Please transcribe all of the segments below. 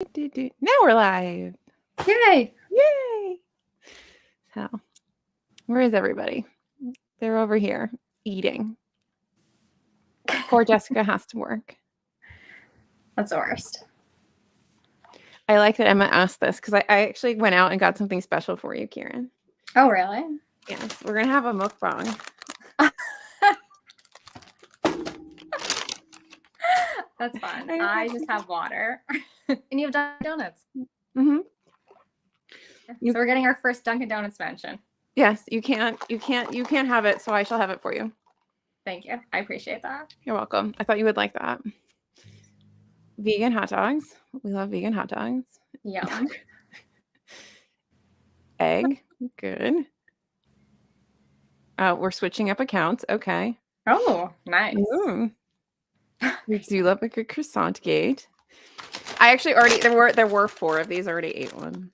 Now we're live. Yay! Yay! So, where is everybody? They're over here eating. Poor Jessica has to work. That's the worst. I like that Emma asked this because I actually went out and got something special for you, Kieran. Oh, really? Yes, we're going to have a mukbang. That's fun. I just have water. And you have Dunkin' Donuts. Mm-hmm. So we're getting our first Dunkin' Donuts mention. Yes, you can't have it, so I shall have it for you. Thank you. I appreciate that. You're welcome. I thought you would like that. Vegan hot dogs. We love vegan hot dogs. Yum. Egg. Good. We're switching up accounts. Okay. Oh, nice. Ooh. We do love a good croissant gate. I actually already there were 4 of these. I already ate one.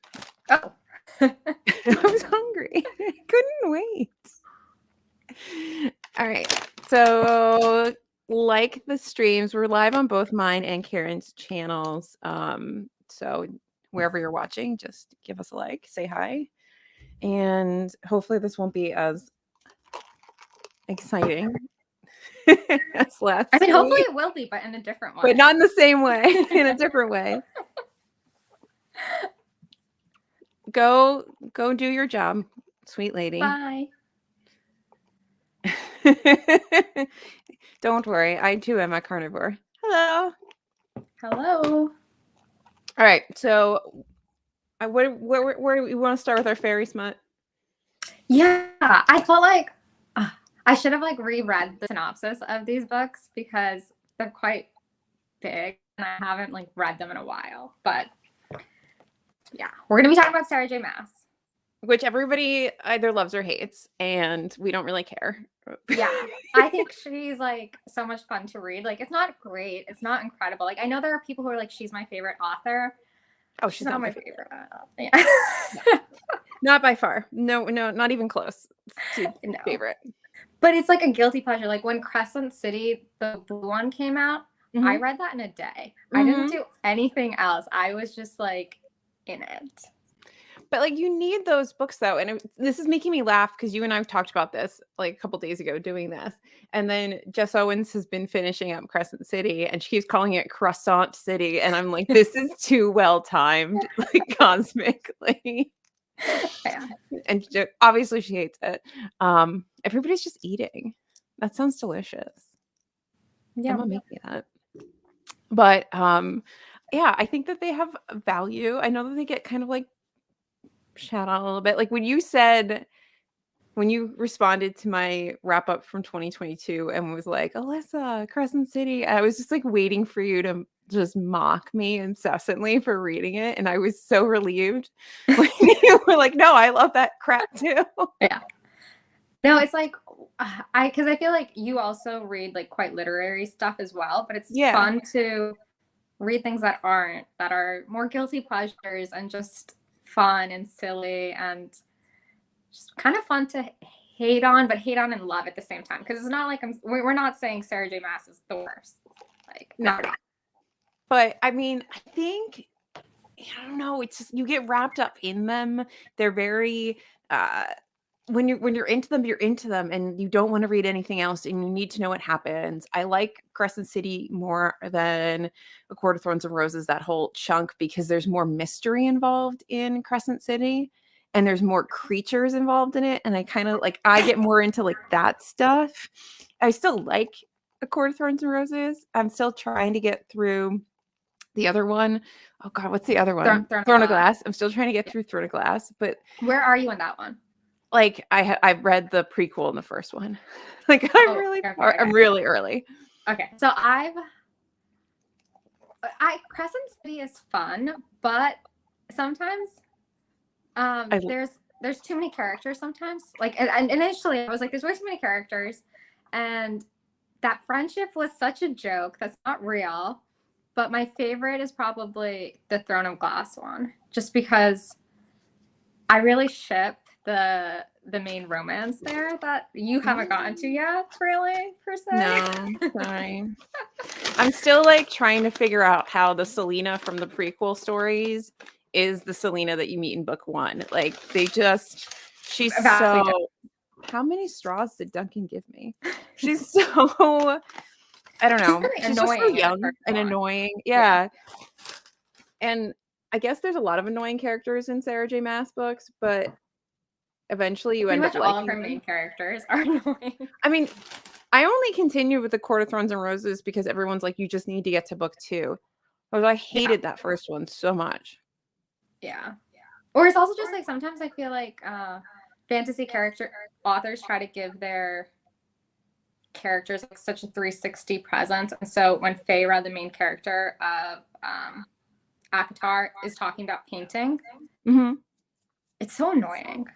Oh. I was hungry. I couldn't wait. All right. So like the streams, we're live on both mine and Karen's channels. So wherever you're watching, just give us a like, say hi. And hopefully this won't be as exciting as last I mean, week. hopefully it will be, but in a different way. But not in the same way, in a different way. Go do your job, sweet lady. Bye. Don't worry, I too am a carnivore. Hello. Hello. All right, so where do we want to start with our fairy smut? Yeah, I felt like I should have reread the synopsis of these books because they're quite big and I haven't read them in a while. But yeah, we're gonna be talking about Sarah J. Maas, which everybody either loves or hates, and we don't really care. Yeah, I think she's so much fun to read. It's not great, it's not incredible. I know there are people who are she's my favorite author. Oh, she's not my favorite. Yeah. Not by far. No, not even close to favorite. But it's a guilty pleasure. When Crescent City, the blue one, came out, I read that in a day. I didn't do anything else. I was just in it. But you need those books though, and this is making me laugh because you and I talked about this a couple days ago doing this, and then Jess Owens has been finishing up Crescent City, and she keeps calling it Croissant City, and I'm like, this is too well timed, cosmically. Yeah. And obviously she hates it. Everybody's just eating. That sounds delicious. Yeah, I'm gonna make me that. But yeah, I think that they have value. I know that they get kind of shout out a little bit. When you responded to my wrap up from 2022 and was like, Alyssa, Crescent City, I was just waiting for you to just mock me incessantly for reading it. And I was so relieved when you were like, no, I love that crap too. Yeah. No, it's because I feel you also read quite literary stuff as well, but it's fun to read things that are more guilty pleasures and just fun and silly and just kind of fun to hate on, but hate on and love at the same time. Because it's not we're not saying Sarah J. Maas is the worst. No. But I mean, I think, I don't know, it's just you get wrapped up in them. They're very when you're into them and you don't want to read anything else and you need to know what happens. I like Crescent City more than A Court of Thorns and Roses, that whole chunk, because there's more mystery involved in Crescent City and there's more creatures involved in it. And I kind of I get more into that stuff. I still like A Court of Thorns and Roses. I'm still trying to get through the other one. Oh God, what's the other one? Throne of Glass. I'm still trying to get through Throne of Glass, but where are you in that one? I read the prequel in the first one. I'm really early. Okay, so Crescent City is fun, but sometimes there's too many characters sometimes. And initially I was there's way too many characters, and that friendship was such a joke that's not real. But my favorite is probably the Throne of Glass one, just because I really ship the main romance there that you haven't gotten to yet, really, per se. No, sorry. I'm still like trying to figure out how the Selena from the prequel stories is the Selena that you meet in book 1. Like she's so. How many straws did Duncan give me? She's so. I don't know. Really she's just so young and annoying. Yeah. And I guess there's a lot of annoying characters in Sarah J. Maas books, but eventually you end up liking all of her main characters are annoying. I mean, I only continued with the Court of Thorns and Roses because everyone's like, you just need to get to book 2. I hated that first one so much. Yeah. Or it's also just like sometimes I feel like fantasy character authors try to give their characters like such a 360 presence. And so when Feyre, the main character of ACOTAR, is talking about painting, it's so annoying.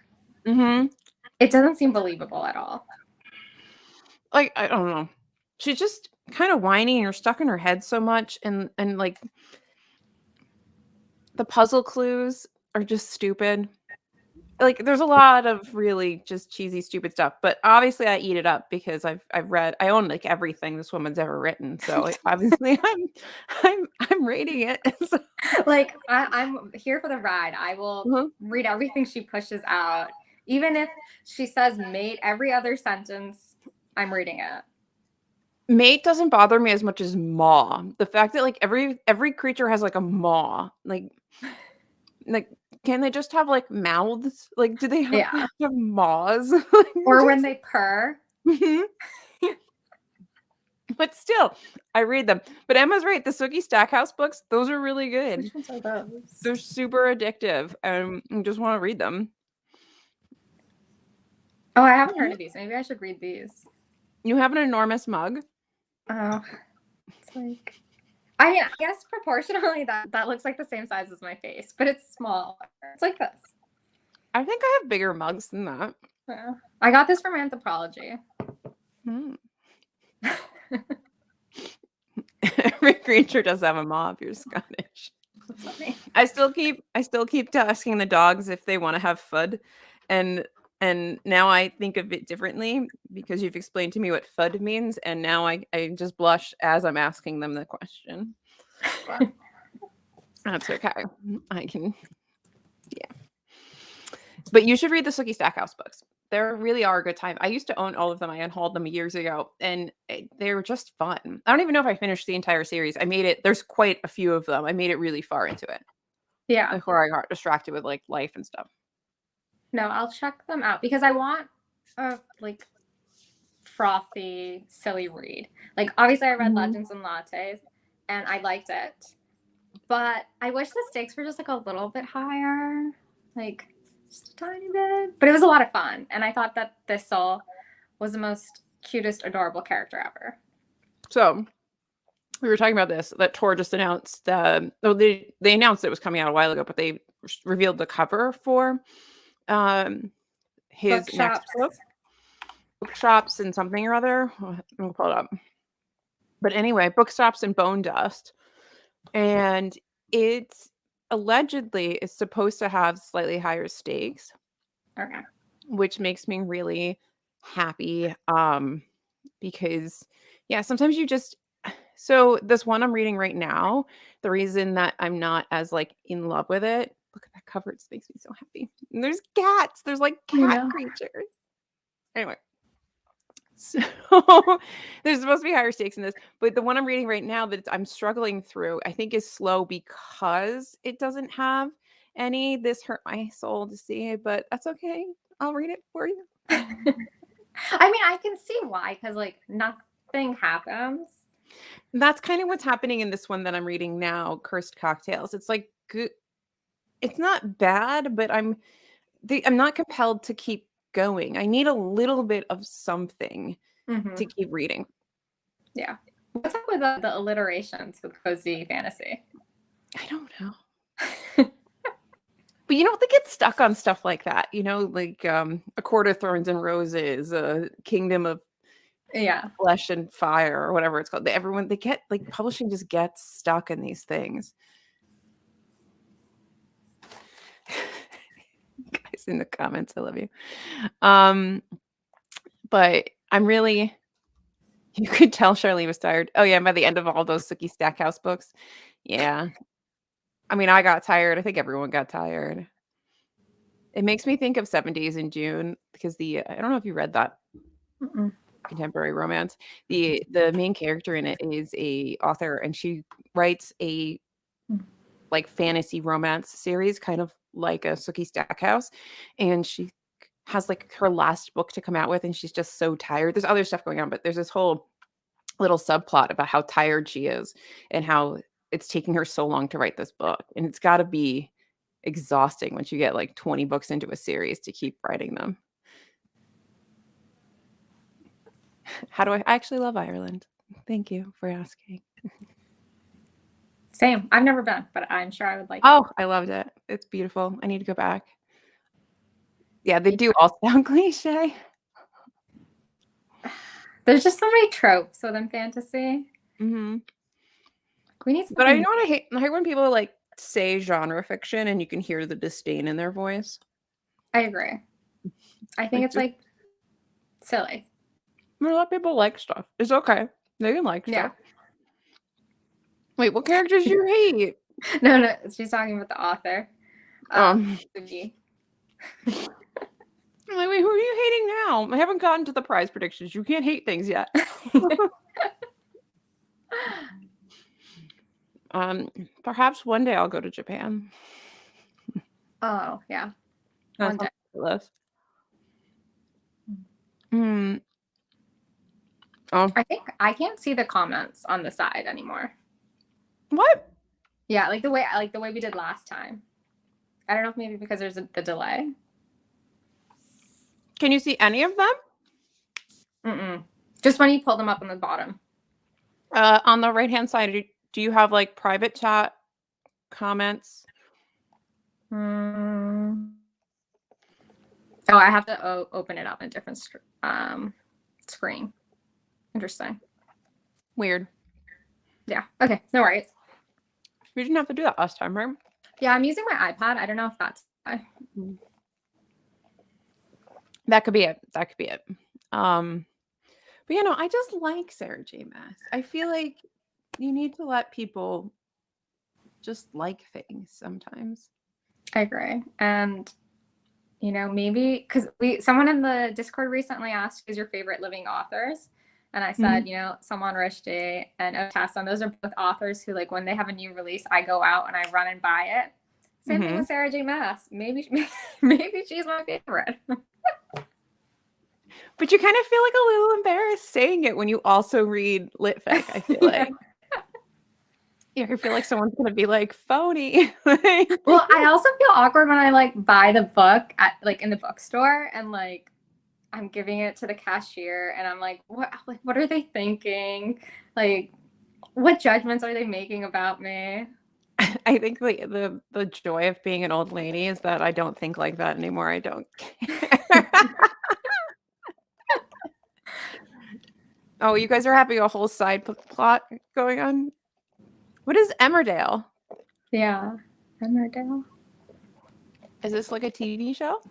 It doesn't seem believable at all. Like, I don't know. She's just kind of whiny and you're stuck in her head so much. And like the puzzle clues are just stupid. Like there's a lot of really just cheesy, stupid stuff, but obviously I eat it up because I own like everything this woman's ever written. So obviously I'm rating it. So. Like I'm here for the ride. I will read everything she pushes out. Even if she says mate every other sentence, I'm reading it. Mate doesn't bother me as much as maw. The fact that like every creature has like a maw. Like can they just have like mouths? Like do they have to have maws? Or when they purr. But still, I read them. But Emma's right. The Sookie Stackhouse books, those are really good. Which ones are those? They're super addictive. And I just want to read them. Oh, I haven't heard of these. Maybe I should read these. You have an enormous mug. Oh, it's like, I mean, I guess proportionally that looks like the same size as my face, but it's small. It's like this. I think I have bigger mugs than that. Yeah. I got this from Anthropology. Every creature does have a maw if you're Scottish. I still keep asking the dogs if they want to have FUD, and now I think of it differently because you've explained to me what FUD means, and now I just blush as I'm asking them the question. But that's okay. I can, yeah. But you should read the Sookie Stackhouse books. They really are a good time. I used to own all of them. I unhauled them years ago, and they were just fun. I don't even know if I finished the entire series. I made it. There's quite a few of them. I made it really far into it. Yeah. Before I got distracted with like life and stuff. No, I'll check them out because I want a like frothy, silly read. Like obviously I read Legends and Lattes and I liked it. But I wish the stakes were just like a little bit higher. Like just a tiny bit. But it was a lot of fun. And I thought that Thistle was the most cutest, adorable character ever. So we were talking about this, that Tor just announced they announced it was coming out a while ago, but they revealed the cover for his next book. Bookshops and something or other. I'll pull it up. But anyway, Bookshops and Bone Dust. And it's allegedly is supposed to have slightly higher stakes. Okay. Which makes me really happy. Because sometimes you just so this one I'm reading right now, the reason that I'm not as like in love with it, look at that cover, it makes me so happy. And there's cats, there's like cat creatures. Anyway. So there's supposed to be higher stakes in this, but the one I'm reading right now that I'm struggling through, I think is slow because it doesn't have any. This hurt my soul to see it, but that's okay. I'll read it for you. I mean, I can see why, because like nothing happens. That's kind of what's happening in this one that I'm reading now, Cursed Cocktails. It's like good. It's not bad, but I'm not compelled to keep going. I need a little bit of something to keep reading. Yeah. What's up with the alliterations with cozy fantasy? I don't know. But they get stuck on stuff like that, like A Court of Thorns and Roses, a Kingdom of Flesh and Fire, or whatever it's called. They get like publishing just gets stuck in these things. Guys, in the comments. I love you. But I'm really, you could tell Charlene was tired. Oh yeah, by the end of all those Sookie Stackhouse books. Yeah. I mean, I got tired. I think everyone got tired. It makes me think of 7 Days in June because I don't know if you read that. Mm-mm. Contemporary romance. The main character in it is a author, and she writes a like fantasy romance series, kind of like a Sookie Stackhouse, and she has like her last book to come out with, and she's just so tired. There's other stuff going on, but there's this whole little subplot about how tired she is and how it's taking her so long to write this book, and it's got to be exhausting once you get like 20 books into a series to keep writing them. How do I actually love Ireland? Thank you for asking. Same. I've never been, but I'm sure I would like it. Oh, I loved it. It's beautiful. I need to go back. Yeah, they do all sound cliche. There's just so many tropes within fantasy. Mm-hmm. We need But I know what I hate. I hate when people like say genre fiction and you can hear the disdain in their voice. I agree. I think it's like silly. A lot of people like stuff. It's okay. They can like stuff. Yeah. Wait, what characters do you hate? No, she's talking about the author. Sugi. I'm like, wait, who are you hating now? I haven't gotten to the prize predictions. You can't hate things yet. Perhaps one day I'll go to Japan. Oh, yeah. One day. Oh. I think I can't see the comments on the side anymore. What? Yeah, like the way we did last time. I don't know if maybe because there's the delay. Can you see any of them? Mm-mm. Just when you pull them up on the bottom. On the right-hand side, do you have like private chat comments? Oh, I have to open it up in a different screen. Interesting. Weird. Yeah. Okay. No worries. We didn't have to do that last time, right? Yeah, I'm using my iPad. I don't know if that's why. That could be it. That could be it. But you know, I just like Sarah J. Maas. I feel like you need to let people just like things sometimes. I agree. And you know, maybe because someone in the Discord recently asked who's your favorite living authors. And I said, you know, Salman, Rushdie, and Otasson. Those are both authors who, like, when they have a new release, I go out and I run and buy it. Same thing with Sarah J. Maas. Maybe she's my favorite. But you kind of feel like a little embarrassed saying it when you also read lit fic, I feel like. Yeah, I feel like someone's going to be like, phony. Well, I also feel awkward when I, like, buy the book at, like, in the bookstore and, like, I'm giving it to the cashier and I'm like, what are they thinking? Like, what judgments are they making about me? I think the joy of being an old lady is that I don't think like that anymore. I don't care. Oh, you guys are having a whole side plot going on? What is Emmerdale? Yeah, Emmerdale. Is this like a TV show?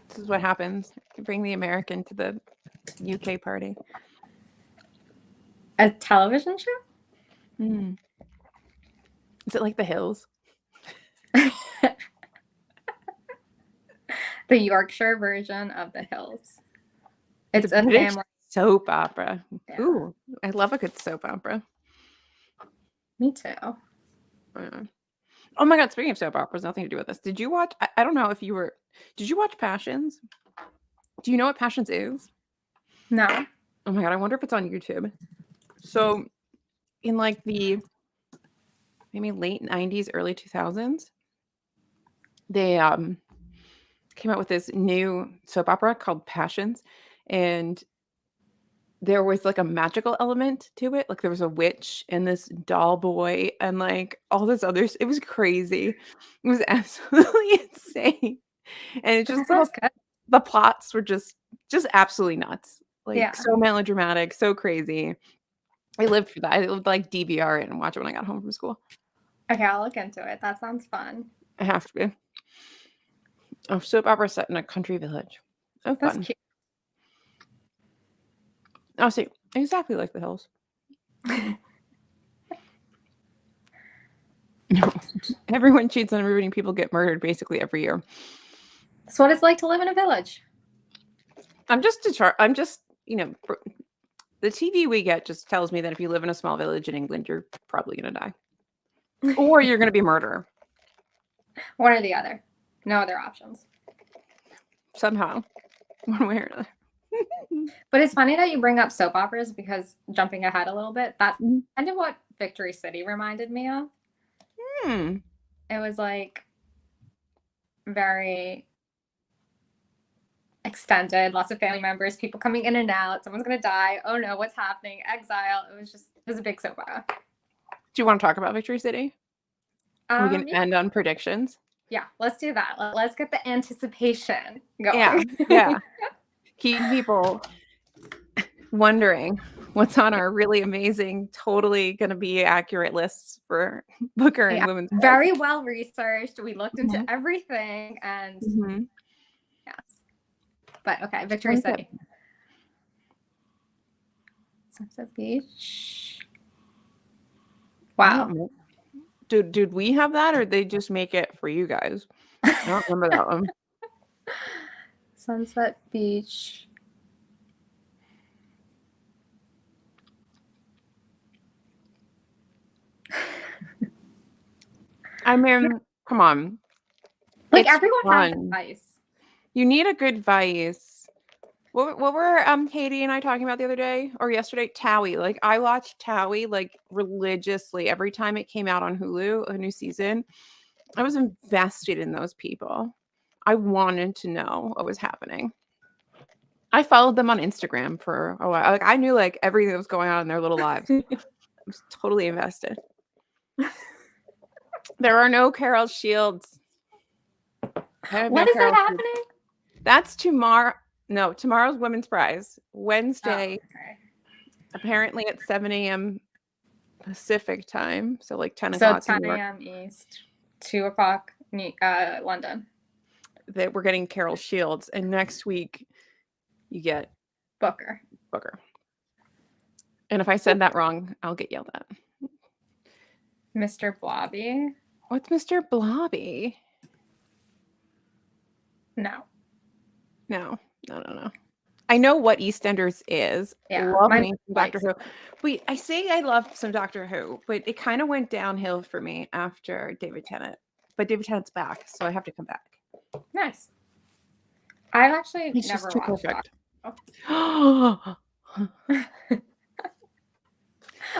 This is what happens. You bring the American to the UK party. A television show? Is it like The Hills? The Yorkshire version of The Hills. It's a British family soap opera. Yeah. Ooh, I love a good soap opera. Me too. Oh my God, speaking of soap operas, nothing to do with this. Did you watch, I don't know if you were, did you watch Passions? Do you know what Passions is? No. Oh my God, I wonder if it's on YouTube. So in like the maybe late 90s, early 2000s, they came out with this new soap opera called Passions. And there was like a magical element to it. Like there was a witch and this doll boy and like all this others. It was crazy. It was absolutely insane. And it just the plots were just absolutely nuts. Like so melodramatic, so crazy. I lived for that. I would like DVR it and watch it when I got home from school. Okay, I'll look into it. That sounds fun. I have to be. Oh, soap opera set in a country village. Oh, fun. That's cute. Oh, see, exactly like The Hills. No, everyone cheats on everybody. People get murdered basically every year. That's what it's like to live in a village. I'm just, you know, the TV we get just tells me that if you live in a small village in England, you're probably going to die. Or you're going to be a murderer. One or the other. No other options. Somehow. One way or another. But it's funny that you bring up soap operas because, jumping ahead a little bit, that's kind of what Victory City reminded me of. It was like very extended, lots of family members, people coming in and out, someone's going to die, oh no, what's happening, exile. It was a big soap opera. Do you want to talk about Victory City? We can end on predictions. Yeah, let's do that. Let's get the anticipation going. Yeah. Keep people wondering what's on our really amazing, totally going to be accurate lists for Booker and Women's Prize. Very well researched. We looked into everything and yes. But okay, Victory City. Sunset Beach. Wow. Did we have that, or did they just make it for you guys? I don't remember that one. Sunset Beach. I mean, come on. Like, everyone has advice. You need a good vice. What were Katie and I talking about the other day or yesterday? Towie. Like, I watched Towie like religiously every time it came out on Hulu, a new season. I was invested in those people. I wanted to know what was happening. I followed them on Instagram for a while. Like, I knew like everything that was going on in their little lives. I was totally invested. There are no Carol Shields. When is that happening? That's tomorrow. No, tomorrow's Women's Prize. Wednesday. Oh, okay. Apparently at 7 a.m. Pacific time. So like 10 o'clock. So 10 a.m. East, 2 o'clock London. That we're getting Carol Shields. And next week you get Booker. And if I said that wrong, I'll get yelled at. Mr. Blobby. What's Mr. Blobby? No. I know what EastEnders is. Yeah, love me some Doctor Who. Wait, I say I love some Doctor Who, but it kind of went downhill for me after David Tennant. But David Tennant's back, so I have to come back. Nice. I've actually He's never just too watched perfect.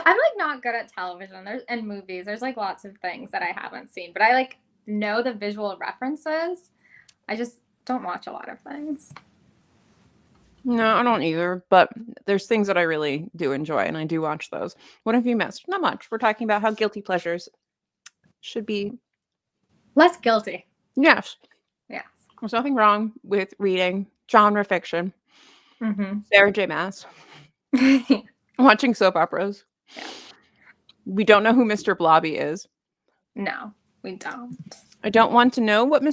I'm like not good at television and movies. There's like lots of things that I haven't seen, but I like know the visual references. I just don't watch a lot of things. No, I don't either, but there's things that I really do enjoy, and I do watch those. What have you missed? Not much. We're talking about how guilty pleasures should be less guilty. Yes. There's nothing wrong with reading genre fiction. Sarah J. Maas. Watching soap operas. Yeah. We don't know who Mr. Blobby is. No, we don't. I don't want to know what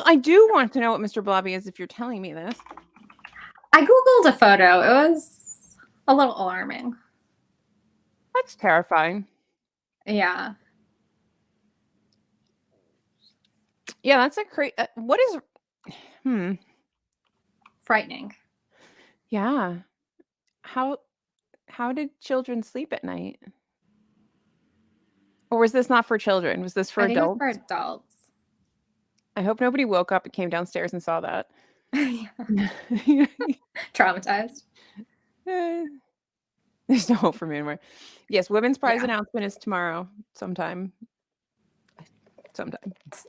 I do want to know what Mr. Blobby is if you're telling me this. I Googled a photo. It was a little alarming. That's terrifying. Yeah. Yeah, that's a crazy. What is... Frightening. Yeah. How did children sleep at night? Or was this not for children? Was this for adults? I think it was for adults. I hope nobody woke up and came downstairs and saw that. Traumatized. There's no hope for me anymore. Yes, Women's Prize announcement is tomorrow sometime.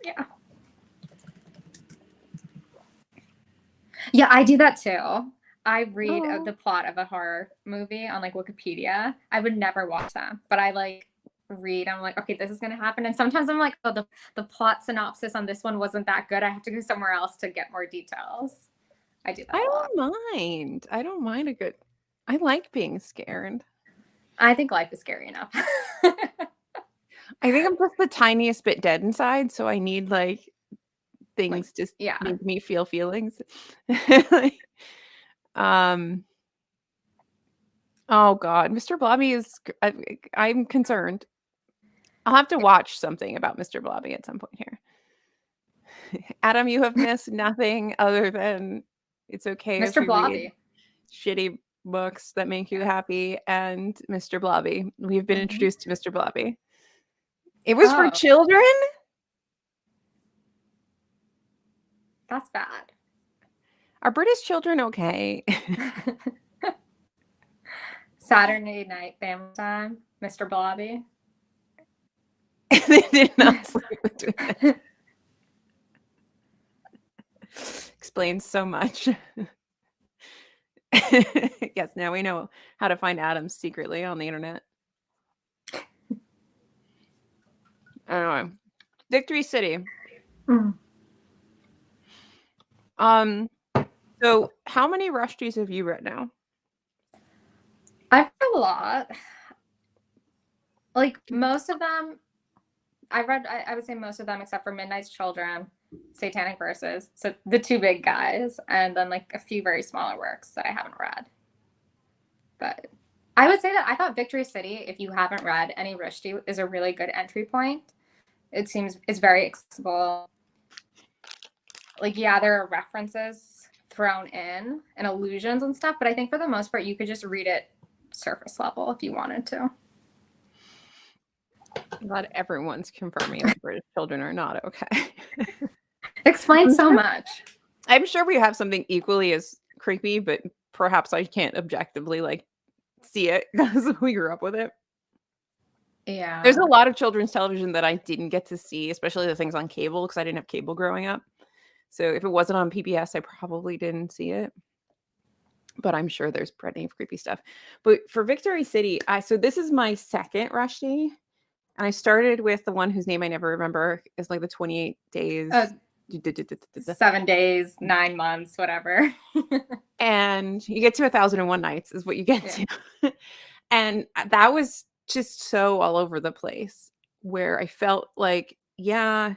Yeah. Yeah, I do that too. I read the plot of a horror movie on like Wikipedia. I would never watch them, but I like read. I'm like, okay, this is gonna happen. And sometimes I'm like, oh, the plot synopsis on this one wasn't that good. I have to go somewhere else to get more details. I do that. I don't mind a good. I like being scared. I think life is scary enough. I think I'm just the tiniest bit dead inside, so I need like things like, just yeah. make me feel feelings. Like, oh God, Mr. Blobby is. I'm concerned. I'll have to watch something about Mr. Blobby at some point here. Adam, you have missed nothing other than it's okay if Mr. you read Blobby. shitty books that make you happy and Mr. Blobby. We've been introduced to Mr. Blobby. It was for children? That's bad. Are British children okay? Saturday night family time, Mr. Blobby. They did not sleep between it. Explains so much. Yes, now we know how to find Adam secretly on the internet. I don't know. Victory City. So how many Rushdies have you read now? I've read a lot. Like most of them, I would say most of them except for Midnight's Children, Satanic Verses, so the two big guys, and then like a few very smaller works that I haven't read. But I would say that I thought Victory City, if you haven't read any Rushdie, is a really good entry point. It seems it's very accessible. Like, yeah, there are references thrown in and allusions and stuff, but I think for the most part, you could just read it surface level if you wanted to. Not everyone's confirming that British children are not okay. Explains so much. I'm sure we have something equally as creepy, but perhaps I can't objectively like see it because we grew up with it. Yeah. There's a lot of children's television that I didn't get to see, especially the things on cable because I didn't have cable growing up. So if it wasn't on PBS, I probably didn't see it. But I'm sure there's plenty of creepy stuff. But for Victory City, so this is my second Rushdie. And I started with the one whose name I never remember. It's like the 28 days. 7 days, 9 months, whatever. And you get to 1001 Nights is what you get to. And that was just so all over the place where I felt like, yeah,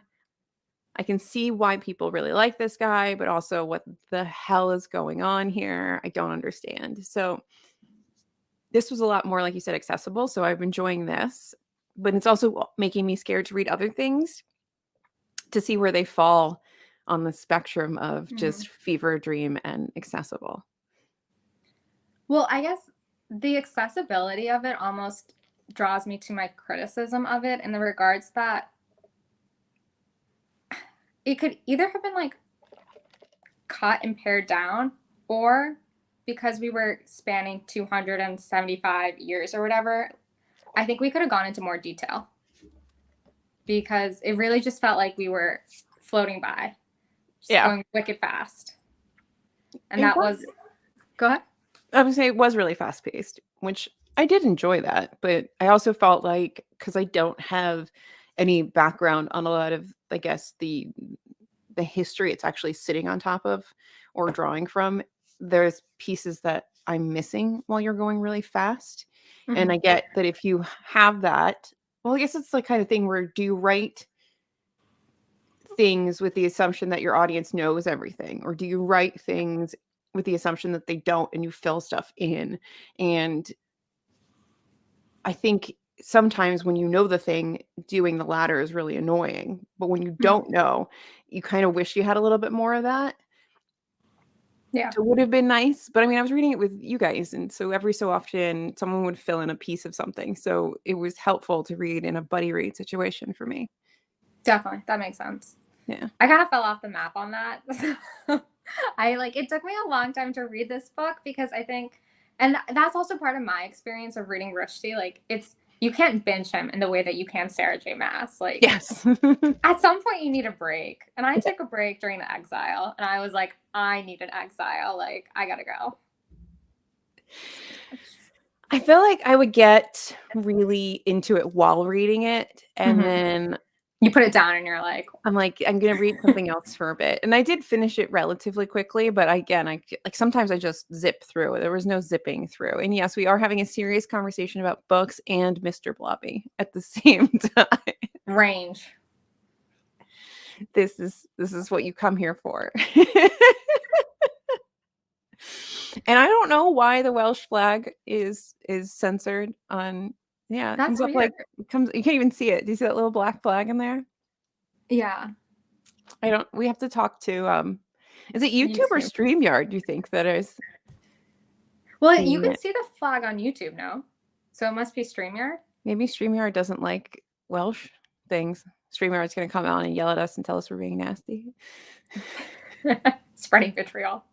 I can see why people really like this guy, but also what the hell is going on here? I don't understand. So this was a lot more, like you said, accessible. So I'm enjoying this, but it's also making me scared to read other things to see where they fall on the spectrum of just fever dream and accessible. Well, I guess the accessibility of it almost draws me to my criticism of it in the regards that it could either have been like cut and pared down, or because we were spanning 275 years or whatever, I think we could have gone into more detail because it really just felt like we were floating by, just going wicked fast. And that was, go ahead. I would say it was really fast paced, which I did enjoy that, but I also felt like, because I don't have any background on a lot of, I guess, the history it's actually sitting on top of or drawing from, there's pieces that I'm missing while you're going really fast. And I get that if you have that, well, I guess it's the kind of thing where do you write things with the assumption that your audience knows everything, or do you write things with the assumption that they don't and you fill stuff in? And I think sometimes when you know the thing, doing the latter is really annoying. But when you don't know, you kind of wish you had a little bit more of that. Yeah. So it would have been nice. But I mean, I was reading it with you guys. And so every so often someone would fill in a piece of something. So it was helpful to read in a buddy read situation for me. Definitely. That makes sense. Yeah. I kind of fell off the map on that. It took me a long time to read this book because I think, and that's also part of my experience of reading Rushdie. Like, you can't binge him in the way that you can Sarah J. Maas. Like, yes. At some point you need a break. And I took a break during the exile and I was like, I need an exile. Like, I gotta go. I feel like I would get really into it while reading it. And then you put it down and you're like, I'm like, I'm going to read something else for a bit. And I did finish it relatively quickly, but again, I like sometimes I just zip through. There was no zipping through. And yes, we are having a serious conversation about books and Mr. Blobby at the same time. Range. this is what you come here for. And I don't know why the Welsh flag is censored on. Yeah, it comes up like you can't even see it. Do you see that little black flag in there? Yeah. We have to talk to is it YouTube or StreamYard, do you think that is? Well, you can see the flag on YouTube now. So it must be StreamYard. Maybe StreamYard doesn't like Welsh things. StreamYard's going to come out and yell at us and tell us we're being nasty. Spreading vitriol.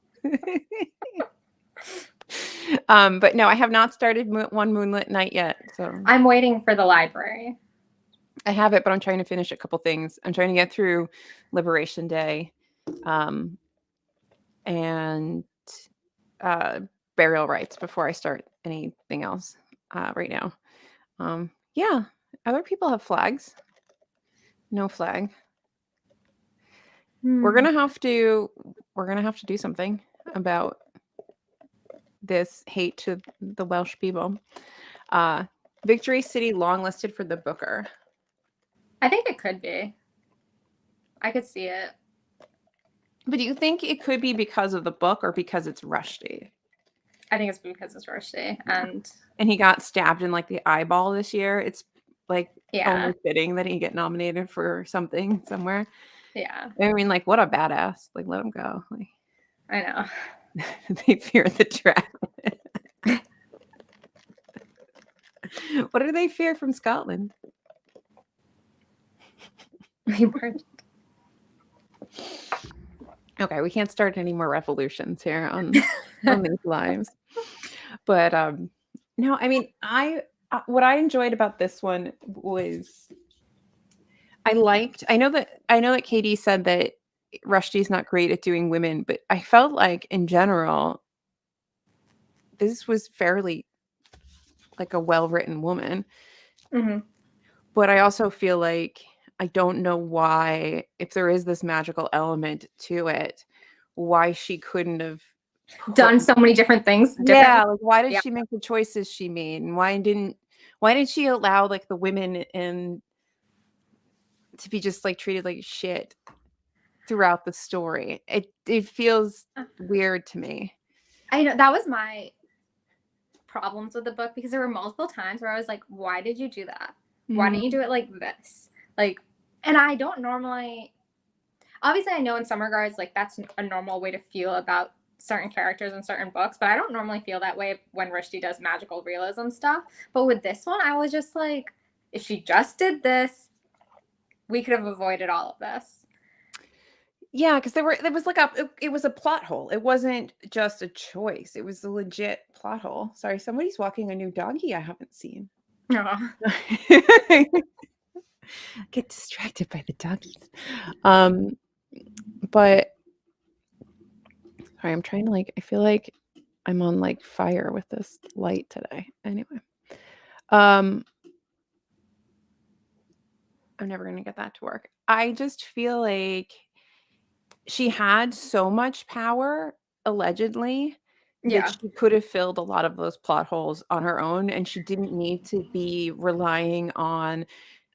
But no, I have not started One Moonlit Night yet. So I'm waiting for the library. I have it, but I'm trying to finish a couple things. I'm trying to get through Liberation Day, and Burial Rites before I start anything else right now. Yeah, other people have flags. No flag. We're gonna have to do something about this hate to the Welsh people. Victory City longlisted for the Booker. I think it could be. I could see it. But do you think it could be because of the book or because it's Rushdie? I think it's because it's Rushdie, and he got stabbed in like the eyeball this year. It's like only fitting that he get nominated for something somewhere. Yeah. I mean, like, what a badass. Like, let him go. Like, I know. They fear the dragon. What do they fear from Scotland? Okay, we can't start any more revolutions here on these lives. But no, I mean, what I enjoyed about this one was I know that Katie said that Rushdie's not great at doing women, but I felt like in general this was fairly like a well-written woman. Mm-hmm. But I also feel like I don't know why, if there is this magical element to it, why she couldn't have done so many different things. Yeah, like why did she make the choices she made, and why did she allow like the women in to be just like treated like shit throughout the story? It feels weird to me. I know that was my problems with the book, because there were multiple times where I was like, why did you do that? Why didn't you do it like this? Like, and I don't normally, obviously I know in some regards, like that's a normal way to feel about certain characters in certain books, but I don't normally feel that way when Rushdie does magical realism stuff. But with this one, I was just like, if she just did this, we could have avoided all of this. Yeah, because it was a plot hole. It wasn't just a choice. It was a legit plot hole. Sorry, somebody's walking a new doggy I haven't seen. Oh. Get distracted by the doggies. But sorry, I'm trying to I feel like I'm on like fire with this light today. Anyway. I'm never gonna get that to work. I just feel like she had so much power, allegedly, that she could have filled a lot of those plot holes on her own, and she didn't need to be relying on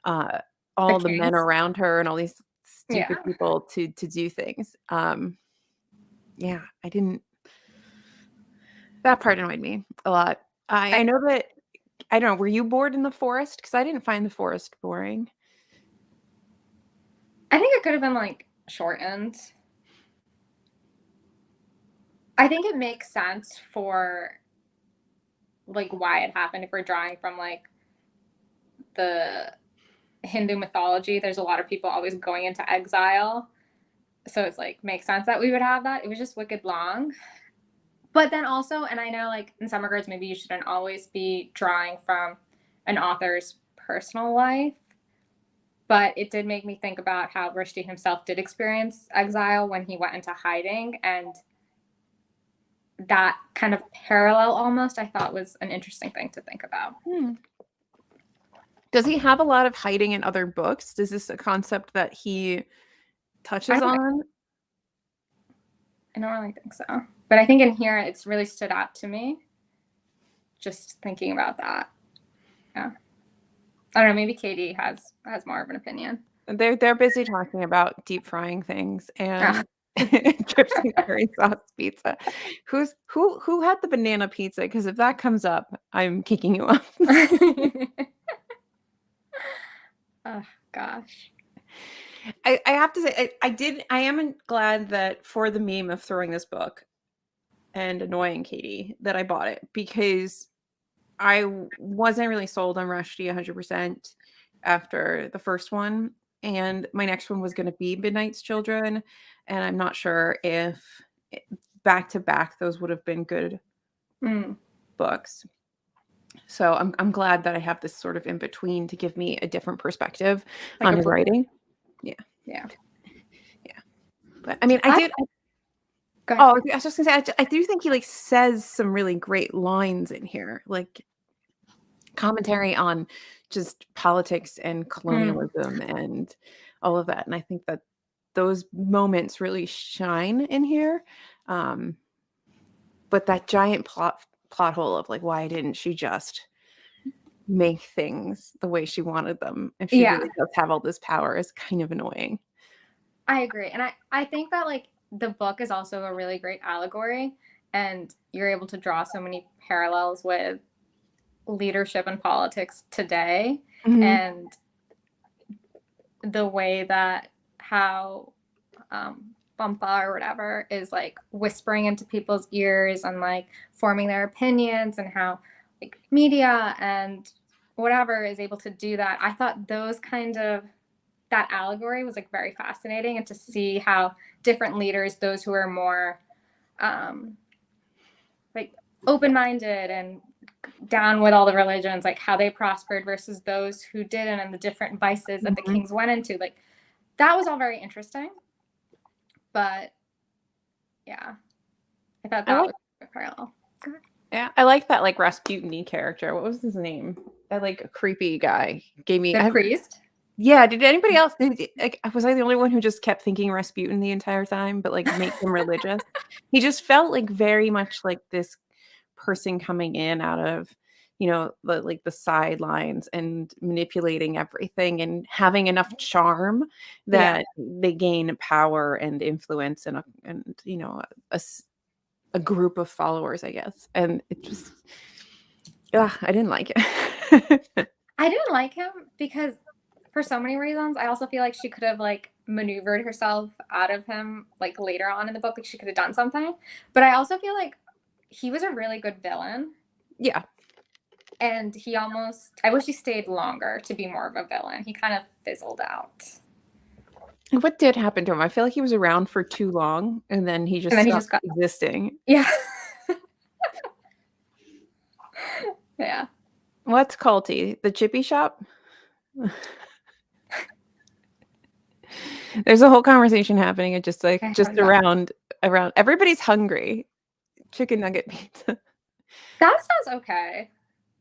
all the men around her and all these stupid people to do things. Yeah, I didn't. That part annoyed me a lot. I know that. I don't know. Were you bored in the forest? Because I didn't find the forest boring. I think it could have been like shortened. I think it makes sense for like why it happened. If we're drawing from like the Hindu mythology, there's a lot of people always going into exile. So it's like makes sense that we would have that. It was just wicked long. But then also, and I know like in some regards, maybe you shouldn't always be drawing from an author's personal life. But it did make me think about how Rushdie himself did experience exile when he went into hiding. And that kind of parallel almost, I thought was an interesting thing to think about. Does he have a lot of hiding in other books? Is this a concept that he touches on? I don't really think so. But I think in here, it's really stood out to me. Just thinking about that. Yeah. I don't know, maybe Katie has more of an opinion. They're busy talking about deep frying things and gypsy curry sauce pizza. Who had the banana pizza? Because if that comes up, I'm kicking you off. Oh gosh. I have to say I am glad that for the meme of throwing this book and annoying Katie that I bought it, because I wasn't really sold on Rushdie 100% after the first one, and my next one was going to be Midnight's Children, and I'm not sure if back to back those would have been good books. So I'm glad that I have this sort of in between to give me a different perspective on his writing. Yeah. But I mean, I was just gonna say, I do think he like says some really great lines in here, like commentary on just politics and colonialism and all of that. And I think that those moments really shine in here. But that giant plot hole of like, why didn't she just make things the way she wanted them if she really does have all this power is kind of annoying. I agree. And I think that like the book is also a really great allegory, and you're able to draw so many parallels with leadership and politics today, and the way that how Bumpa or whatever is like whispering into people's ears and like forming their opinions, and how like media and whatever is able to do that. I thought those kind of that allegory was like very fascinating, and to see how different leaders, those who are more like open-minded and down with all the religions, like how they prospered versus those who didn't, and the different vices that the kings went into. Like that was all very interesting. But yeah, I thought that was a parallel. Yeah, I like that like Rasputin-y character. What was his name? That like creepy guy gave me the priest. Yeah, did anybody else like was I the only one who just kept thinking Rasputin the entire time, but like make him religious? He just felt like very much like this person coming in out of, you know, the sidelines and manipulating everything and having enough charm that they gain power and influence and you know, a group of followers, I guess. And it just I didn't like it. I didn't like him because for so many reasons. I also feel like she could have like maneuvered herself out of him like later on in the book. Like she could have done something. But I also feel like he was a really good villain. Yeah. And I wish he stayed longer to be more of a villain. He kind of fizzled out. And what did happen to him? I feel like he was around for too long, and then he just stopped existing. Yeah. Yeah. What's culty? The chippy shop? There's a whole conversation happening. It just like around everybody's hungry. Chicken nugget pizza. That sounds okay.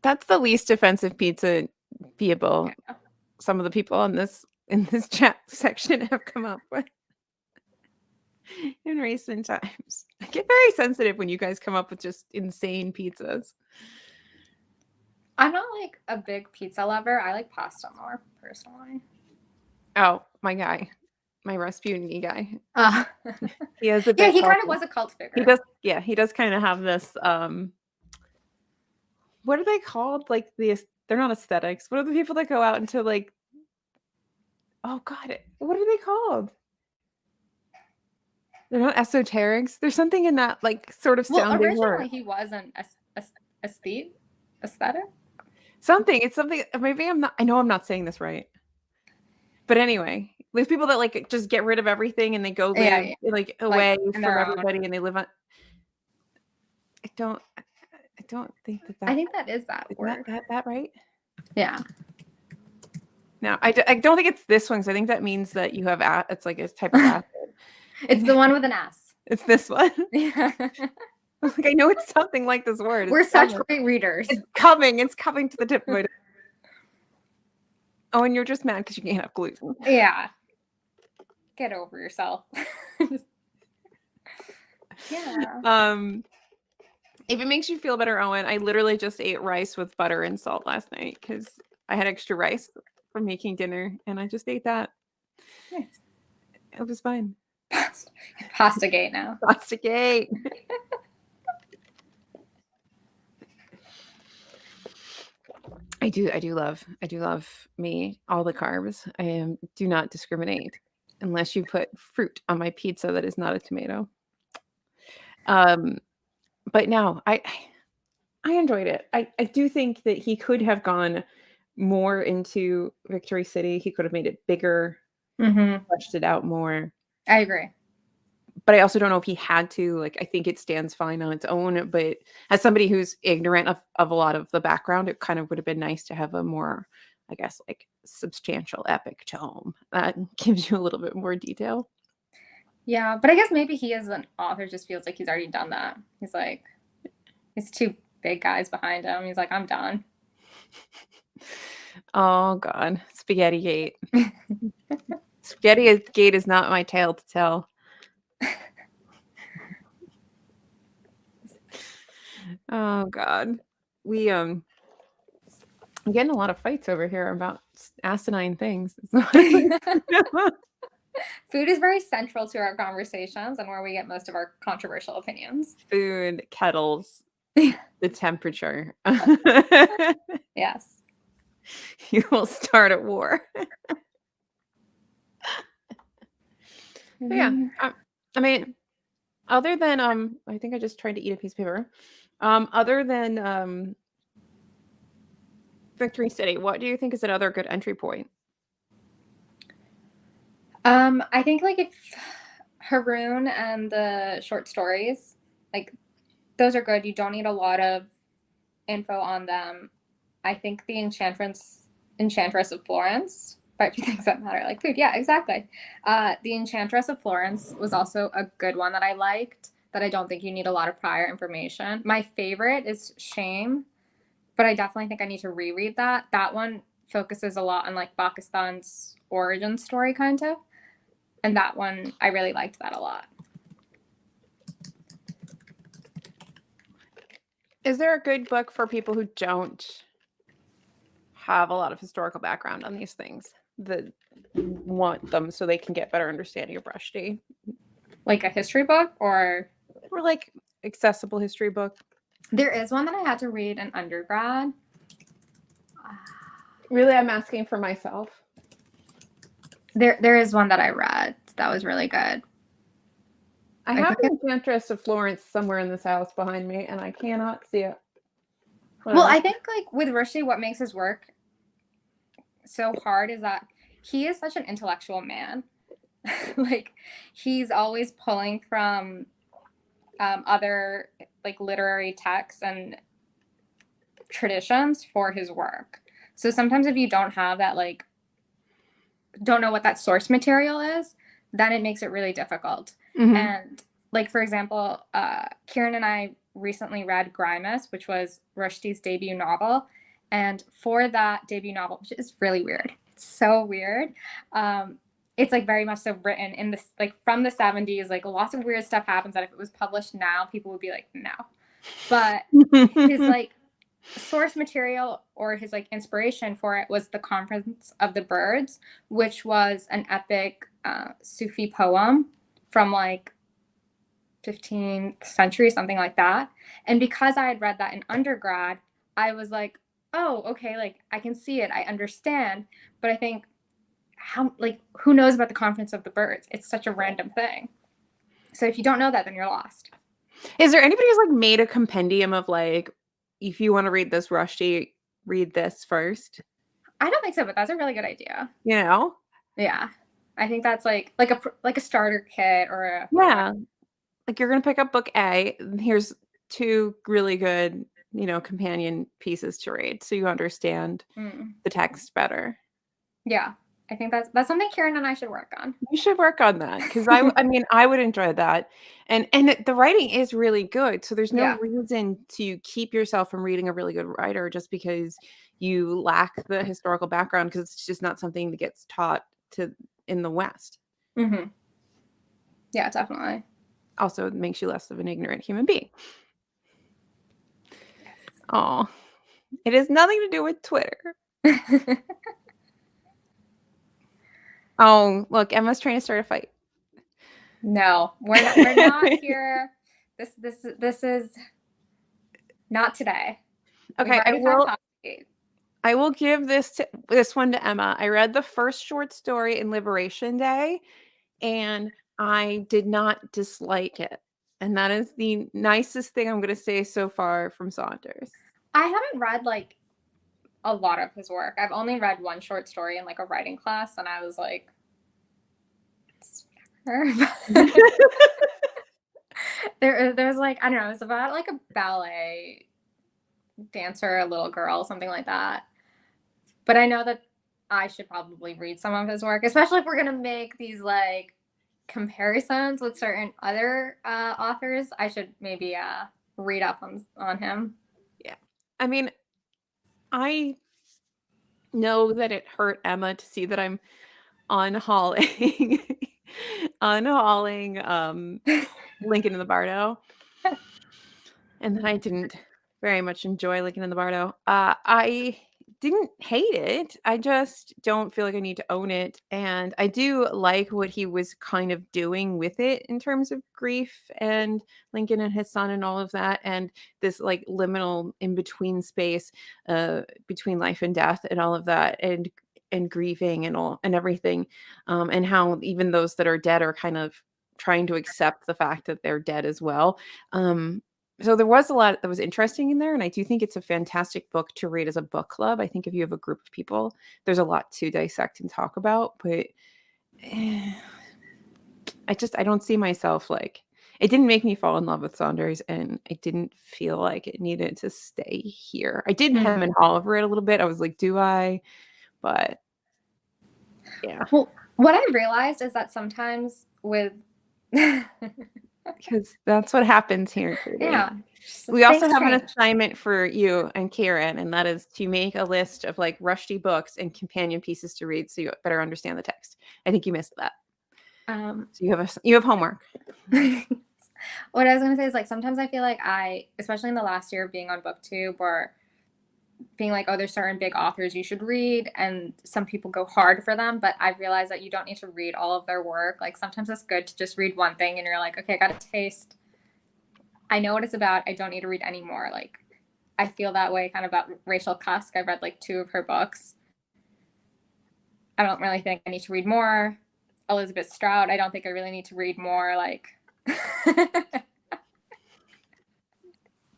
That's the least offensive pizza beable. Yeah. Some of the people in this chat section have come up with in recent times. I get very sensitive when you guys come up with just insane pizzas. I'm not like a big pizza lover. I like pasta more personally. Oh, my guy. My Rasputin guy. He has he kind of was a cult figure. He does, yeah, he does kind of have this what are they called? Like they're not aesthetics. What are the people that go out into like oh god, what are they called? They're not esoterics. There's something in that like sort of sounding originally word. He was an aesthetic. Something. It's something. Maybe I'm not. I know I'm not saying this right. But anyway, there's people that like just get rid of everything and they go live like away from everybody and they live on. I don't think that. I think that is that word. That right? Yeah. No, I don't think it's this one. So I think that means that you have it's like a type of acid. It's the one with an S. It's this one. Yeah. Like I know it's something like this word. We're such great readers. It's coming to the tip of my. Oh, and you're just mad because you can't have gluten. Yeah. Get over yourself. Yeah. If it makes you feel better, Owen, I literally just ate rice with butter and salt last night because I had extra rice from making dinner, and I just ate that. Nice. It was fine. Pastagate now. Pastagate. I do love me all the carbs. I do not discriminate unless you put fruit on my pizza that is not a tomato. But no, I enjoyed it. I do think that he could have gone more into Victory City. He could have made it bigger, fleshed it out more. I agree. But I also don't know if he had to. Like, I think it stands fine on its own. But as somebody who's ignorant of a lot of the background, it kind of would have been nice to have a more, I guess, like substantial epic tome that gives you a little bit more detail. Yeah, but I guess maybe he as an author just feels like he's already done that. He's like, he's two big guys behind him. He's like, I'm done. Oh God, Spaghetti Gate. Spaghetti Gate is not my tale to tell. Oh God, I'm getting a lot of fights over here about asinine things. Food is very central to our conversations and where we get most of our controversial opinions. Food, kettles, the temperature. Yes. You will start a war. Yeah. I mean, other than I think I just tried to eat a piece of paper. Other than Victory City, what do you think is another good entry point? I think like if Haroon and the short stories, like those are good. You don't need a lot of info on them. I think the Enchantress of Florence, 5 things that matter, like food. Yeah, exactly. The Enchantress of Florence was also a good one that I liked, that I don't think you need a lot of prior information. My favorite is Shame, but I definitely think I need to reread that. That one focuses a lot on like Pakistan's origin story, kind of. And that one, I really liked that a lot. Is there a good book for people who don't have a lot of historical background on these things that want them so they can get better understanding of Rushdie? Like a history book or like accessible history book? There is one that I had to read in undergrad. Really, I'm asking for myself. There is one that I read that was really good. I have the Enchantress of Florence somewhere in this house behind me, and I cannot see it. Well, I think like with Rushdie, what makes his work so hard is that he is such an intellectual man. Like he's always pulling from other like literary texts and traditions for his work. So sometimes if you don't have that, like don't know what that source material is, then it makes it really difficult. And like for example, Kieran and I recently read Grimace, which was Rushdie's debut novel, and for that debut novel, which is really weird, it's so weird, it's like very much so written in this like from the 70s, like lots of weird stuff happens that if it was published now people would be like no, but his like source material or his like inspiration for it was The Conference of the Birds, which was an epic Sufi poem from like 15th century, something like that. And because I had read that in undergrad, I was like, oh, okay, like I can see it, I understand. But I think how like who knows about The Conference of the Birds? It's such a random thing. So if you don't know that, then you're lost. Is there anybody who's like made a compendium of like, if you want to read this Rushdie, read this first? I don't think so, but that's a really good idea. You know? Yeah. I think that's like a starter kit or a like you're gonna pick up book A, and here's 2 really good, companion pieces to read, so you understand the text better. Yeah, I think that's something Kieran and I should work on. You should work on that because I mean, I would enjoy that, and the writing is really good, so there's no reason to keep yourself from reading a really good writer just because you lack the historical background, because it's just not something that gets taught in the West. Yeah, definitely. Also, it makes you less of an ignorant human being. Oh, it has nothing to do with Twitter. Oh, look, Emma's trying to start a fight. No, we're not here. This is not today. Okay, I will give this one to Emma. I read the first short story in Liberation Day, and I did not dislike it. And that is the nicest thing I'm going to say so far from Saunders. I haven't read like a lot of his work. I've only read one short story in like a writing class, and I was like, there's like, I don't know, it was about like a ballet dancer, a little girl, something like that. But I know that I should probably read some of his work, especially if we're gonna make these like comparisons with certain other authors. I should maybe read up on him. Yeah, I mean, I know that it hurt Emma to see that I'm unhauling Lincoln in the Bardo, and that I didn't very much enjoy Lincoln in the Bardo. I didn't hate it. I just don't feel like I need to own it. And I do like what he was kind of doing with it in terms of grief and Lincoln and his son and all of that. And this like liminal in between space between life and death and all of that. And grieving and all and everything. And how even those that are dead are kind of trying to accept the fact that they're dead as well. So there was a lot that was interesting in there, and I do think it's a fantastic book to read as a book club. I think if you have a group of people, there's a lot to dissect and talk about, but I don't see myself like it didn't make me fall in love with Saunders, and I didn't feel like it needed to stay here. I did hem and haw over it a little bit. I was like, do I? But yeah. Well, what I realized is that sometimes with because that's what happens here today. Yeah. We also have an assignment for you and Kieran, and that is to make a list of like Rushdie books and companion pieces to read so you better understand the text. I think you missed that. So you have homework. What I was going to say is like sometimes I feel like especially in the last year of being on BookTube or being like, oh, there's certain big authors you should read, and some people go hard for them, but I realize that you don't need to read all of their work. Like sometimes it's good to just read one thing and you're like, okay, I got a taste. I know what it's about. I don't need to read anymore. Like I feel that way kind of about Rachel Cusk. I've read like 2 of her books. I don't really think I need to read more. Elizabeth Strout, I don't think I really need to read more. Like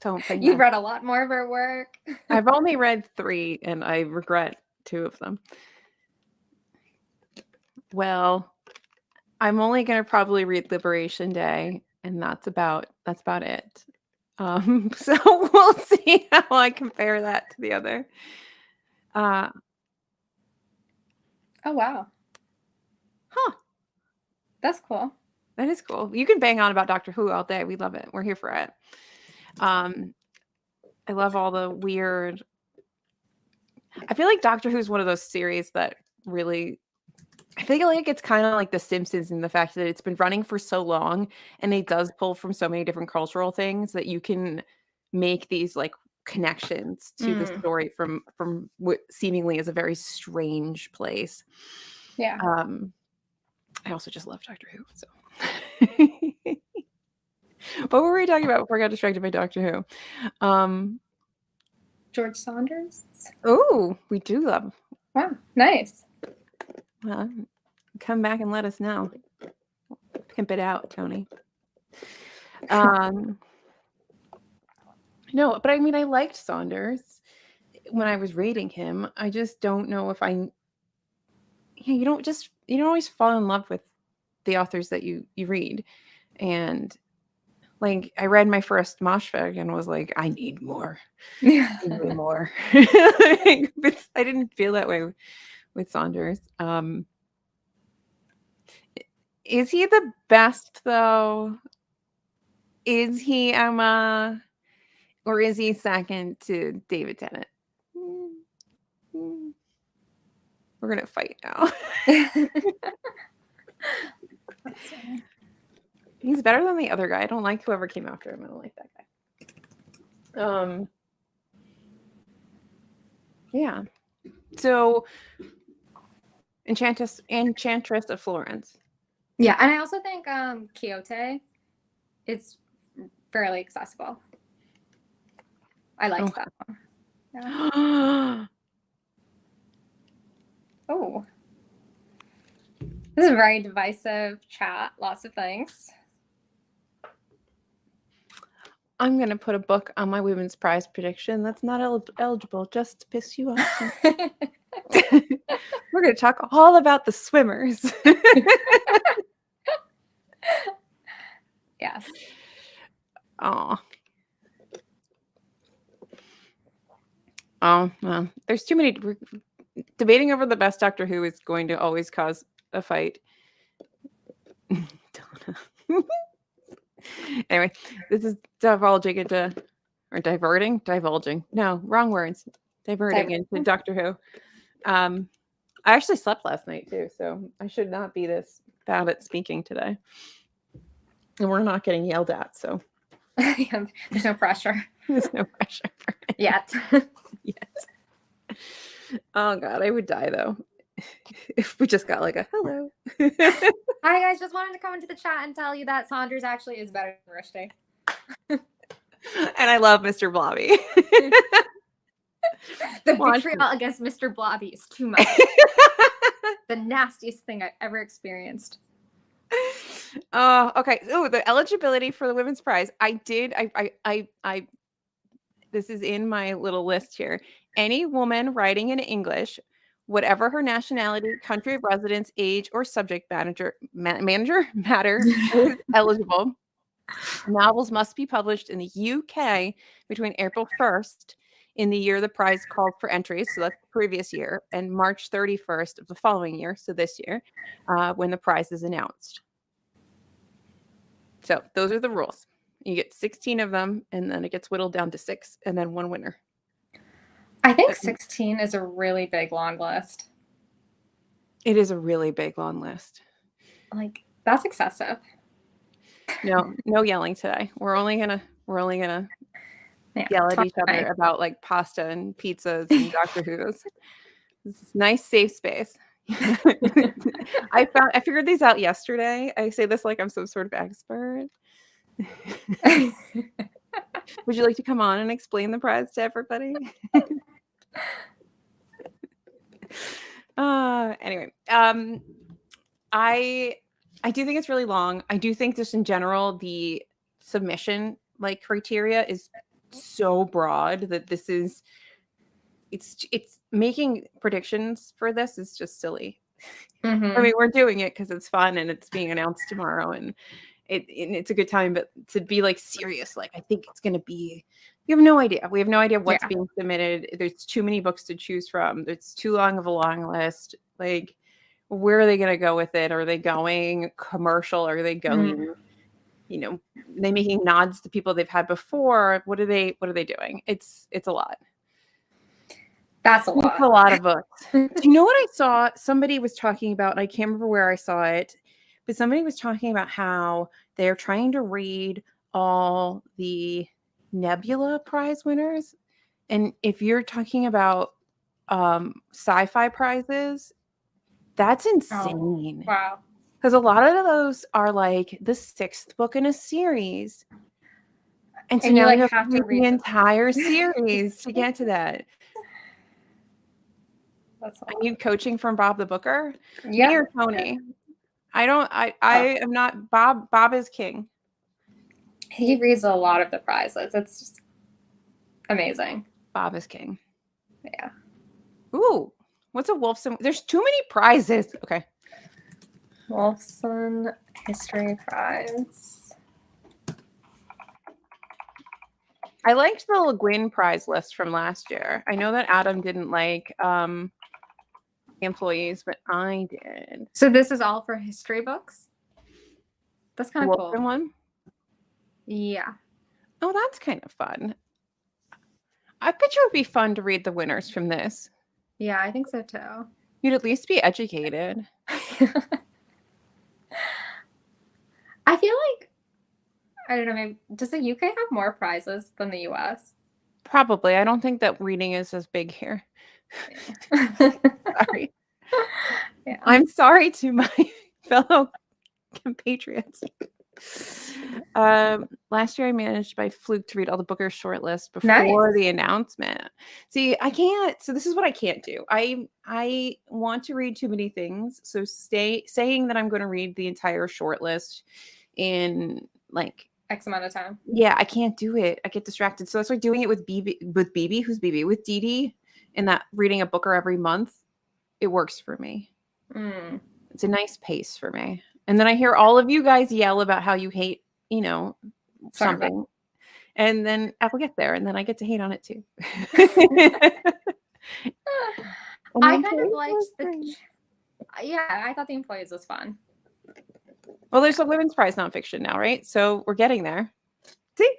don't think you've read a lot more of her work. I've only read 3 and I regret 2 of them. Well, I'm only going to probably read Liberation Day, and that's about it. So we'll see how I compare that to the other. Oh wow. Huh. That's cool. That is cool. You can bang on about Doctor Who all day. We love it. We're here for it. I love all the weird. I feel like Doctor Who is one of those series that really. I feel like it's kind of like The Simpsons in the fact that it's been running for so long, and it does pull from so many different cultural things that you can make these like connections to the story from what seemingly is a very strange place. Yeah. I also just love Doctor Who. So, what were we talking about before I got distracted by Doctor Who? George Saunders. Oh, we do love. Wow, nice. Well, come back and let us know. Pimp it out, Tony. No, but I mean, I liked Saunders when I was reading him. I just don't know if you don't always fall in love with the authors that you read. And like, I read my first Maas and was like, I need more. I need way more. But I didn't feel that way with Saunders. Is he the best though? Is he Emma? Or is he second to David Tennant? We're going to fight now. He's better than the other guy. I don't like whoever came after him. I don't like that guy. Yeah. So Enchantress of Florence. Yeah, and I also think Quixote is fairly accessible. I liked that one. Yeah. Oh. This is a very divisive chat. Lots of things. I'm going to put a book on my women's prize prediction that's not eligible just to piss you off. We're going to talk all about the swimmers. Yes. Oh, well, there's too many. Debating over the best Doctor Who is going to always cause a fight. Anyway, this is divulging into, or divulging. No, wrong words. Diverting into Doctor Who. I actually slept last night too, so I should not be this bad at speaking today. And we're not getting yelled at, so there's no pressure. There's no pressure for it. Yet. Oh God, I would die though if we just got like a hello. Hi guys, just wanted to come into the chat and tell you that Saunders actually is better than Rushdie. And I love Mr. Blobby. The vitriol against Mr. Blobby is too much. The nastiest thing I've ever experienced. Oh, okay. Oh, the eligibility for the women's prize. This is in my little list here. Any woman writing in English, whatever her nationality, country of residence, age, or subject matter is eligible. Novels must be published in the UK between April 1st in the year the prize called for entries, so that's the previous year, and March 31st of the following year, so this year, when the prize is announced. So those are the rules. You get 16 of them, and then it gets whittled down to 6, and then one winner. I think 16 is a really big, long list. It is a really big, long list. Like, that's excessive. No yelling today. We're only gonna yell at each other about like pasta and pizzas and Doctor Who's. This is nice, safe space. I figured these out yesterday. I say this like I'm some sort of expert. Would you like to come on and explain the prize to everybody? Anyway, I do think it's really long. I do think just in general, the submission like criteria is so broad that it's making predictions for this is just silly. Mm-hmm. I mean, we're doing it because it's fun and it's being announced tomorrow and it's a good time, but to be like serious, like I think it's going to be, we have no idea. We have no idea what's being submitted. There's too many books to choose from. It's too long of a long list. Like, where are they going to go with it? Are they going commercial? Are they going, are they making nods to people they've had before? What are they doing? It's a lot. That's a lot. It's a lot of books. Do you know what I saw? Somebody was talking about, and I can't remember where I saw it, but somebody was talking about how they're trying to read all the Nebula Prize winners. And if you're talking about sci-fi prizes, that's insane. Oh, wow. Because a lot of those are like the 6th book in a series. And so now you have to read the entire series to get to that. I need coaching from Bob the Booker. Yeah. Me or Tony. I am not Bob. Bob is king. He reads a lot of the prizes. It's just amazing. Bob is king. Yeah. Ooh, what's a Wolfson? There's too many prizes. Okay. Wolfson History Prize. I liked the Le Guin prize list from last year. I know that Adam didn't like employees, but I did. So this is all for history books? That's kind of cool. Wolfson one? Yeah. Oh, that's kind of fun. I bet you it would be fun to read the winners from this. Yeah, I think so too. You'd at least be educated. I feel like, I don't know, maybe, does the UK have more prizes than the US? Probably. I don't think that reading is as big here. Sorry. Yeah. I'm sorry to my fellow compatriots. Last year I managed by fluke to read all the Booker shortlist before the announcement. See, I can't. So this is what I can't do. I want to read too many things. So saying that I'm going to read the entire shortlist in like X amount of time. Yeah, I can't do it. I get distracted. So that's why doing it with BB, who's BB, with Dee Dee, and that reading a Booker every month, it works for me. It's a nice pace for me. And then I hear all of you guys yell about how you hate, something. And then I will get there, and then I get to hate on it too. I kind of liked I thought The Employees was fun. Well, there's a women's prize nonfiction now, right? So we're getting there. See?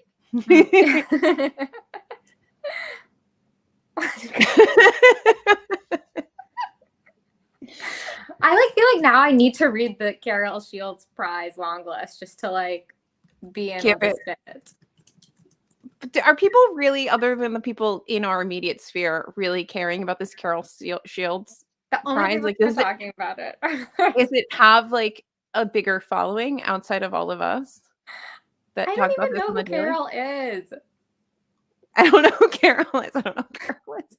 I feel like now I need to read the Carol Shields Prize long list just to be in with the bit. But are people really, other than the people in our immediate sphere, really caring about this Carol Shields the only Prize? People are talking about it. Does it have a bigger following outside of all of us that I talk don't about even know who Carol is. I don't know who Carol is. I don't know who Carol is.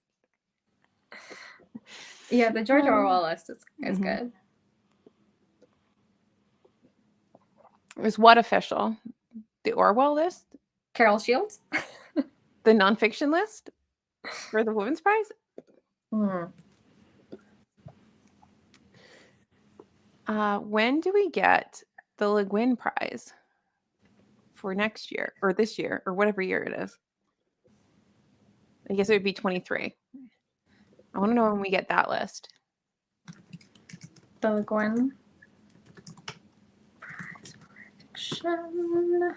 Yeah, the George Orwell list is good. Is what official? The Orwell list? Carol Shields? The nonfiction list for the Women's Prize? When do we get the Le Guin Prize for next year or this year or whatever year it is? I guess it would be 23. I want to know when we get that list. The Le Guin Prize for Fiction.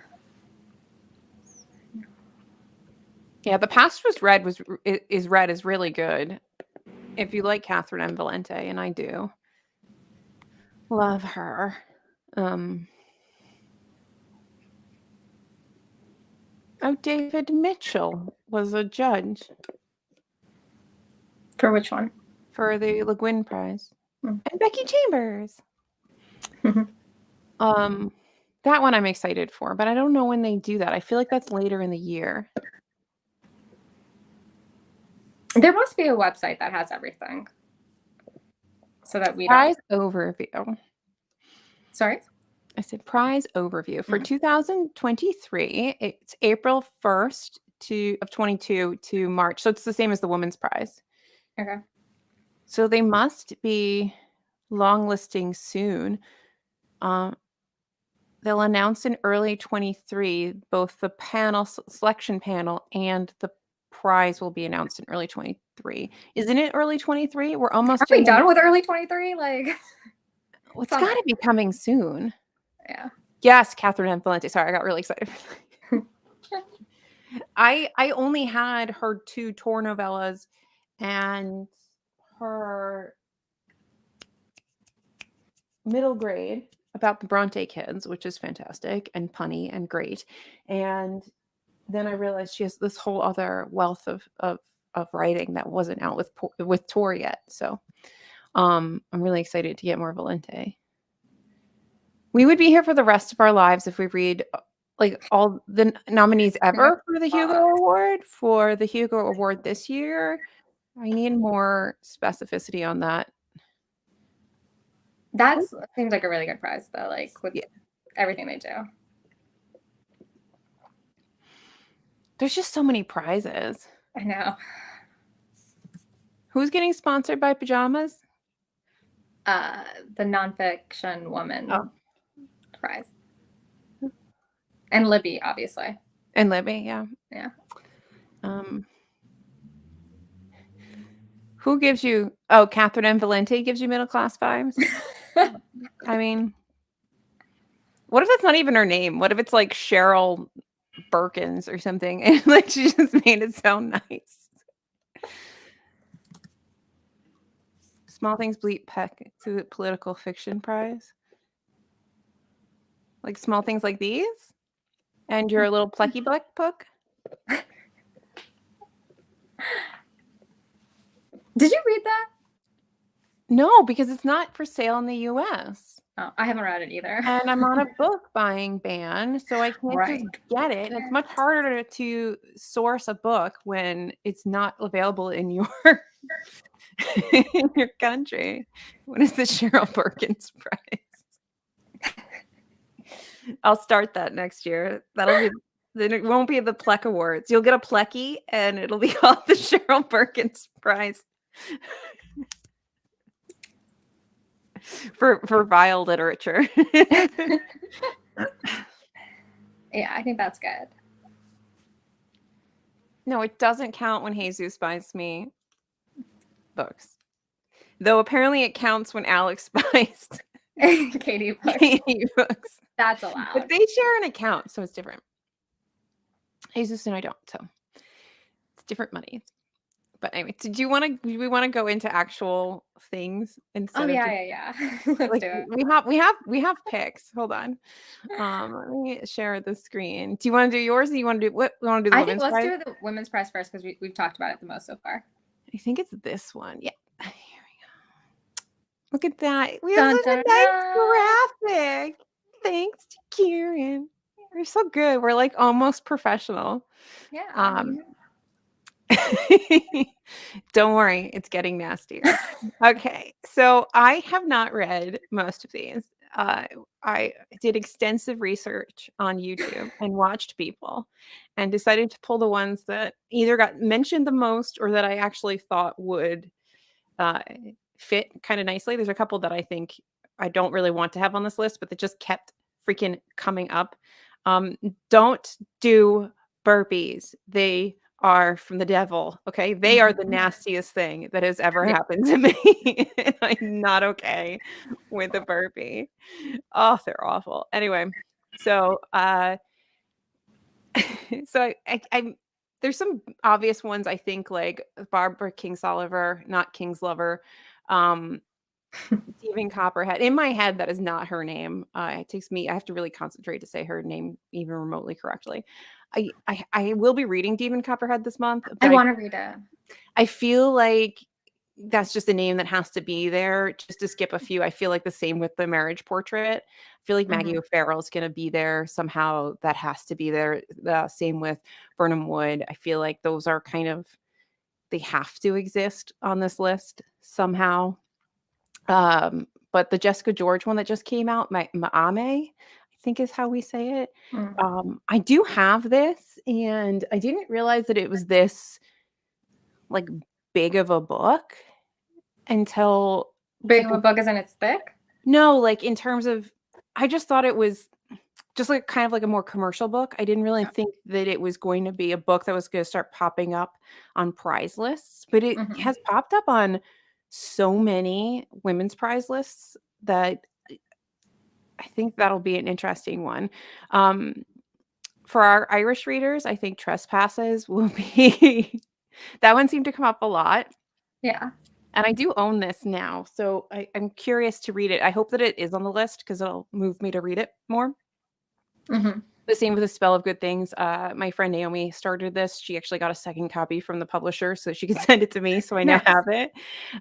Yeah, The Past Was Read is really good. If you like Catherine M. Valente, and I do. Love her. David Mitchell was a judge. For which one? For the Le Guin Prize. And Becky Chambers. That one I'm excited for, but I don't know when they do that. I feel like that's later in the year. There must be a website that has everything. So that we Prize overview. Sorry? I said prize overview. For 2023, it's April 1st of 22 to March. So it's the same as the Women's Prize. Okay. So they must be long listing soon. They'll announce in early 23, both the selection panel and the prize will be announced in early 23. Isn't it early 23? We're almost. Are we done with early 23? It's got to be coming soon. Yeah. Yes, Catherine M. Valente. Sorry, I got really excited. I only had her 2 Tor novellas and her middle grade about the Bronte kids, which is fantastic and punny and great. And then I realized she has this whole other wealth of writing that wasn't out with Tor yet. So I'm really excited to get more Valente. We would be here for the rest of our lives if we read all the nominees ever for the Hugo Award. For the Hugo Award this year, I need more specificity on that. That seems like a really good prize, though, with everything they do. There's just so many prizes. I know. Who's getting sponsored by pajamas? The nonfiction woman prize. And Libby, obviously. And Libby, yeah. Yeah. Who gives you... Catherine M. Valente gives you middle class vibes? I mean, what if that's not even her name? What if it's like Cheryl Birkins or something? And she just made it sound nice. Small Things Bleep Peck to the Political Fiction Prize. Small things like these? And your little plucky black book? Did you read that? No, because it's not for sale in the US. Oh, I haven't read it either. And I'm on a book buying ban, so I can't just get it. And it's much harder to source a book when it's not available in your in your country. What is the Cheryl Perkins prize? I'll start that next year. That'll be then it won't be the Pleck Awards. You'll get a Plecky and it'll be called the Cheryl Perkins prize. for vile literature. Yeah, I think that's good. No, it doesn't count when Jesus buys me books. Though apparently it counts when Alex buys Katie books. Katie books. That's allowed. But they share an account, so it's different. Jesus and I don't, so it's different money. But anyway, do we want to go into actual things instead of yeah. Let's like, do it. We have picks. Hold on. Let me share the screen. Do you want to do yours? Or do you want to do what? We want to do the women's prize? Let's do the women's prize first because we've talked about it the most so far. I think it's this one. Yeah. Here we go. Look at that. We have such a nice graphic. Thanks to Kieran. We're so good. We're like almost professional. Yeah. Don't worry, it's getting nastier. Okay, so I have not read most of these. I did extensive research on YouTube and watched people and decided to pull the ones that either got mentioned the most or that I actually thought would fit kind of nicely. There's a couple that I think I don't really want to have on this list, but that just kept freaking coming up. Don't do burpees. They are from the devil. Okay. They are the nastiest thing that has ever happened to me. I'm not okay with a burpee. Oh, they're awful. Anyway, so so I there's some obvious ones, I think, like Barbara Kingsolver, not Kingslover. Stephen Copperhead. In my head, that is not her name. It takes me, I have to really concentrate to say her name even remotely correctly. I will be reading Demon Copperhead this month. I want to read it. I feel like that's just a name that has to be there just to skip a few. I feel like the same with The Marriage Portrait. I feel like Maggie O'Farrell is going to be there somehow. That has to be there. The same with Burnham Wood. I feel like those are kind of, they have to exist on this list somehow. But the Jessica George one that just came out, Maame, I think is how we say it. I do have this, and I didn't realize that it was this like big of a book until big of a book, isn't it thick? No, like in terms of, I just thought it was just like kind of like a more commercial book. I didn't really think that it was going to be a book that was going to start popping up on prize lists, but it has popped up on so many women's prize lists that I think that'll be an interesting one. For our Irish readers, I think Trespasses will be that one seemed to come up a lot. Yeah. And I do own this now, so I'm curious to read it. I hope that it is on the list because it'll move me to read it more. The same with The Spell of Good Things. My friend Naomi started this. She actually got a second copy from the publisher so she could send it to me, so I now have it.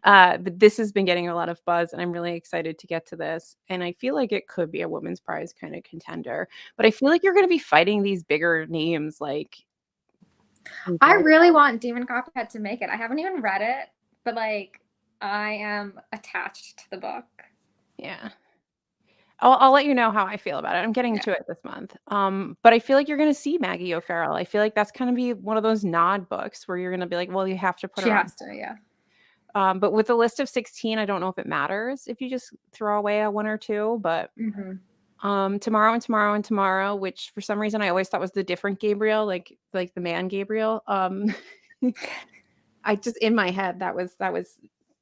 But this has been getting a lot of buzz, and I'm really excited to get to this. And I feel like it could be a women's prize kind of contender. But I feel like you're going to be fighting these bigger names. Like, I really want Demon Copperhead to make it. I haven't even read it, but like I am attached to the book. Yeah. I'll let you know how I feel about it. I'm getting to it this month. But I feel like you're going to see Maggie O'Farrell. I feel like that's going to be one of those nod books where you're going to be like, well, you have to put her on. She has to, yeah. But with the list of 16, I don't know if it matters if you just throw away a one or two. But Tomorrow and Tomorrow and Tomorrow, which for some reason I always thought was the different Gabriel, like the man Gabriel. I just, in my head, that was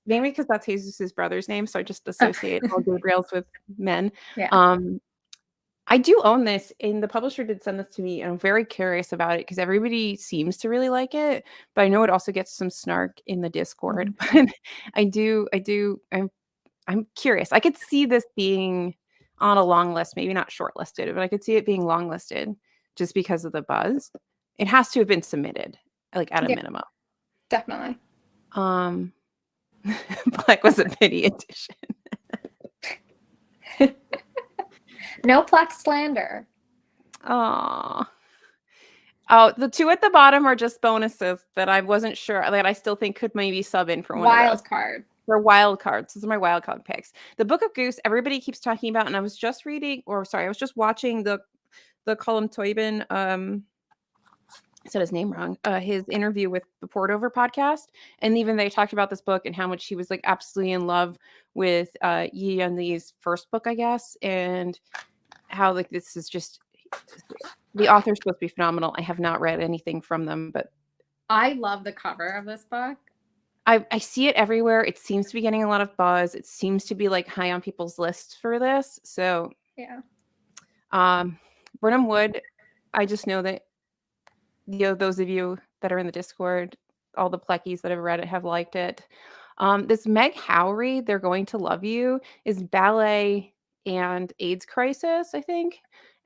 maybe because that's Jesus's brother's name, so I just associate all Gabriels with men. Yeah. I do own this, and the publisher did send this to me, and I'm very curious about it because everybody seems to really like it, but I know it also gets some snark in the Discord. But I'm curious. I could see this being on a long list, maybe not shortlisted, but I could see it being longlisted just because of the buzz. It has to have been submitted, like at a minimum. Definitely. Black was a pity edition. No Plex slander. Oh, the two at the bottom are just bonuses that I wasn't sure that I still think could maybe sub in for one of those. Wild card. For wild cards. Those are my wild card picks. The Book of Goose, everybody keeps talking about, and I was just watching the Colm Toibin, I said his name wrong, his interview with the Portover podcast. And even they talked about this book and how much he was like absolutely in love with Yi and Lee's first book, I guess, and how like this is just the author's supposed to be phenomenal. I have not read anything from them, but I love the cover of this book. I see it everywhere. It seems to be getting a lot of buzz. It seems to be like high on people's lists for this. So yeah. Burnham Wood, I just know that those of you that are in the Discord, all the pleckies that have read it have liked it. This Meg Howry, They're Going to Love You, is ballet and AIDS crisis, I think.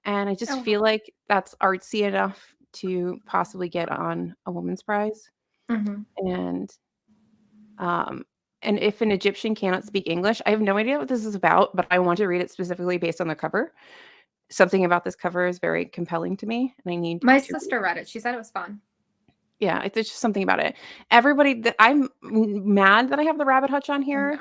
And I just feel like that's artsy enough to possibly get on a woman's prize. And if an Egyptian cannot speak English, I have no idea what this is about, but I want to read it specifically based on the cover. Something about this cover is very compelling to me, and I need. My sister read it. She said it was fun. Yeah, it's just something about it. Everybody, I'm mad that I have the Rabbit Hutch on here.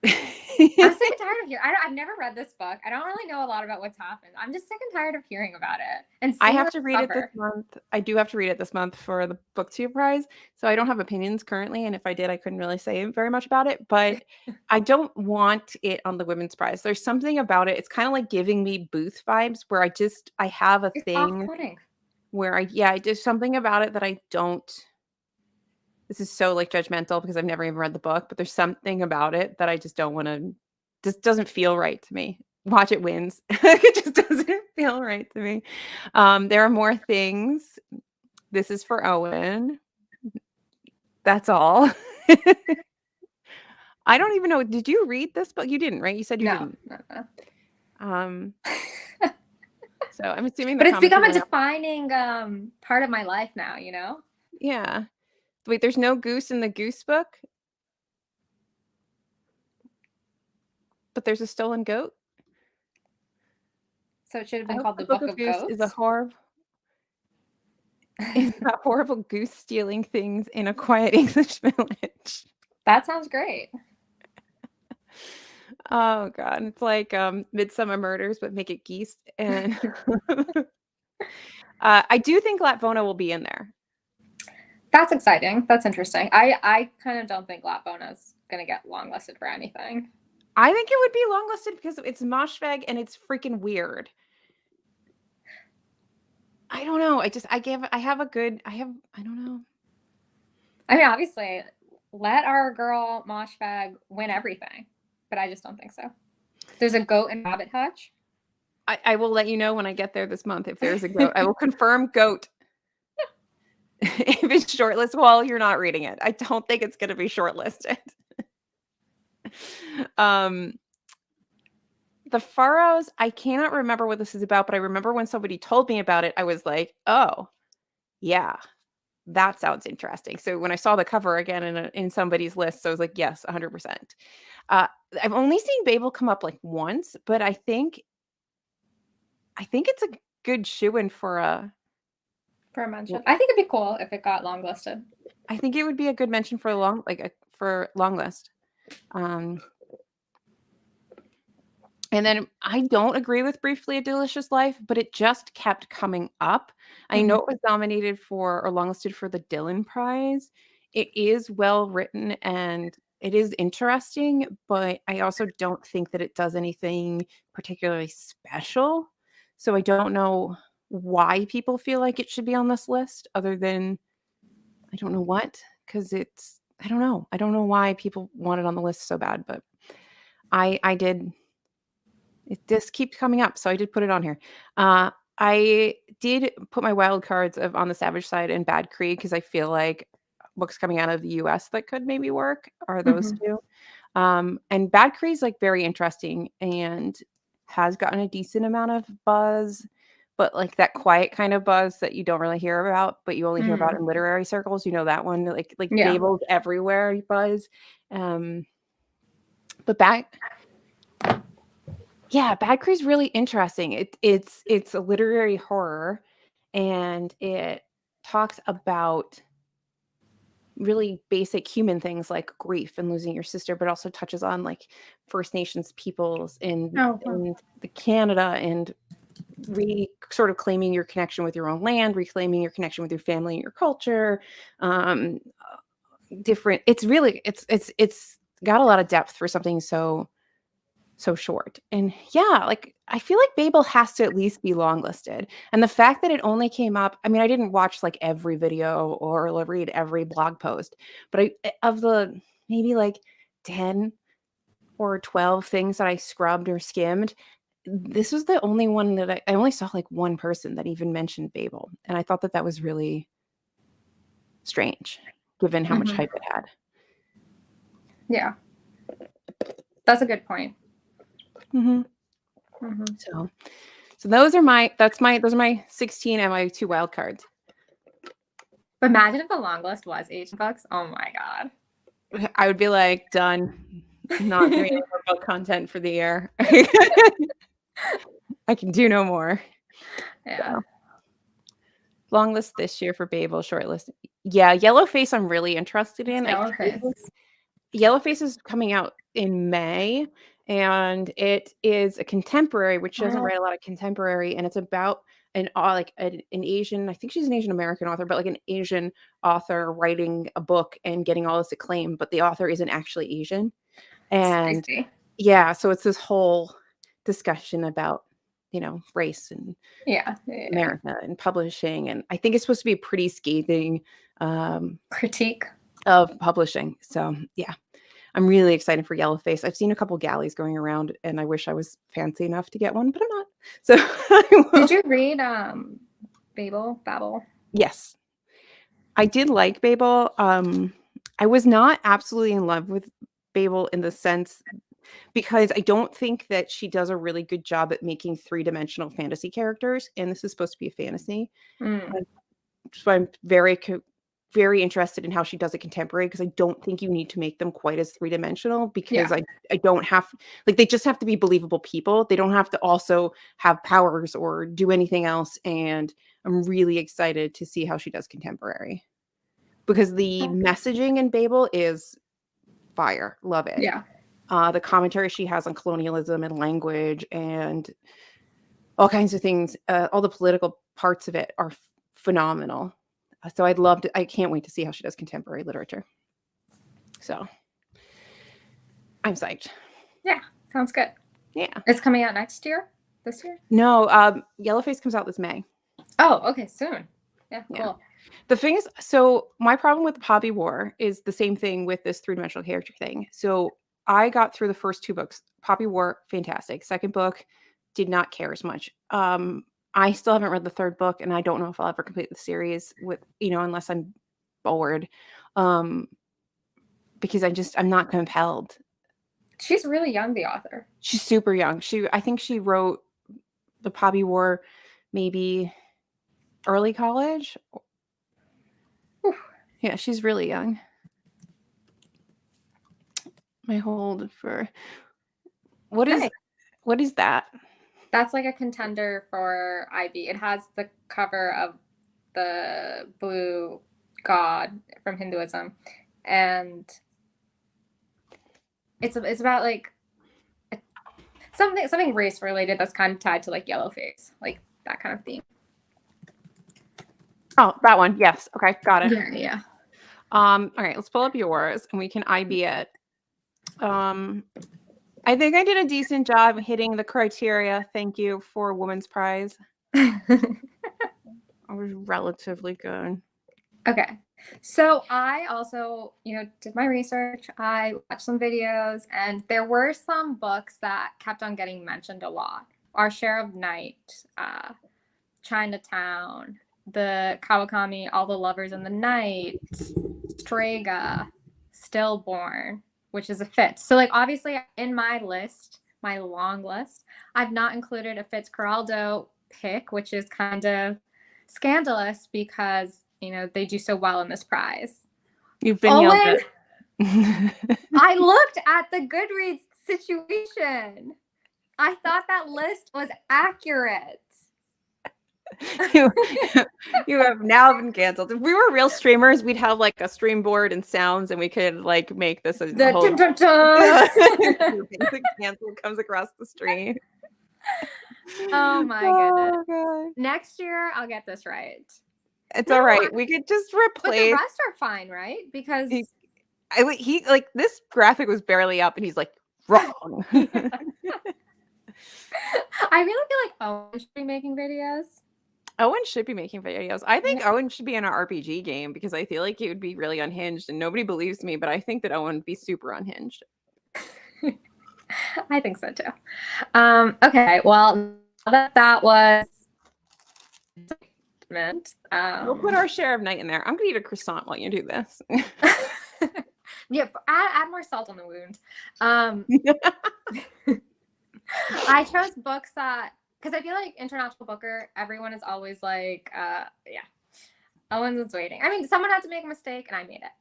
I'm sick and tired of hearing. I've never read this book. I don't really know a lot about what's happened. I'm just sick and tired of hearing about it. And I have to read it this month. I do have to read it this month for the BookTube prize. So I don't have opinions currently, and if I did, I couldn't really say very much about it. But I don't want it on the women's prize. There's something about it. It's kind of like giving me Booth vibes, where I have a thing where there's something about it that I don't. This is so like judgmental because I've never even read the book, but there's something about it that I just don't want to. Just doesn't feel right to me. Watch It Wins. It just doesn't feel right to me. There are more things. This is for Owen. That's all. I don't even know. Did you read this book? You didn't, right? You said you didn't. No. So I'm assuming, but it's become a defining part of my life now. You know? Yeah. Wait, there's no goose in the Goose book, but there's a stolen goat. So it should have been called the Book of Goose. Goats. Is a horrible goose stealing things in a quiet English village. That sounds great. Oh God, it's like Midsummer Murders, but make it geese. And I do think Latvona will be in there. That's exciting. That's interesting. I kind of don't think Latvona's gonna get longlisted for anything. I think it would be longlisted because it's Moshfegh and it's freaking weird. I don't know. I don't know. I mean, obviously, let our girl Moshfegh win everything, but I just don't think so. There's a goat in Rabbit Hutch. I will let you know when I get there this month if there's a goat. I will confirm goat. If it's shortlisted, well, you're not reading it. I don't think it's going to be shortlisted. The Furrows, I cannot remember what this is about, but I remember when somebody told me about it, I was like, oh, yeah, that sounds interesting. So when I saw the cover again in somebody's list, I was like, yes, 100%. I've only seen Babel come up like once, but I think it's a good shoo-in for a mention. I think it'd be cool if it got longlisted. I think it would be a good mention for long list. And then I don't agree with Briefly a Delicious Life, but it just kept coming up. I know it was nominated for or longlisted for the Dylan Prize. It is well written and it is interesting, but I also don't think that it does anything particularly special. So I don't know why people feel like it should be on this list other than I don't know what, because I don't know. I don't know why people want it on the list so bad, but I did. It just keeps coming up, so I did put it on here. I did put my wild cards of On the Savage Side and Bad Creed because I feel like books coming out of the US that could maybe work are those two. And Bad Creed is like very interesting and has gotten a decent amount of buzz, but like that quiet kind of buzz that you don't really hear about, but you only hear about in literary circles. You know that one, like Babel's everywhere buzz. But Bad Cree's really interesting. It's a literary horror, and it talks about really basic human things like grief and losing your sister, but also touches on like First Nations peoples in the Canada, and sort of claiming your connection with your own land, reclaiming your connection with your family and your culture. Different. It's really it's got a lot of depth for something so short. And yeah, like I feel like Babel has to at least be longlisted. And the fact that it only came up, I mean, I didn't watch like every video or read every blog post, but of the maybe like 10 or 12 things that I scrubbed or skimmed, this was the only one that I only saw like one person that even mentioned Babel. And I thought that was really strange given how much hype it had. Yeah. That's a good point. So those are my 16 and my 2 wild cards. Imagine if the long list was Asian books. Oh my god. I would be like, done. Not doing any more book content for the year. I can do no more. Yeah. So. Long list this year for Babel, short list. Yeah, Yellowface I'm really interested in. Yellowface is coming out in May, and it is a contemporary, which doesn't write a lot of contemporary, and it's about an Asian, I think she's an Asian American author, but like an Asian author writing a book and getting all this acclaim, but the author isn't actually Asian. And Spicy. Yeah, so it's this whole discussion about, race and America and publishing, and I think it's supposed to be a pretty scathing critique of publishing. So yeah, I'm really excited for Yellowface. I've seen a couple galleys going around, and I wish I was fancy enough to get one, but I'm not. So did you read Babel? Yes, I did like Babel. I was not absolutely in love with Babel in the sense, because I don't think that she does a really good job at making 3-dimensional fantasy characters, and this is supposed to be a fantasy. So I'm very interested in how she does it contemporary, because I don't think you need to make them quite as 3-dimensional, because I don't have, like, they just have to be believable people. They don't have to also have powers or do anything else, and I'm really excited to see how she does contemporary, because the messaging in Babel is fire. Love it. Yeah. The commentary she has on colonialism and language and all kinds of things, all the political parts of it are phenomenal. So I can't wait to see how she does contemporary literature. So I'm psyched. Yeah, sounds good. Yeah. It's coming out this year? No, Yellowface comes out this May. Oh, okay, soon. Yeah, cool. Yeah. The thing is, so my problem with the Poppy War is the same thing with this 3-dimensional character thing. So I got through the first 2 books. Poppy War, fantastic. Second book, did not care as much. I still haven't read the 3rd book, and I don't know if I'll ever complete the series unless I'm bored. Because I'm not compelled. She's really young, the author. She's super young. I think she wrote the Poppy War maybe early college. Whew. Yeah, she's really young. My hold for what is that? That's like a contender for IB. It has the cover of the blue god from Hinduism, and it's about like something race related that's kind of tied to like Yellowface, like that kind of theme. Oh, that one. Yes. Okay, got it. Yeah. All right, let's pull up yours and we can IB it. I think I did a decent job hitting the criteria. Thank you for Women's Prize. I was relatively good. Okay. So I also, did my research. I watched some videos, and there were some books that kept on getting mentioned a lot. Our Share of Night, Chinatown, the Kawakami, All the Lovers in the Night, Strega, Stillborn, which is a Fitz. So like obviously in my list, my long list, I've not included a Fitzcarraldo pick, which is kind of scandalous because, you know, they do so well in this prize. You've been yelled at. I looked at the Goodreads situation. I thought that list was accurate. You have now been canceled. If we were real streamers, we'd have like a stream board and sounds, and we could like make this a The whole dun, dun, dun. basic cancel comes across the stream. Oh my goodness. God. Next year, I'll get this right. It's all right. We could just replace. But the rest are fine, right? Because he like this graphic was barely up, and he's like wrong. I really feel like Owen should be making videos. Owen should be making videos. I think Owen should be in an RPG game because I feel like he would be really unhinged, and nobody believes me, but I think that Owen would be super unhinged. I think so too. Okay, well, that was meant. We'll put our share of night in there. I'm gonna eat a croissant while you do this. Yeah, add more salt on the wound. I chose books that, because I feel like International Booker, everyone is always like, yeah, Owens was waiting. I mean, someone had to make a mistake, and I made it.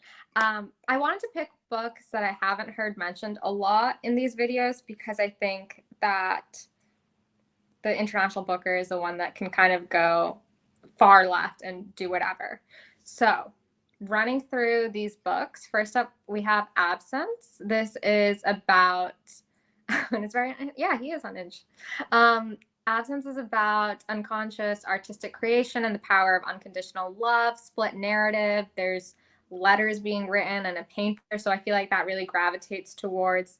I wanted to pick books that I haven't heard mentioned a lot in these videos because I think that the International Booker is the one that can kind of go far left and do whatever. So, running through these books, first up, we have Absence. This is about, and it's very, yeah, he is unhinged. Absence is about unconscious artistic creation and the power of unconditional love, split narrative. There's letters being written and a painter. So I feel like that really gravitates towards,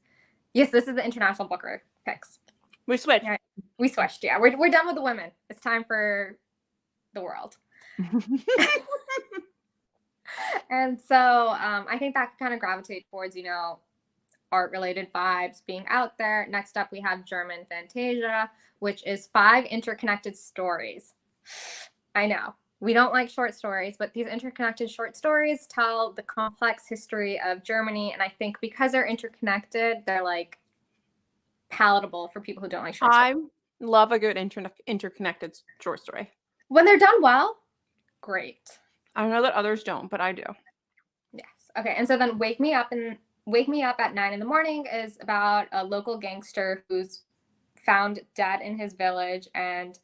yes, this is the International Booker picks. We switched. Yeah, we switched. Yeah, we're done with the women. It's time for the world. And so I think that could kind of gravitate towards, you know, art-related vibes being out there. Next up, we have German Fantasia, which is 5 interconnected stories. I know, we don't like short stories, but these interconnected short stories tell the complex history of Germany. And I think because they're interconnected, they're like palatable for people who don't like short stories. I love a good interconnected short story. When they're done well, great. I know that others don't, but I do. Yes. Okay. And so then Wake Me Up at 9 in the Morning is about a local gangster who's found dead in his village, and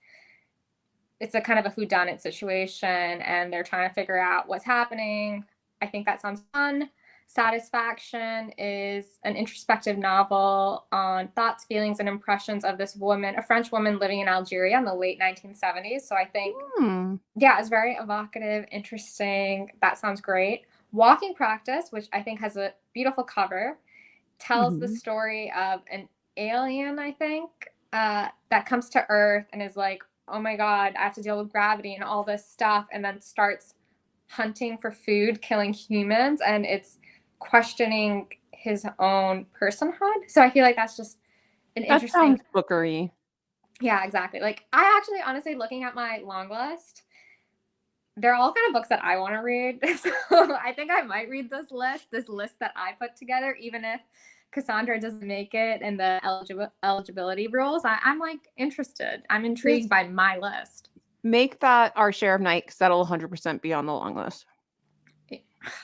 it's a kind of a whodunit situation, and they're trying to figure out what's happening. I think that sounds fun. Satisfaction is an introspective novel on thoughts, feelings, and impressions of this woman, a French woman living in Algeria in the late 1970s. So I think, yeah, it's very evocative, interesting. That sounds great. Walking Practice, which I think has a beautiful cover, tells the story of an alien, I think, that comes to Earth and is like, oh my God, I have to deal with gravity and all this stuff, and then starts hunting for food, killing humans, and it's questioning his own personhood. So I feel like that's just an interesting. That sounds bookery. Yeah, exactly. Like, I actually, honestly, looking at my long list, they're all kind of books that I want to read. So I think I might read this list that I put together, even if Cassandra doesn't make it in the eligibility rules. I'm like interested. I'm intrigued by my list. Make that our share of night, because that'll 100% be on the long list.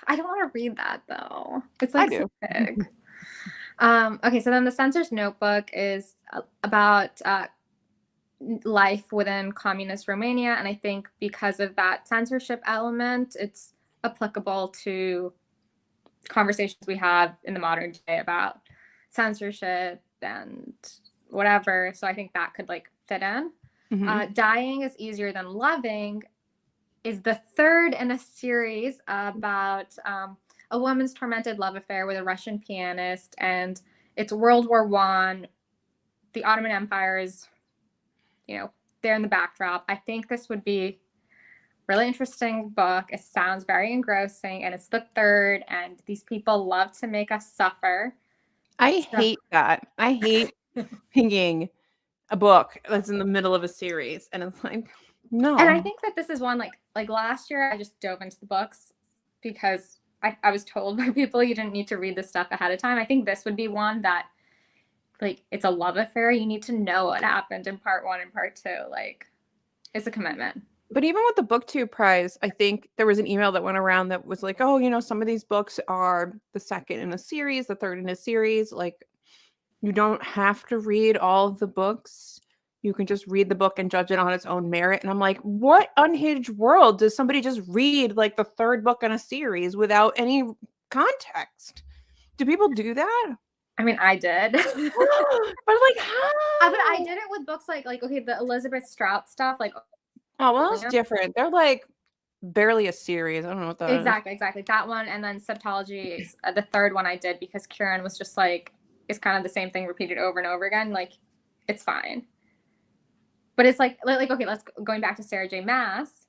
I don't want to read that though. It's like I do. So big. Okay, so then the Censor's Notebook is about life within communist Romania, and I think because of that censorship element, it's applicable to conversations we have in the modern day about censorship and whatever. So I think that could like fit in. Dying is Easier Than Loving is the third in a series about a woman's tormented love affair with a Russian pianist, and it's World War I. The Ottoman Empire is, you know, there in the backdrop. I think this would be really interesting book. It sounds very engrossing, and it's the third, and these people love to make us suffer. I hate that. I hate picking a book that's in the middle of a series, and it's like, no. And I think that this is one like last year I just dove into the books because I was told by people you didn't need to read this stuff ahead of time. I think this would be one that, like, it's a love affair. You need to know what happened in part 1 and part 2. Like, It's a commitment. But even with the BookTube prize, I think there was an email that went around that was like, oh, you know, some of these books are the second in a series, the third in a series. Like, you don't have to read all of the books. You can just read the book and judge it on its own merit. And I'm like, what unhinged world does somebody just read like the third book in a series without any context? Do people do that? I mean, I did. But like, how? But I did it with books like okay, the Elizabeth Strout stuff, like. Oh, well, that's different. They're like barely a series. I don't know what that is. Exactly. That one, and then Septology, the third one I did because Kieran was just like, it's kind of the same thing repeated over and over again. Like, it's fine. But it's like okay, going back to Sarah J. Maas.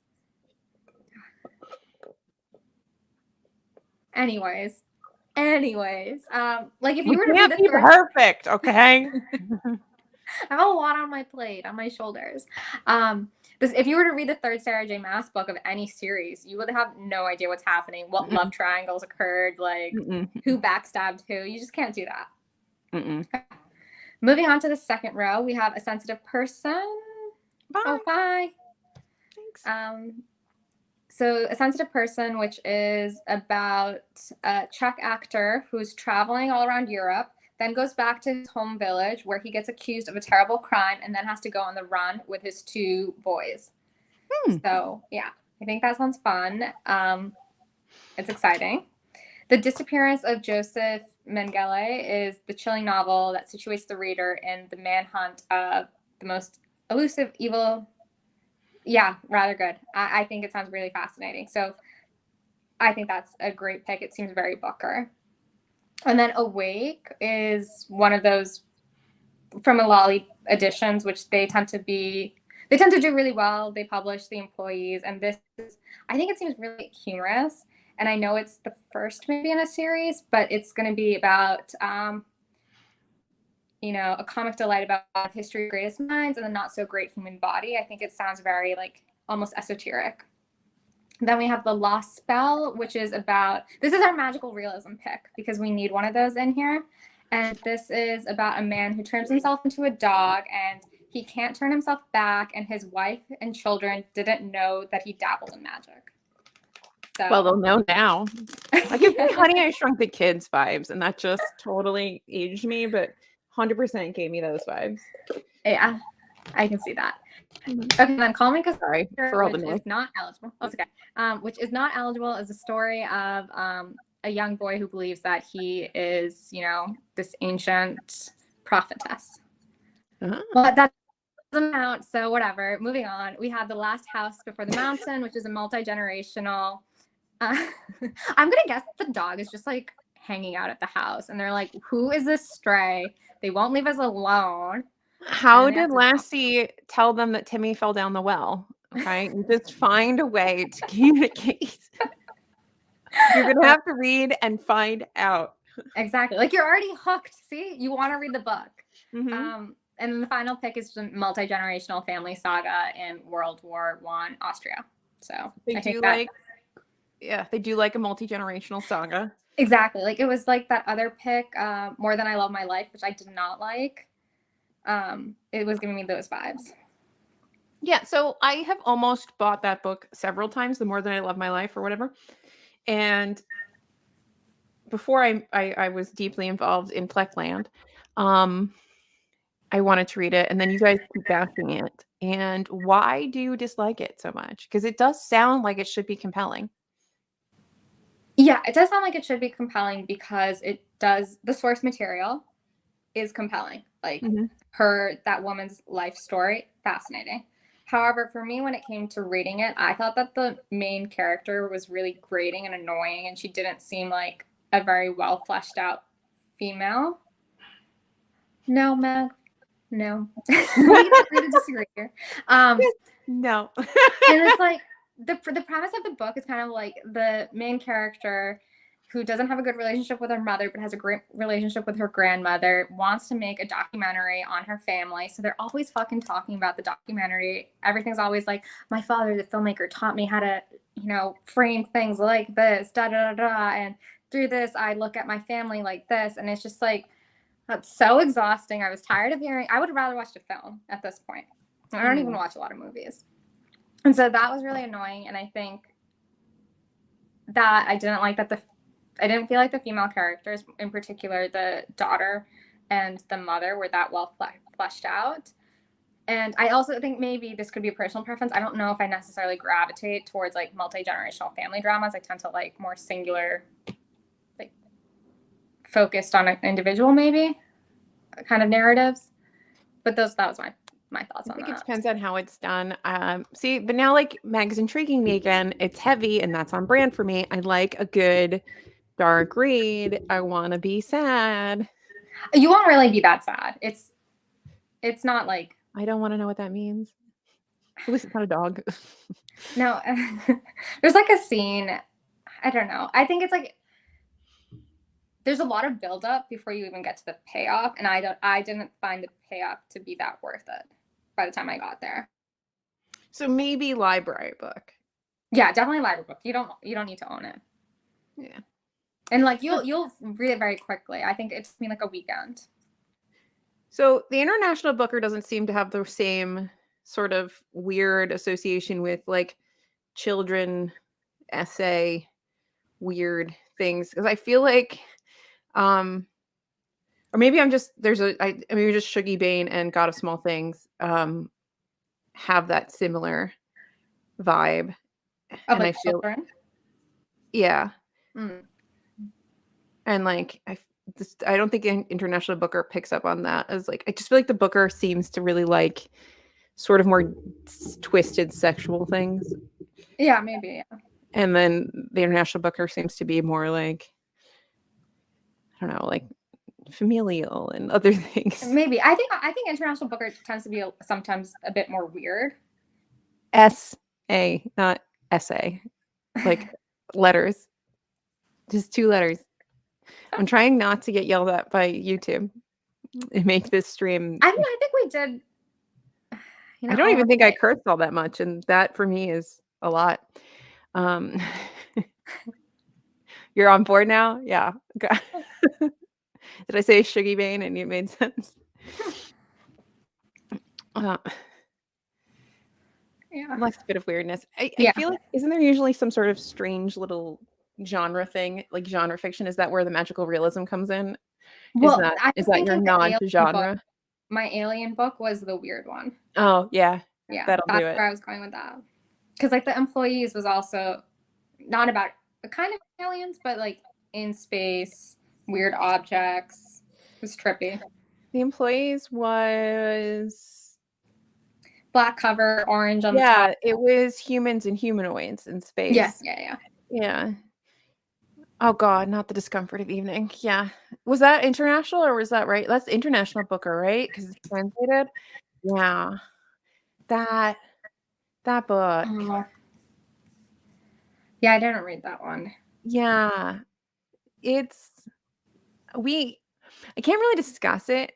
Anyways, like if you were to read the perfect, okay. I have a lot on my plate, on my shoulders. If you were to read the third Sarah J. Maas book of any series, you would have no idea what's happening, what love triangles occurred, like who backstabbed who. You just can't do that. Moving on to the second row, we have A Sensitive Person. Bye. Oh, bye. Thanks. So A Sensitive Person, which is about a Czech actor who's traveling all around Europe, then goes back to his home village where he gets accused of a terrible crime and then has to go on the run with his 2 boys. So, yeah, I think that sounds fun. It's exciting. The Disappearance of Joseph Mengele is the chilling novel that situates the reader in the manhunt of the most elusive evil. Yeah, rather good. I think it sounds really fascinating. So I think that's a great pick. It seems very Booker. And then Awake is one of those from Alali editions, which they tend to do really well. They publish The Employees, and I think it seems really humorous. And I know it's the first maybe in a series, but it's going to be about, a comic delight about history of greatest minds and the not so great human body. I think it sounds very like almost esoteric. Then we have The Lost Spell, which is this is our magical realism pick because we need one of those in here. And this is about a man who turns himself into a dog and he can't turn himself back. And his wife and children didn't know that he dabbled in magic. So. Well, they'll know now. I give me Honey, I Shrunk the Kids vibes, and that just totally aged me, but 100% gave me those vibes. Yeah, I can see that. Okay, then Call Me Sorry for all the noise. Is not eligible. Oh, it's okay. Which is not eligible is a story of a young boy who believes that he is, this ancient prophetess. Well, that doesn't count, so whatever. Moving on, we have The Last House Before the Mountain, which is a multi-generational. I'm gonna guess the dog is just like hanging out at the house, and they're like, "Who is this stray? They won't leave us alone." How did Lassie tell them that Timmy fell down the well? Okay, you just find a way to communicate. You're gonna have to read and find out. Exactly, like you're already hooked. See, you want to read the book. And then the final pick is a multi-generational family saga in World War I Austria. So they do like a multi-generational saga. Exactly, like it was like that other pick, More Than I Love My Life, which I did not like. It was giving me those vibes. Yeah, so I have almost bought that book several times, The More Than I Love My Life or whatever. And before I was deeply involved in Pleckland, I wanted to read it, and then you guys keep bashing it. And why do you dislike it so much? Because it does sound like it should be compelling. Yeah, it does sound like it should be compelling because the source material is compelling. Like that woman's life story, fascinating. However, for me, when it came to reading it, I thought that the main character was really grating and annoying, and she didn't seem like a very well fleshed out female. No, Meg. No. We agree to disagree here. No. And it's like the premise of the book is kind of like the main character who doesn't have a good relationship with her mother but has a great relationship with her grandmother, wants to make a documentary on her family. So they're always fucking talking about the documentary. Everything's always like, my father, the filmmaker, taught me how to, frame things like this, da da da da. And through this, I look at my family like this. And it's just like, that's so exhausting. I was tired of hearing. I would rather watch a film at this point. I don't even watch a lot of movies. And so that was really annoying. And I think that I didn't feel like the female characters, in particular the daughter and the mother, were that well fleshed out. And I also think maybe this could be a personal preference. I don't know if I necessarily gravitate towards like multi-generational family dramas. I tend to like more singular, like focused on an individual, maybe kind of narratives. But that was my thoughts on that. It depends on how it's done. See, but now like Meg's intriguing me again. It's heavy and that's on brand for me. I like a good dark read. I want to be sad. You won't really be that sad. It's not like, I don't want to know what that means. At least it's not a dog. No, there's like a scene. I don't know. I think it's like there's a lot of buildup before you even get to the payoff, and I didn't find the payoff to be that worth it by the time I got there. So maybe library book. Yeah, definitely library book. You don't need to own it. Yeah. And like you'll read it very quickly. I think it took me like a weekend. So the International Booker doesn't seem to have the same sort of weird association with like children essay weird things, because I feel like or maybe I'm just maybe just Shuggie Bain and God of Small Things have that similar vibe. Of and like I feel children? Yeah. Mm. And like I don't think International Booker picks up on that as like, I just feel like the Booker seems to really like sort of more twisted sexual things. Yeah, maybe. Yeah. And then the International Booker seems to be more like, I don't know, like familial and other things. Maybe. I think International Booker tends to be sometimes a bit more weird. S-A, not essay. Like letters. Just 2 letters. I'm trying not to get yelled at by YouTube and make this stream. I mean, I think we did. I don't even think I cursed all that much, and that for me is a lot. You're on board now? Yeah. Okay. Did I say Shuggie Bain and it made sense? Yeah. Less bit of weirdness. I feel like, isn't there usually some sort of strange little genre thing, like genre fiction? Is that where the magical realism comes in? Well, is that your non-genre? My alien book was the weird one. Oh, yeah. Yeah, that's where I was going with that. Because like the Employees was also not about a kind of aliens, but like in space, weird objects. It was trippy. The Employees was black cover, orange on the top. Yeah, it was humans and humanoids in space. Yes, yeah. Oh God, not the discomfort of evening. Yeah. Was that international or was that right? That's International Booker, right? Because it's translated. Yeah. That book. Yeah, I didn't read that one. Yeah. I can't really discuss it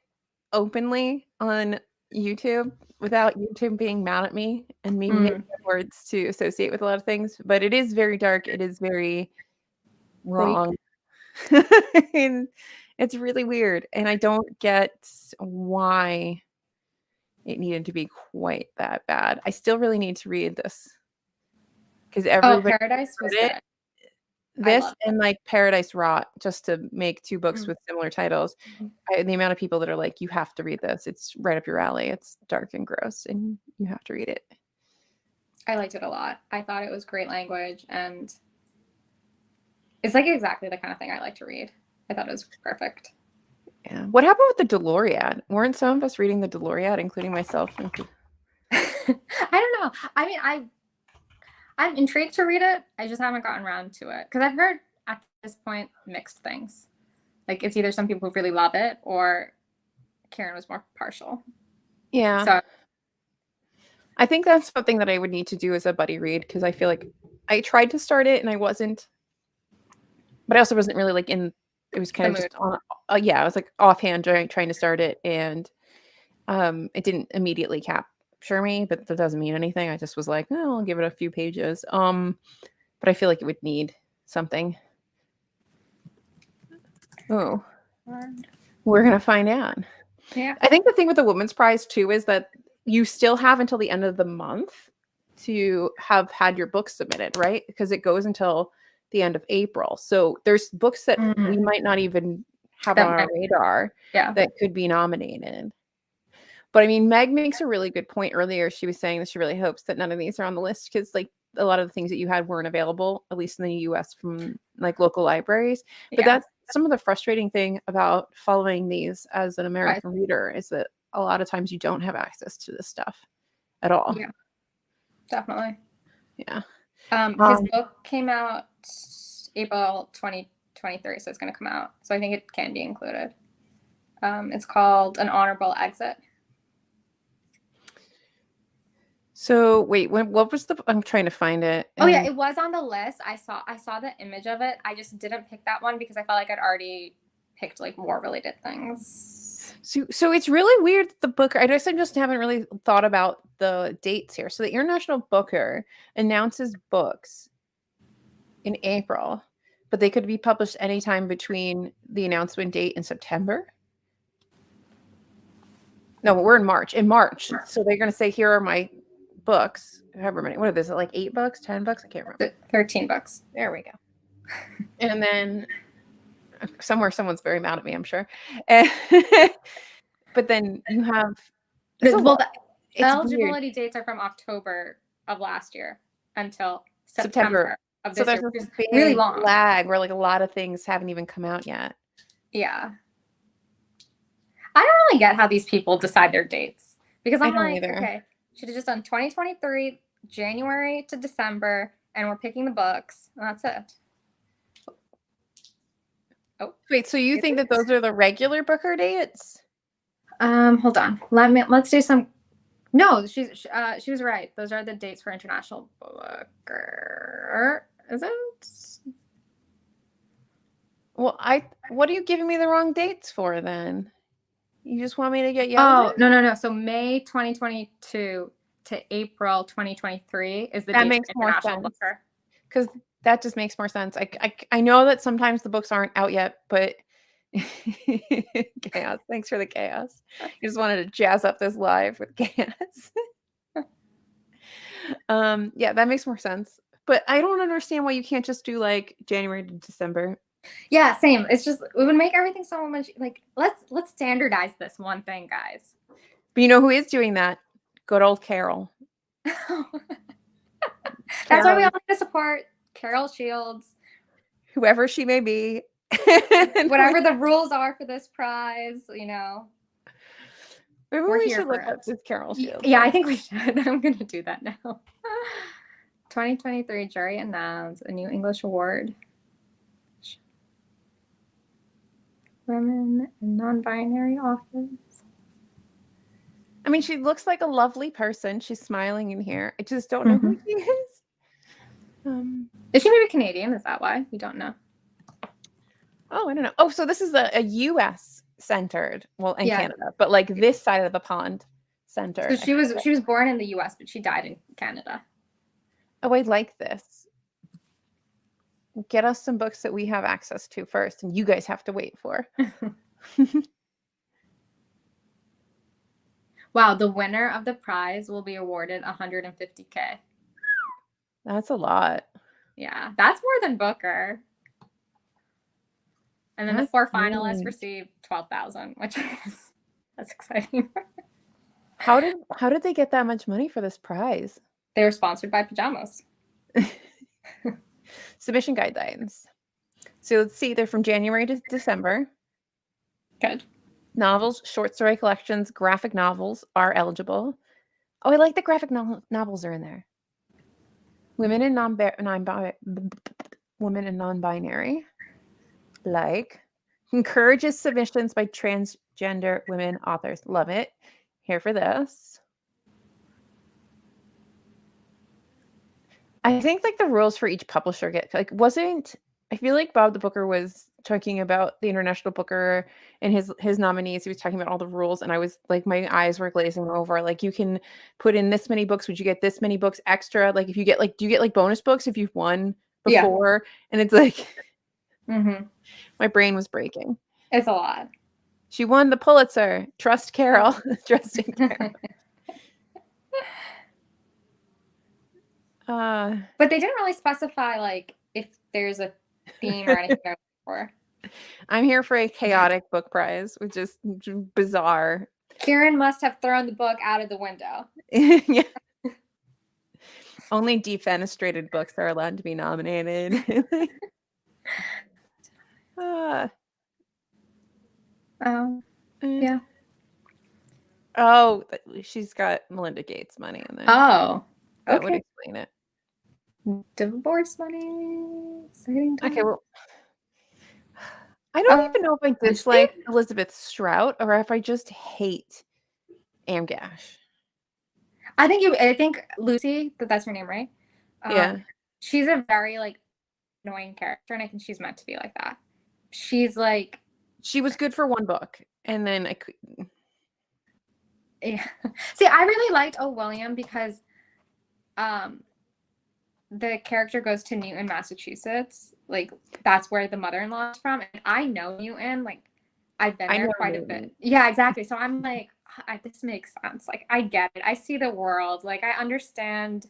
openly on YouTube without YouTube being mad at me and me making words to associate with a lot of things. But it is very dark. It is very wrong. It's really weird. And I don't get why it needed to be quite that bad. I still really need to read this. Because everybody Paradise was good. This and like Paradise Rot, just to make 2 books with similar titles. The amount of people that are like, you have to read this. It's right up your alley. It's dark and gross and you have to read it. I liked it a lot. I thought it was great language and it's like exactly the kind of thing I like to read. I thought it was perfect. Yeah. What happened with the Deloriad? Weren't some of us reading the Deloriad, including myself? I don't know. I mean, I'm intrigued to read it. I just haven't gotten around to it because I've heard at this point mixed things. Like it's either some people who really love it or Karen was more partial. Yeah. So I think that's something that I would need to do as a buddy read because I feel like I tried to start it and I wasn't, but I also wasn't really like in. It was kind of just on. I was like offhand trying to start it and it didn't immediately capture me, but that doesn't mean anything. I just was like, oh, I'll give it a few pages. But I feel like it would need something. Oh, we're gonna find out. Yeah. I think the thing with the Women's Prize too is that you still have until the end of the month to have had your book submitted, right? Because it goes until the end of April. So there's books that we might not even have on our radar that could be nominated. But I mean, Meg makes a really good point earlier. She was saying that she really hopes that none of these are on the list because like a lot of the things that you had weren't available, at least in the US, from like local libraries. But that's some of the frustrating thing about following these as an American reader is that a lot of times you don't have access to this stuff at all. Yeah, definitely. Yeah. His book came out April 2023, so it's going to come out. So I think it can be included. It's called An Honorable Exit. So wait, what was I'm trying to find it. Oh yeah, it was on the list. I saw the image of it. I just didn't pick that one because I felt like I'd already picked like more related things. So it's really weird that the Booker, I just haven't really thought about the dates here. So the International Booker announces books in April, but they could be published anytime between the announcement date and September. No, we're in March. So they're going to say, here are my books, however many. What are this? Like 8 books, 10 books? I can't remember. 13 books. There we go. And then somewhere someone's very mad at me, I'm sure. But then you have the eligibility dates are from October of last year until September of this year. There's a really long lag where like a lot of things haven't even come out yet. Yeah. I don't really get how these people decide their dates because I'm like, okay, should have just done 2023, January to December, and we're picking the books. And that's it. Oh, wait. So you think that those are the regular Booker dates? Hold on. Let's do some. No, she was right. Those are the dates for International Booker. Is it? Well, what are you giving me the wrong dates for then? You just want me to get yelled at? No. So May 2022 to April 2023 is the date makes for International Booker. Because that just makes more sense. I know that sometimes the books aren't out yet, but chaos. Thanks for the chaos. You just wanted to jazz up this live with chaos. Yeah, that makes more sense. But I don't understand why you can't just do like January to December. Yeah, same. It's just it would make everything so much like let's standardize this one thing, guys. But you know who is doing that? Good old Carol. That's why we all need to support Carol Shields, whoever she may be. Whatever the rules are for this prize, you know. Maybe we should look up this Carol Shields. Yeah, I think we should. I'm going to do that now. 2023 Jury announced a new English award. Women and non-binary authors. I mean, she looks like a lovely person. She's smiling in here. I just don't know who she is. Is she maybe Canadian? Is that why? We don't know. Oh, I don't know. Oh, so this is a U.S. centered, well, in Canada, but like this side of the pond centered. So she was born in the U.S., but she died in Canada. Oh, I like this. Get us some books that we have access to first, and you guys have to wait for. Wow, the winner of the prize will be awarded $150K. That's a lot. Yeah, that's more than Booker. And then the 4 finalists received $12,000, which that's exciting. How did they get that much money for this prize? They were sponsored by Pajamas. Submission guidelines. So let's see, they're from January to December. Good. Novels, short story collections, graphic novels are eligible. Oh, I like the graphic novels are in there. Women and non-binary. Like. Encourages submissions by transgender women authors. Love it. Here for this. I think like the rules for each publisher get like I feel like Bob the Booker was talking about the International Booker and his nominees. He was talking about all the rules, and I was like, my eyes were glazing over. Like, you can put in this many books. Would you get this many books extra? Like, if you get like, do you get like bonus books if you've won before? Yeah. And it's like, my brain was breaking. It's a lot. She won the Pulitzer. Trust Carol. Trust in Carol. But they didn't really specify like if there's a theme or anything they're looking for. I'm here for a chaotic book prize, which is bizarre. Kieran must have thrown the book out of the window. Yeah. Only defenestrated books are allowed to be nominated. Yeah. Oh, she's got Melinda Gates money in there. Oh, that would explain it. Divorce money. Exciting time. Okay, well, I don't even know if I dislike Elizabeth Strout or if I just hate Amgash. I think Lucy, that's her name, right? Yeah. She's a very like annoying character, and I think she's meant to be like that. She's like, she was good for one book, and then I could. Yeah. See, I really liked William because the character goes to Newton, Massachusetts. Like, that's where the mother-in-law is from. And I know Newton. Like, I've been there quite a bit. Yeah, exactly. So I'm like, this makes sense. Like, I get it. I see the world. Like, I understand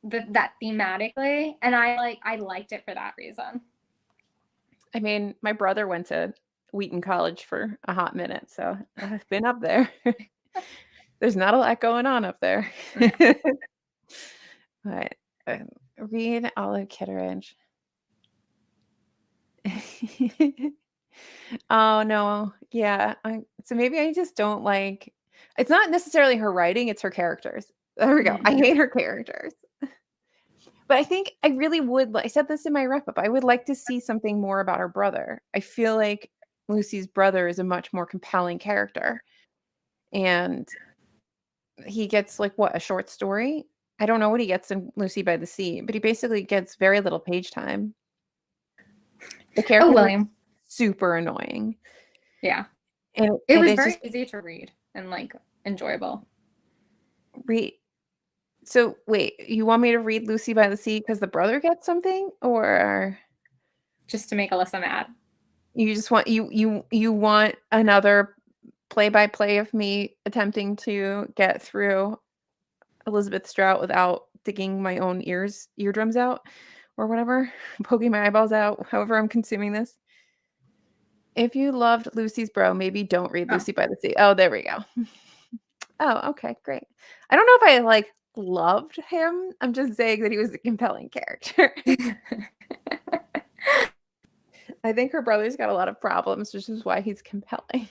that thematically. And I liked it for that reason. I mean, my brother went to Wheaton College for a hot minute, so I've been up there. There's not a lot going on up there. But read Olive Kitteridge. Oh no, yeah. So maybe I just don't like. It's not necessarily her writing; it's her characters. There we go. I hate her characters. But I think I really would. I said this in my wrap up. I would like to see something more about her brother. I feel like Lucy's brother is a much more compelling character, and he gets like what, a short story? I don't know what he gets in Lucy by the Sea, but he basically gets very little page time. The character William, super annoying. Yeah, and it was very easy to read and like enjoyable. So wait, you want me to read Lucy by the Sea because the brother gets something, or just to make Alyssa mad? You just want you want another play-by-play of me attempting to get through Elizabeth Strout without digging my own eardrums out or whatever, poking my eyeballs out, however I'm consuming this. If you loved Lucy's bro, maybe don't read Lucy by the Sea. Oh, there we go. Oh, okay, great. I don't know if I like loved him. I'm just saying that he was a compelling character. I think her brother's got a lot of problems, which is why he's compelling.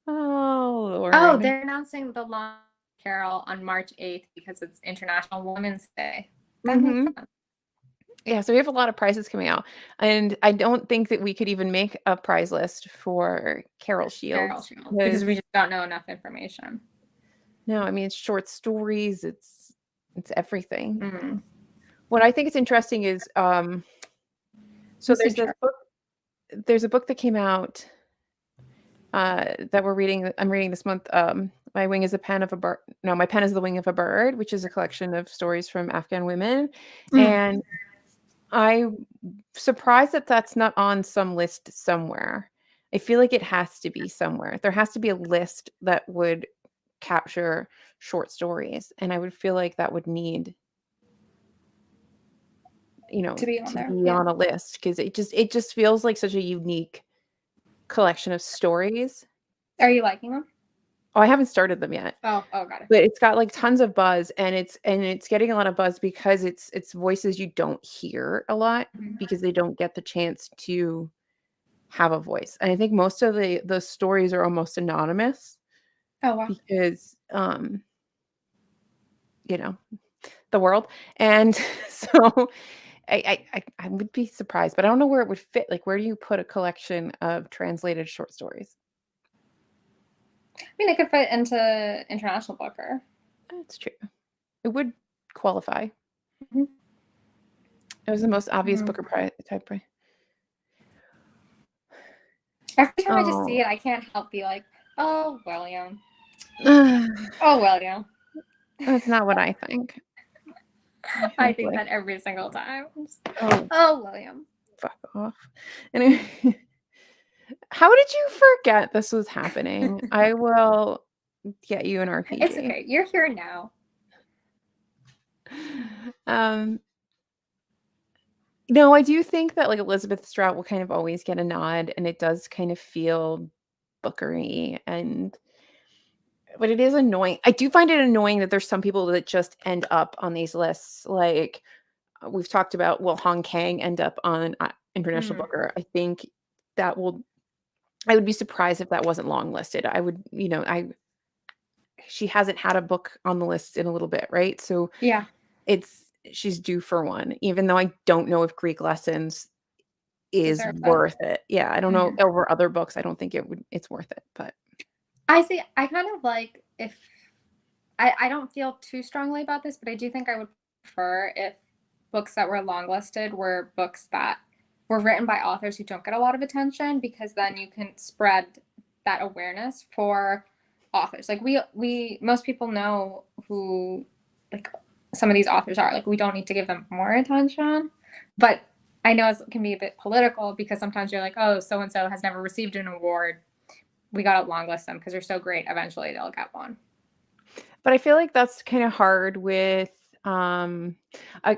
Oh, Lord. Oh, they're announcing the launch of Carol on March 8th because it's International Women's Day. That makes sense. Yeah, so we have a lot of prizes coming out, and I don't think that we could even make a prize list for Carol Shields because we just don't know enough information. No, I mean, it's short stories, it's everything. What I think is interesting is so there's a book that came out that we're reading. I'm reading this month. My Wing is a Pen of a Bird. No, My Pen is the Wing of a Bird, which is a collection of stories from Afghan women. And I'm surprised that that's not on some list somewhere. I feel like it has to be somewhere. There has to be a list that would capture short stories, and I would feel like that would need, to be on a list, because it just feels like such a unique collection of stories. Are you liking them? Oh, I haven't started them yet. Oh, got it. But it's got like tons of buzz, and it's getting a lot of buzz because it's voices you don't hear a lot because they don't get the chance to have a voice. And I think most of the stories are almost anonymous. Oh, wow. Because the world. And so I would be surprised, but I don't know where it would fit. Like, where do you put a collection of translated short stories? I mean, it could fit into International Booker. That's true. It would qualify. It was the most obvious Booker type prize. Every time I just see it, I can't help be like, oh, William. Oh, William. That's not what I think. I think that every single time. Oh, William. Fuck off. Anyway, how did you forget this was happening? I will get you an RPG. It's okay. You're here now. No, I do think that, like, Elizabeth Strout will kind of always get a nod, and it does kind of feel bookery, but it is annoying. I do find it annoying that there's some people that just end up on these lists, like, we've talked about, will Hong Kang end up on, International Booker? I think that will I would be surprised if that wasn't long listed. I would, she hasn't had a book on the list in a little bit, right? So Yeah. she's due for one, even though I don't know if Greek lessons is worth it. Yeah, I don't know over other books. I don't think it's worth it, but I see. I kind of like if I don't feel too strongly about this, but I do think I would prefer if books that were longlisted were books that were written by authors who don't get a lot of attention, because then you can spread that awareness for authors. Like we most people know who like some of these authors are. Like, we don't need to give them more attention. But I know it can be a bit political, because sometimes you're like, oh, so and so has never received an award, we gotta longlist them because they're so great. Eventually they'll get one. But I feel like that's kind of hard with I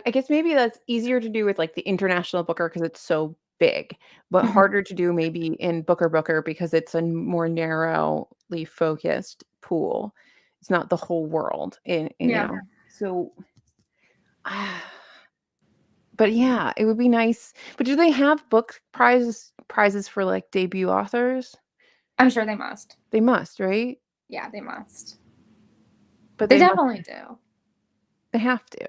guess maybe that's easier to do with like the International Booker because it's so big, but harder to do maybe in Booker because it's a more narrowly focused pool. It's not the whole world So but yeah, it would be nice. But do they have book prizes for like debut authors? I'm sure they must. They must, right? Yeah, they must. But they definitely do. They have to.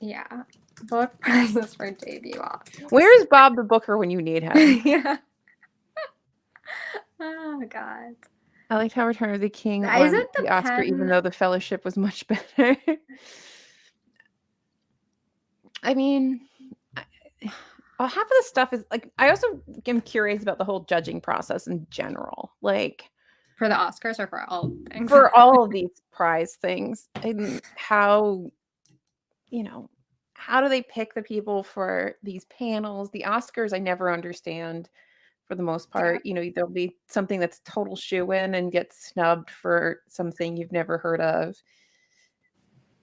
Yeah. Book prizes for debut authors. Where is Bob the Booker when you need him? Yeah. Oh God. I liked how Return of the King won the Oscar, even though The Fellowship was much better. I mean, half of the stuff is like, I also am curious about the whole judging process in general. Like, for the Oscars or for all things? For all of these prize things, and how do they pick the people for these panels? The Oscars, I never understand for the most part. There'll be something that's total shoo-in and gets snubbed for something you've never heard of.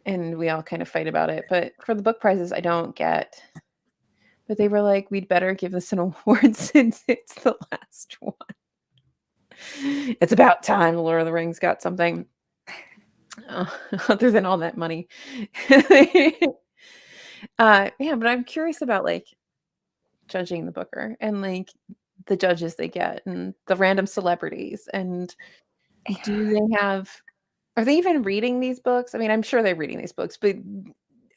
And we all kind of fight about it. But for the book prizes, I don't get. But they were like, we'd better give this an award since it's the last one. It's about time the Lord of the Rings got something other than all that money. Yeah, but I'm curious about like judging the Booker and like the judges they get and the random celebrities, and are they even reading these books? I mean, I'm sure they're reading these books, but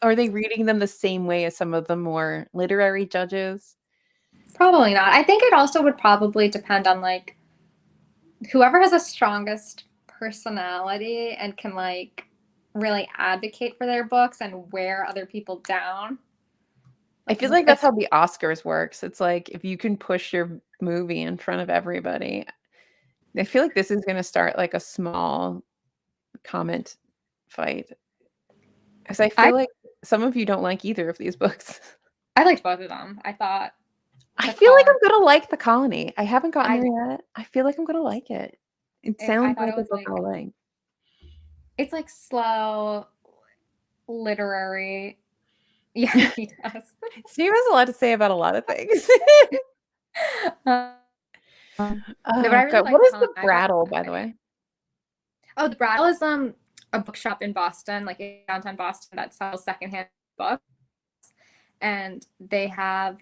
are they reading them the same way as some of the more literary judges? Probably not. I think it also would probably depend on like whoever has the strongest personality and can like really advocate for their books and wear other people down. I feel like that's how the Oscars works. It's like if you can push your movie in front of everybody. I feel like this is going to start like a small comment fight. Because I feel like some of you don't like either of these books. I liked both of them. I feel like I'm going to like The Colony. I haven't gotten there yet. I feel like I'm going to like it. It sounds like a book I'll like. It's like slow, literary. Yeah, he does. Steve has a lot to say about a lot of things. What is the Brattle, by the way? Oh, the Brattle is a bookshop in Boston, like in downtown Boston, that sells secondhand books, and they have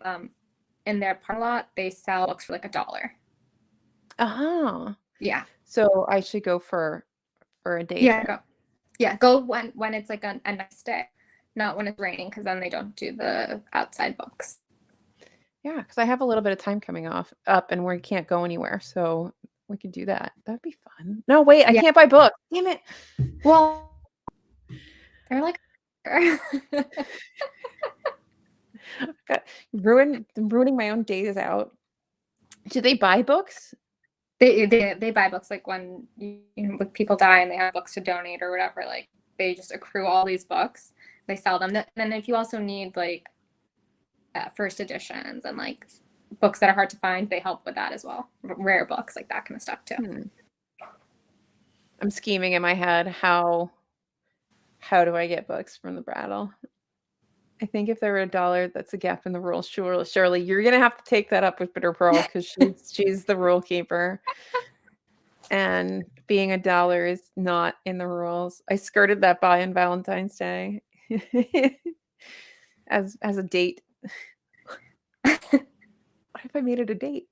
in their parking lot they sell books for like $1. Yeah. So I should go for a day. Yeah, go when it's like a nice day, not when it's raining, because then they don't do the outside books. Yeah, because I have a little bit of time coming up and we can't go anywhere, so we could do that. That'd be fun. No, wait, I can't buy books. Damn it. Well, they're like ruining my own days out. Do they buy books? They buy books like when like people die and they have books to donate or whatever. Like they just accrue all these books. They sell them. And then if you also need like first editions and like books that are hard to find, they help with that as well. Rare books, like that kind of stuff too. I'm scheming in my head how How do I get books from the Brattle? I think if there were $1, that's a gap in the rules. Surely you're gonna have to take that up with Bitter Pearl because she's the rule keeper. And being $1 is not in the rules. I skirted that by on Valentine's Day as a date. What if I made it a date?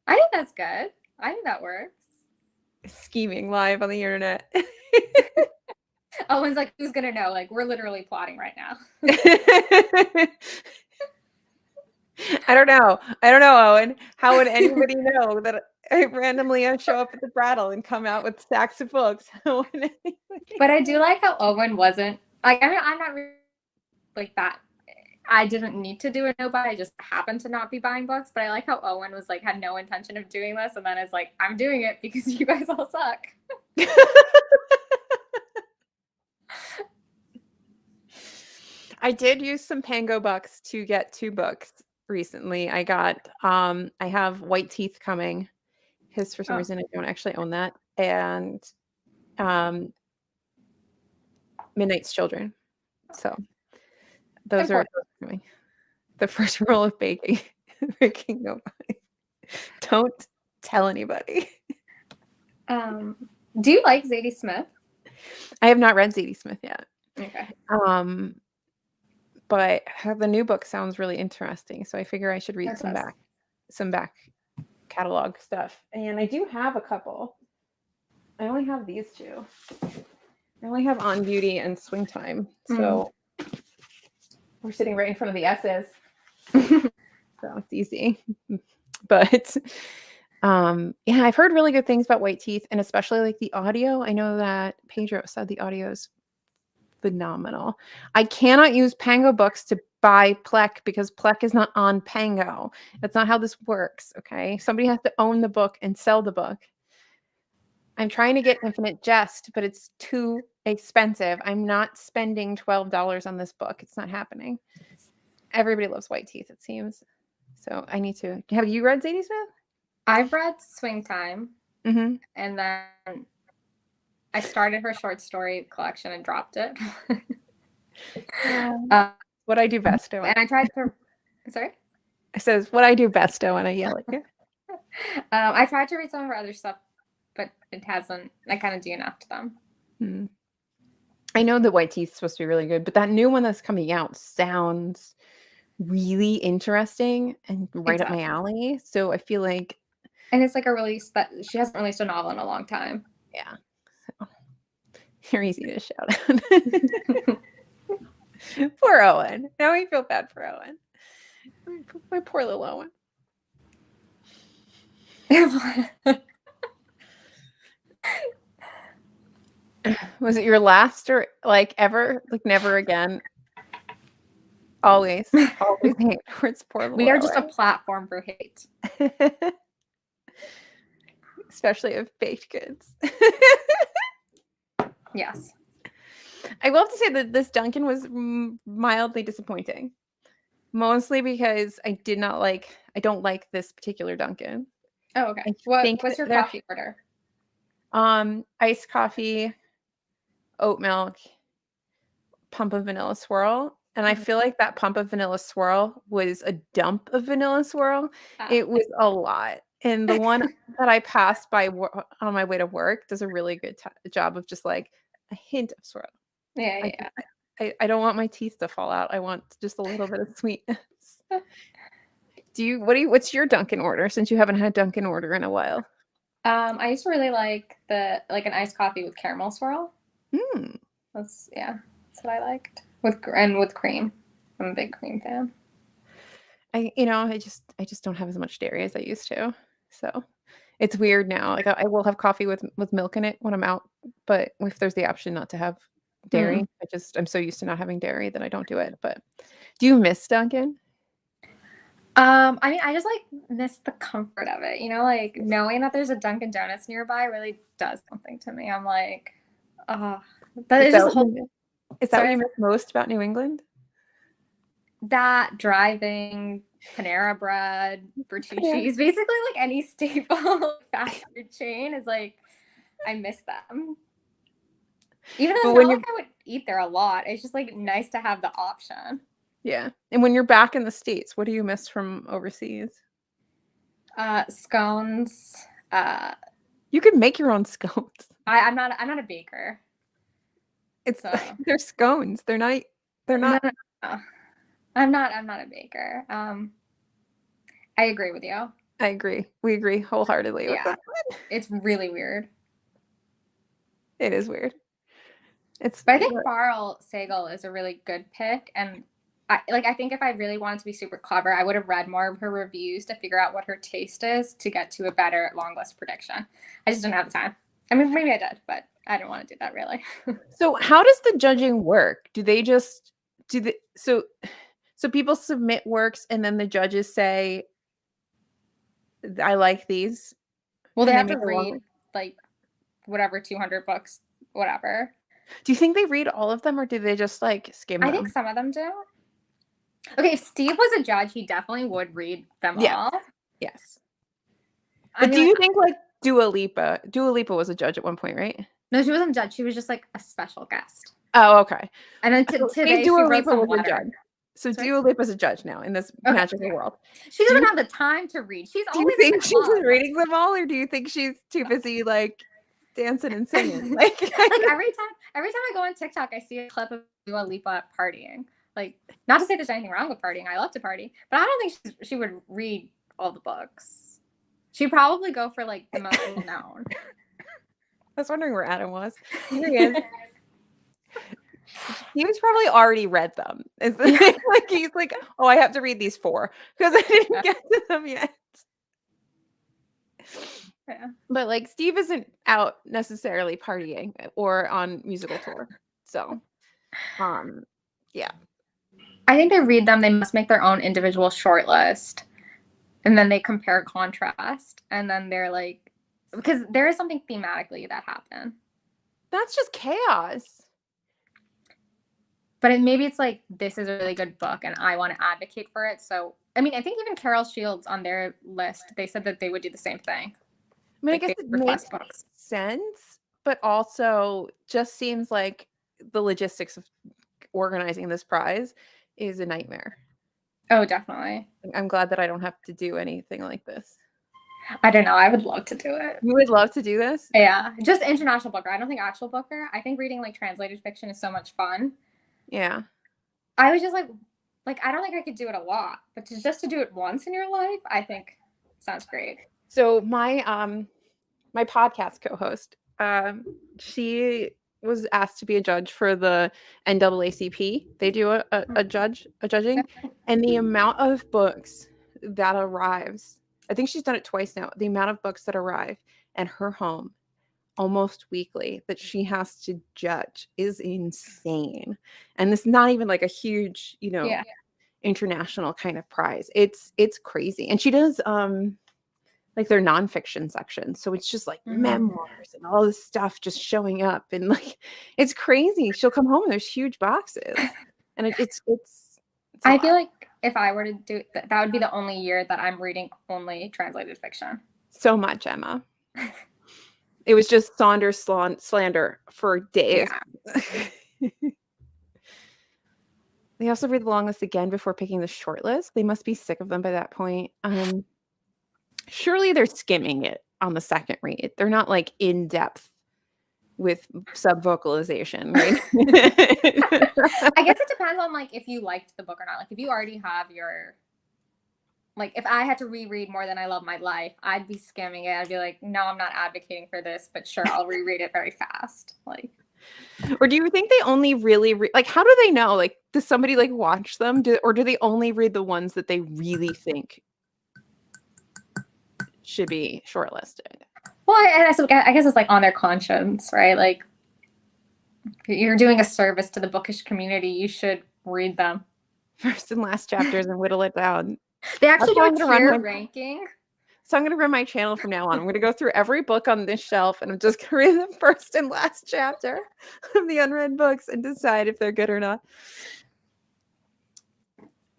I think that's good. I think that works. Scheming live on the internet. Owen's like, who's gonna know? Like, we're literally plotting right now. I don't know, Owen. How would anybody know that I randomly show up at the Brattle and come out with stacks of books? But I do like how Owen wasn't like, I mean, I'm not really like that. I didn't need to do a no buy. I just happened to not be buying books. But I like how Owen was like, had no intention of doing this, and then is like, I'm doing it because you guys all suck. I did use some Pango bucks to get 2 books recently. I got I have White Teeth coming because for some reason I don't actually own that, and Midnight's Children. So those are coming. The first rule of baking no buy. Don't tell anybody. Do you like Zadie Smith? I have not read Zadie Smith yet. Okay. But the new book sounds really interesting, so I figure I should read some back catalog stuff. And I do have a couple. I only have these 2. I only have On Beauty and Swing Time, so we're sitting right in front of the S's, so it's easy. But yeah, I've heard really good things about White Teeth, and especially like the audio. I know that Pedro said the audio is phenomenal. I cannot use Pango books to buy Plek because Plek is not on Pango. That's not how this works, okay? Somebody has to own the book and sell the book. I'm trying to get Infinite Jest, but it's too expensive. I'm not spending $12 on this book. It's not happening. Everybody loves White Teeth, it seems. So I need to. Have you read Zadie Smith? I've read Swing Time. And then I started her short story collection and dropped it. What I do best, Owen. And I tried to. Sorry? It says, what I do best, Owen. I yell at you. I tried to read some of her other stuff, but it hasn't. I kind of DNF'd them. I know the White Teeth is supposed to be really good, but that new one that's coming out sounds really interesting and right up my alley. So I feel like. And it's like a release that she hasn't released a novel in a long time. Yeah. So you're easy to shout out. Poor Owen. Now I feel bad for Owen. My poor little Owen. Was it your last or like ever? Like never again? Always hate towards poor little We are Owen. just a platform for hate. Especially of baked goods. Yes. I will have to say that this Dunkin' was mildly disappointing. Mostly because I don't like this particular Dunkin'. Oh, okay. What's your coffee order? Iced coffee, oat milk, pump of vanilla swirl. And I feel like that pump of vanilla swirl was a dump of vanilla swirl. It was a lot. And the one that I passed by on my way to work does a really good job of just like a hint of swirl. Yeah. I don't want my teeth to fall out. I want just a little bit of sweetness. What's your Dunkin' order since you haven't had Dunkin' order in a while? I used to really like an iced coffee with caramel swirl. That's what I liked with cream. I'm a big cream fan. I just don't have as much dairy as I used to. So it's weird now. Like I will have coffee with milk in it when I'm out, but if there's the option not to have dairy, I'm so used to not having dairy that I don't do it. But do you miss Dunkin'? I mean, I just like miss the comfort of it, like knowing that there's a Dunkin' Donuts nearby really does something to me. I'm like, but it's just is that what you miss most about New England? That driving, Panera Bread, Bertucci's, basically like any staple fast food chain is like, I miss them. Even though eat there a lot. It's just like nice to have the option. Yeah. And when you're back in the States, what do you miss from overseas? Scones. You could make your own scones. I'm not a baker. They're scones. They're not. No. I'm not a baker. I agree with you. I agree. We agree wholeheartedly with that. It's really weird. It is weird. But I think Farrell Sagel is a really good pick, and I think if I really wanted to be super clever, I would have read more of her reviews to figure out what her taste is to get to a better long list prediction. I just didn't have the time. I mean, maybe I did, but I didn't want to do that really. So how does the judging work? So people submit works and then the judges say, I like these. Well, they have to read like whatever 200 books, whatever. Do you think they read all of them, or do they just like skim them? I think some of them do. Okay, if Steve was a judge, he definitely would read them all. Yes. But do you think like Dua Lipa was a judge at one point, right? No, she wasn't a judge. She was just like a special guest. Oh, okay. And then today Dua she wrote Lipa was some a judge. So Dua Lipa's a judge now in this magical world. She doesn't have the time to read. Do you think she's reading them all, or do you think she's too busy like dancing and singing? Like every time I go on TikTok, I see a clip of Dua Lipa partying. Like, not to say there's anything wrong with partying. I love to party, but I don't think she would read all the books. She'd probably go for like the most known. I was wondering where Adam was. Here he is. He's probably already read them. Like he's like, oh, I have to read these 4 because I didn't get to them yet. Yeah. But like Steve isn't out necessarily partying or on musical tour. So yeah. I think they read them, they must make their own individual short list. And then they compare contrast. And then they're like, because there is something thematically that happened. That's just chaos. But maybe it's like, this is a really good book and I want to advocate for it. So, I mean, I think even Carol Shields on their list, they said that they would do the same thing. I mean, I guess it makes sense, but also just seems like the logistics of organizing this prize is a nightmare. Oh, definitely. I'm glad that I don't have to do anything like this. I don't know. I would love to do it. You would love to do this? Yeah. Just international booker. I don't think actual booker. I think reading like translated fiction is so much fun. Yeah. I was just like I don't think I could do it a lot, but just to do it once in your life, I think sounds great. So my my podcast co-host, she was asked to be a judge for the NAACP. They do a judging, and the amount of books that arrives, I think she's done it twice now. The amount of books that arrive at her home almost weekly that she has to judge is insane. And it's not even like a huge, international kind of prize. It's crazy. And she does like their nonfiction section. So it's just like memoirs and all this stuff just showing up, and like it's crazy. She'll come home and there's huge boxes. And it's I feel like if I were to do that, that would be the only year that I'm reading only translated fiction. So much, Emma. It was just Saunders slander for days. Yeah. They also read the long list again before picking the short list. They must be sick of them by that point. Surely they're skimming it on the second read. They're not like in depth with sub vocalization, right? I guess it depends on like if you liked the book or not. Like if you already have your, like if I had to reread More Than I Love My Life, I'd be skimming it. I'd be like, no, I'm not advocating for this, but sure, I'll reread it very fast. Like, or do you think they only really like? How do they know? Like, does somebody like watch them, or do they only read the ones that they really think should be shortlisted? Well, I guess it's like on their conscience, right? Like, you're doing a service to the bookish community. You should read them. First and last chapters and whittle it down. They actually do a tier ranking. So I'm going to run my channel from now on. I'm going to go through every book on this shelf, and I'm just going to read the first and last chapter of the unread books and decide if they're good or not.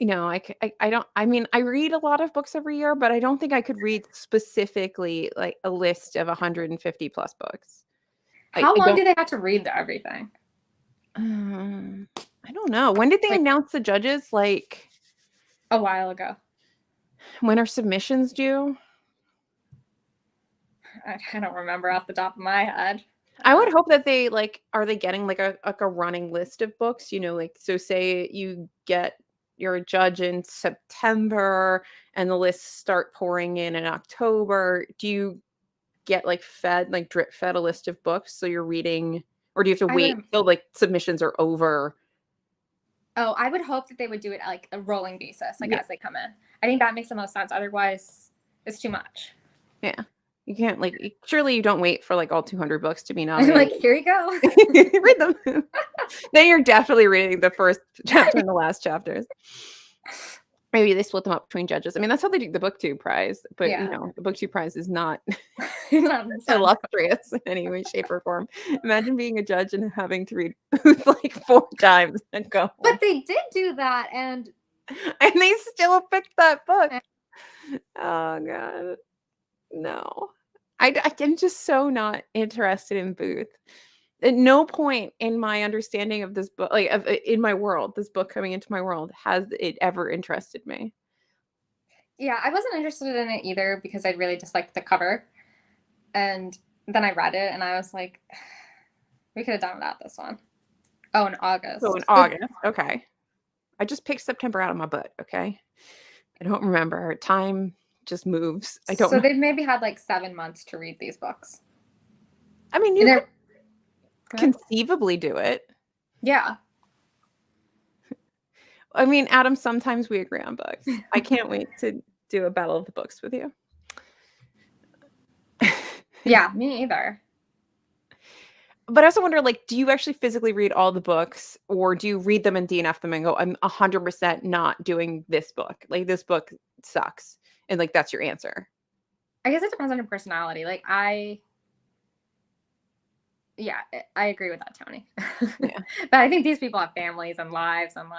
I read a lot of books every year, but I don't think I could read specifically like a list of 150 plus books. How long do they have to read everything? I don't know. When did they announce the judges? Like a while ago. When are submissions due? I don't remember off the top of my head. I would hope that they are they getting like a running list of books, you know, like, so say you're a judge in September and the lists start pouring in October. Do you get drip fed a list of books so you're reading, or do you have to wait till like submissions are over? Oh, I would hope that they would do it like a rolling basis, like as they come in. I think that makes the most sense. Otherwise, it's too much. Yeah. You can't surely you don't wait for like all 200 books to be nominated. Like, here you go. Read them. Then you're definitely reading the first chapter and the last chapters. Maybe they split them up between judges. I mean, that's how they do the BookTube prize. But, you know, the BookTube prize is not illustrious in any way, shape, or form. Imagine being a judge and having to read like 4 times and go. But they did do that, and they still picked that book. Oh, God. No. I'm just so not interested in Booth. At no point in my understanding of this book, in my world, this book coming into my world, has it ever interested me. Yeah, I wasn't interested in it either because I really disliked the cover. And then I read it and I was like, we could have done without this one. Oh, in August. Oh, in August. Okay. I just picked September out of my butt, okay? I don't remember. Time just moves. I don't know. So they've maybe had like 7 months to read these books. I mean, you could conceivably do it. Yeah. I mean, Adam, sometimes we agree on books. I can't wait to do a battle of the books with you. Yeah, me either. But I also wonder, do you actually physically read all the books, or do you read them and DNF them and go, I'm 100% not doing this book. Like, this book sucks. And that's your answer. I guess it depends on your personality. Yeah, I agree with that, Tony. Yeah. But I think these people have families and lives and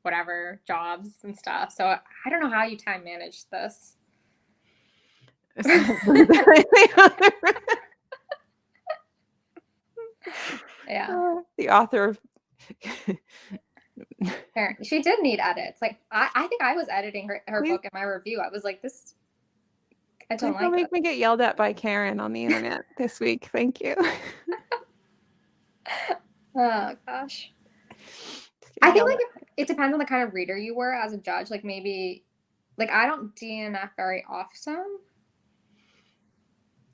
whatever, jobs and stuff. So I don't know how you time manage this. Yeah. The author of she did need edits. I think I was editing her book in my review. I was like, this, I don't like it. Make me get yelled at by Karen on the internet this week. Thank you. Oh gosh. I think it depends on the kind of reader you were as a judge. Maybe I don't DNF very often.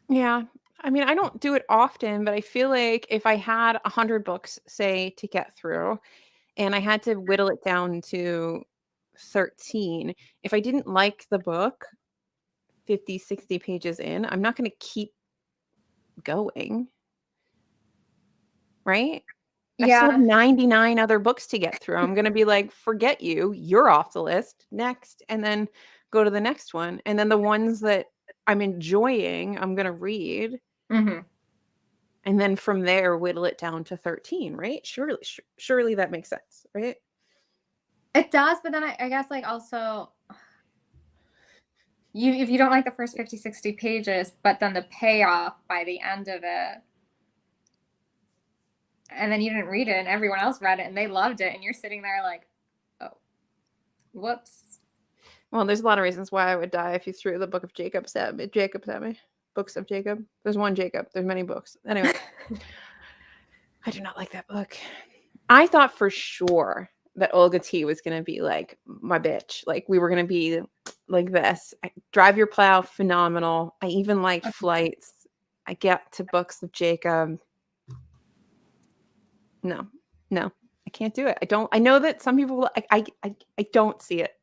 Yeah. I mean, I don't do it often, but I feel like if I had 100 books, say, to get through, and I had to whittle it down to 13, if I didn't like the book 50, 60 pages in, I'm not going to keep going. Right? I still have 99 other books to get through. I'm going to be like, forget you. You're off the list. Next. And then go to the next one. And then the ones that I'm enjoying, I'm going to read. Mm-hmm. And then from there, whittle it down to 13, right? Surely that makes sense, right? It does. But then I guess also, if you don't like the first 50, 60 pages, but then the payoff by the end of it, and then you didn't read it and everyone else read it and they loved it, and you're sitting there like, oh, whoops. Well, there's a lot of reasons why I would die if you threw the book of Jacob at me. Books of Jacob. There's one Jacob. There's many books. Anyway. I do not like that book. I thought for sure that Olga T was going to be my bitch. We were going to be like this. Drive Your Plow, phenomenal. I even liked Flights. I get to Books of Jacob. No, I can't do it. I know that some people, I don't see it.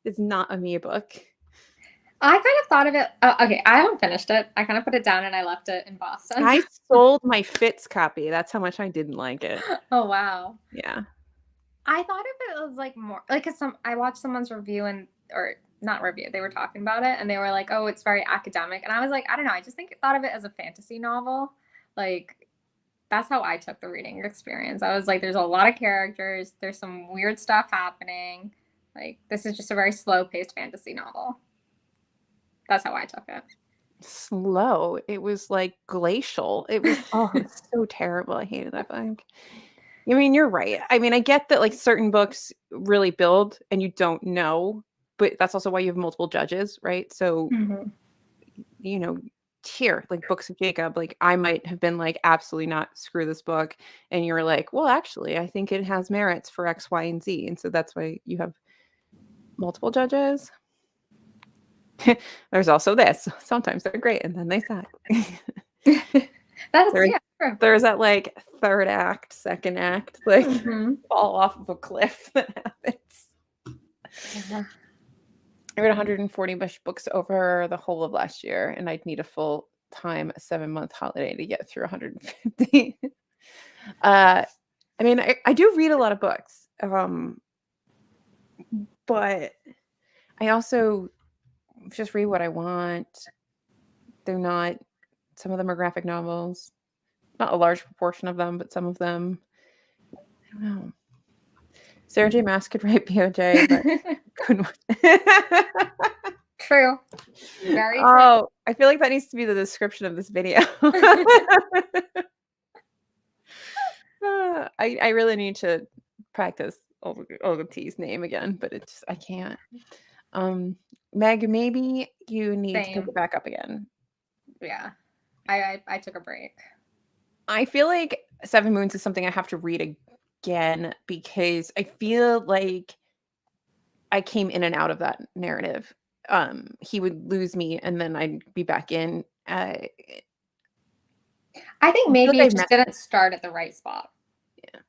It's not a me book. I kind of thought of it. Okay, I haven't finished it. I kind of put it down and I left it in Boston. I sold my Fitz copy. That's how much I didn't like it. Oh, wow. Yeah. I thought if it was more because I watched someone's review or not review. They were talking about it and they were like, oh, it's very academic. And I was like, I don't know. I just thought of it as a fantasy novel. That's how I took the reading experience. I was like, there's a lot of characters. There's some weird stuff happening. This is just a very slow-paced fantasy novel. That's how I took it. slow. It was like glacial. It was so terrible. I hated that book. I mean, you're right. I mean, I get that like certain books really build and you don't know, but that's also why you have multiple judges, right? So, you know, here, like Books of Jacob, like I might have been like, absolutely not, screw this book. And you're like, well, actually, I think it has merits for X, Y, and Z. And so that's why you have multiple judges. There's also this. Sometimes they're great and then they suck. There's that like third act, second act, like fall off of a cliff that happens. I read 140 books over the whole of last year, and I'd need a full-time 7-month holiday to get through 150. I mean, I do read a lot of books, but I also just read what I want. They're not, some of them are graphic novels. Not a large proportion of them, but some of them. I don't know. Sarah J. Maas could write BOJ, but couldn't. True. Very true. Oh, I feel like that needs to be the description of this video. I really need to practice Olga T's name again, but it's I can't. Meg, maybe you need to pick it back up again. Yeah. I took a break. I feel like Seven Moons is something I have to read again because I feel like I came in and out of that narrative. He would lose me and then I'd be back in. I think maybe it just didn't start at the right spot. Yeah.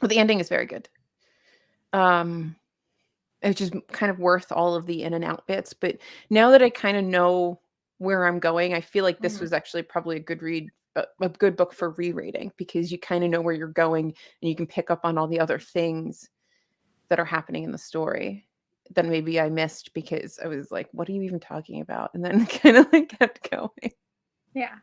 Well, the ending is very good. It's just kind of worth all of the in and out bits. But now that I kind of know where I'm going, I feel like this was actually probably a good read, a good book for rereading because you kind of know where you're going and you can pick up on all the other things that are happening in the story that maybe I missed because I was like, what are you even talking about? And then kind of like kept going. Yeah.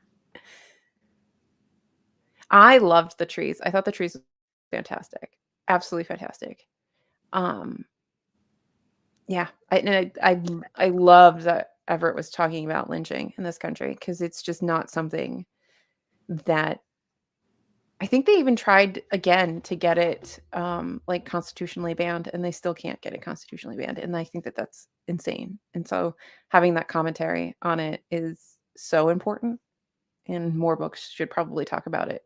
I loved The Trees. I thought The Trees was fantastic. Absolutely fantastic. Yeah, I love that Everett was talking about lynching in this country because it's just not something that I think they even tried again to get it like constitutionally banned, and they still can't get it constitutionally banned, and I think that that's insane. And so having that commentary on it is so important, and more books should probably talk about it.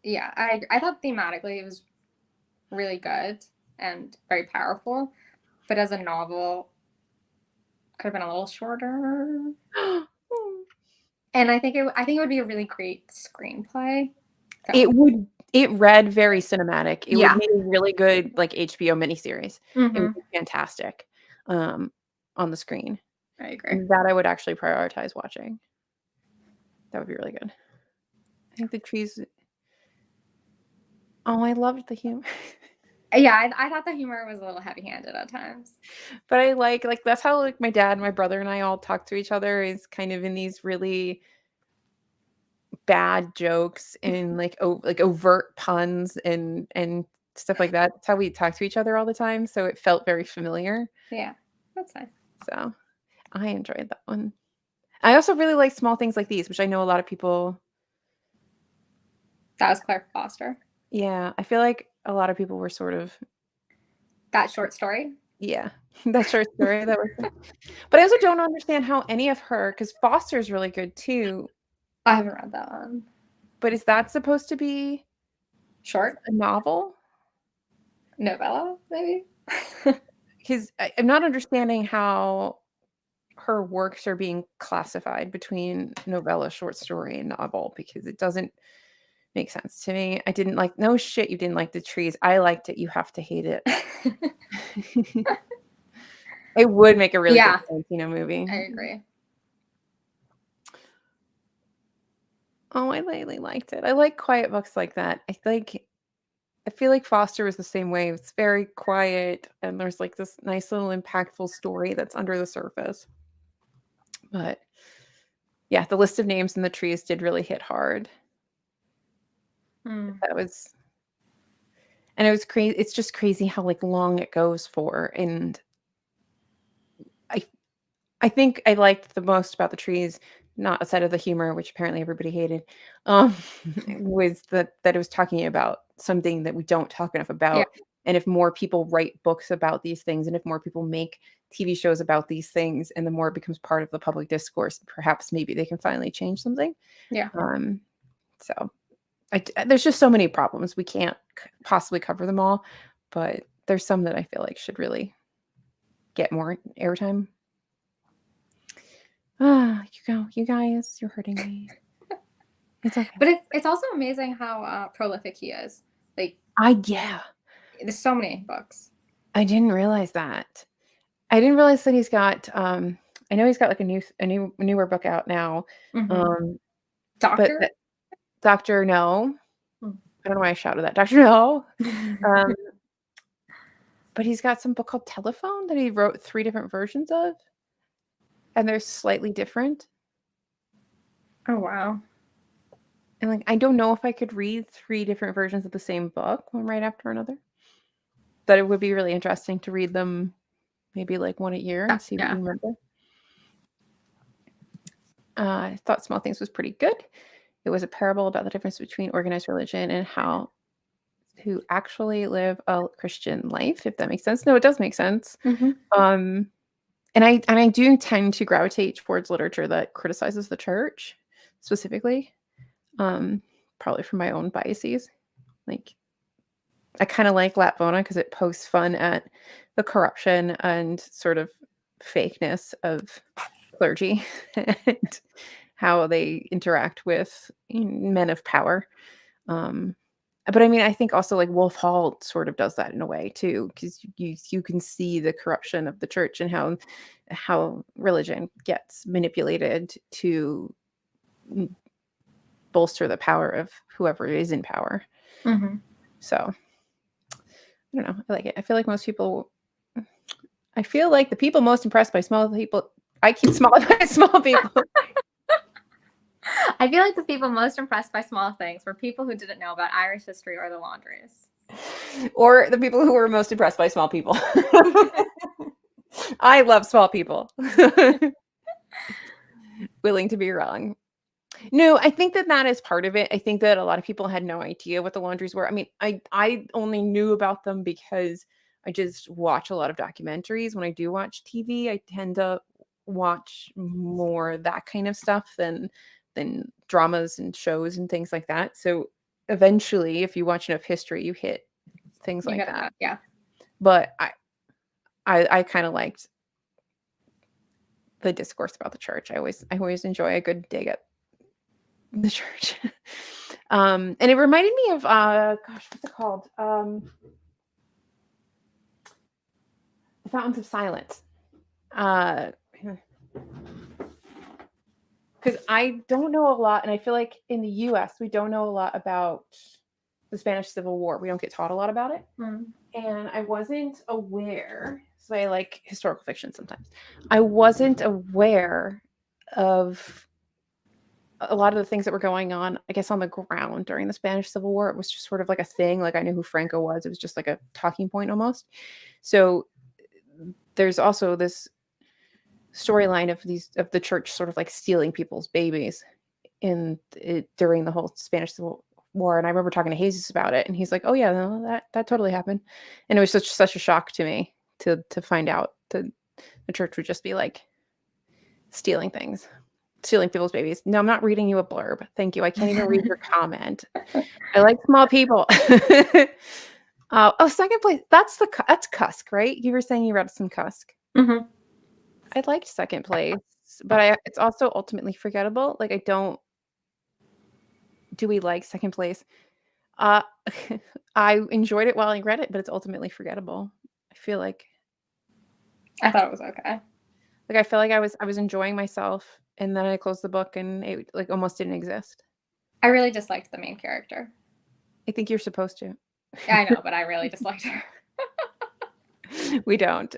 Yeah, I thought thematically it was really good and very powerful. But as a novel, could have been a little shorter. And I think it would be a really great screenplay. So. It read very cinematic. It would be a really good like HBO miniseries. It would be fantastic on the screen. I agree. And that I would actually prioritize watching. That would be really good. I think The Trees. Oh, I loved the humor. Yeah, I thought the humor was a little heavy-handed at times. But I like that's how like my dad, my brother, and I all talk to each other is kind of in these really bad jokes and like overt puns and stuff like that. That's how we talk to each other all the time. So it felt very familiar. Yeah, that's nice. So I enjoyed that one. I also really like Small Things Like These, which I know a lot of people. That was Claire Foster. Yeah, I feel like a lot of people were sort of that short story. Yeah, that short story that was. But I also don't understand how any of her, because Foster's really good too. I haven't read that one. But is that supposed to be short? A novel? Novella, maybe? Because I'm not understanding how her works are being classified between novella, short story, and novel, because it doesn't make sense to me. I didn't like, no shit, you didn't like The Trees. I liked it. You have to hate it. It would make a really good Tarantino movie. I agree. Oh, I really liked it. I like quiet books like that. I feel like Foster was the same way. It's very quiet, and there's like this nice little impactful story that's under the surface. But yeah, the list of names in The Trees did really hit hard. That was, and it was crazy. It's just crazy how like long it goes for, and I think I liked the most about the trees, not aside of the humor, which apparently everybody hated, was that it was talking about something that we don't talk enough Yeah. about. And if more people write books about these things, and if more people make TV shows about these things, and the more it becomes part of the public discourse, perhaps maybe they can finally change something. Yeah. So there's just so many problems. We can't possibly cover them all, but there's some that I feel like should really get more airtime. You guys, you're hurting me. It's okay. But it's also amazing how prolific he is. Like, yeah. there's so many books. I didn't realize that. I didn't realize that he's got. I know he's got like a newer book out now. Doctor. But Doctor No. Hmm. I don't know why I shouted that. Doctor No. But he's got some book called Telephone that he wrote 3 different versions of, and they're slightly different. Oh wow. And like, I don't know if I could read 3 different versions of the same book one right after another. But it would be really interesting to read them maybe like one a year and see what you remember. I thought Small Things was pretty good. It was a parable about the difference between organized religion and how to actually live a Christian life, if that makes sense. No, it does make sense. And I do tend to gravitate towards literature that criticizes the church specifically, probably from my own biases. Like, I kind of like Lapvona because it pokes fun at the corruption and sort of fakeness of clergy and how they interact with men of power. But I mean, I think also like Wolf Hall sort of does that in a way too, because you can see the corruption of the church and how religion gets manipulated to bolster the power of whoever is in power. So I don't know. I like it. I feel like the people most impressed by small people. I keep small by small people. I feel like the people most impressed by Small Things were people who didn't know about Irish history or the laundries. Or the people who were most impressed by small people. I love small people. Willing to be wrong. No, I think that is part of it. I think that a lot of people had no idea what the laundries were. I mean, I only knew about them because I just watch a lot of documentaries. When I do watch TV, I tend to watch more that kind of stuff than dramas and shows and things like that. So eventually, if you watch enough history, you hit things like that. Yeah. But I kind of liked the discourse about the church. I always enjoy a good dig at the church. And it reminded me of gosh, what's it called? The Fountains of Silence. Because I don't know a lot, and I feel like in the US we don't know a lot about the Spanish Civil War. We don't get taught a lot about it. And I wasn't aware, so I like historical fiction sometimes. I wasn't aware of a lot of the things that were going on, I guess, on the ground during the Spanish Civil War. It was just sort of like a thing. Like, I knew who Franco was. It was just like a talking point almost. So there's also this storyline of the church sort of like stealing people's babies during the whole Spanish Civil War. And I remember talking to Jesus about it, and he's like, "Oh yeah, no, that totally happened." And it was such a shock to me to find out that the church would just be like stealing people's babies. No, I'm not reading you a blurb. Thank you. I can't even read your comment. I like small people. Second place. That's Cusk, right? You were saying you read some Cusk. I liked second place, but it's also ultimately forgettable. Like, do we like second place? I enjoyed it while I read it, but it's ultimately forgettable. I feel like I thought it was okay. Like, I feel like I was enjoying myself, and then I closed the book and it like almost didn't exist. I really disliked the main character. I think you're supposed to. Yeah, I know, but I really disliked her. We don't.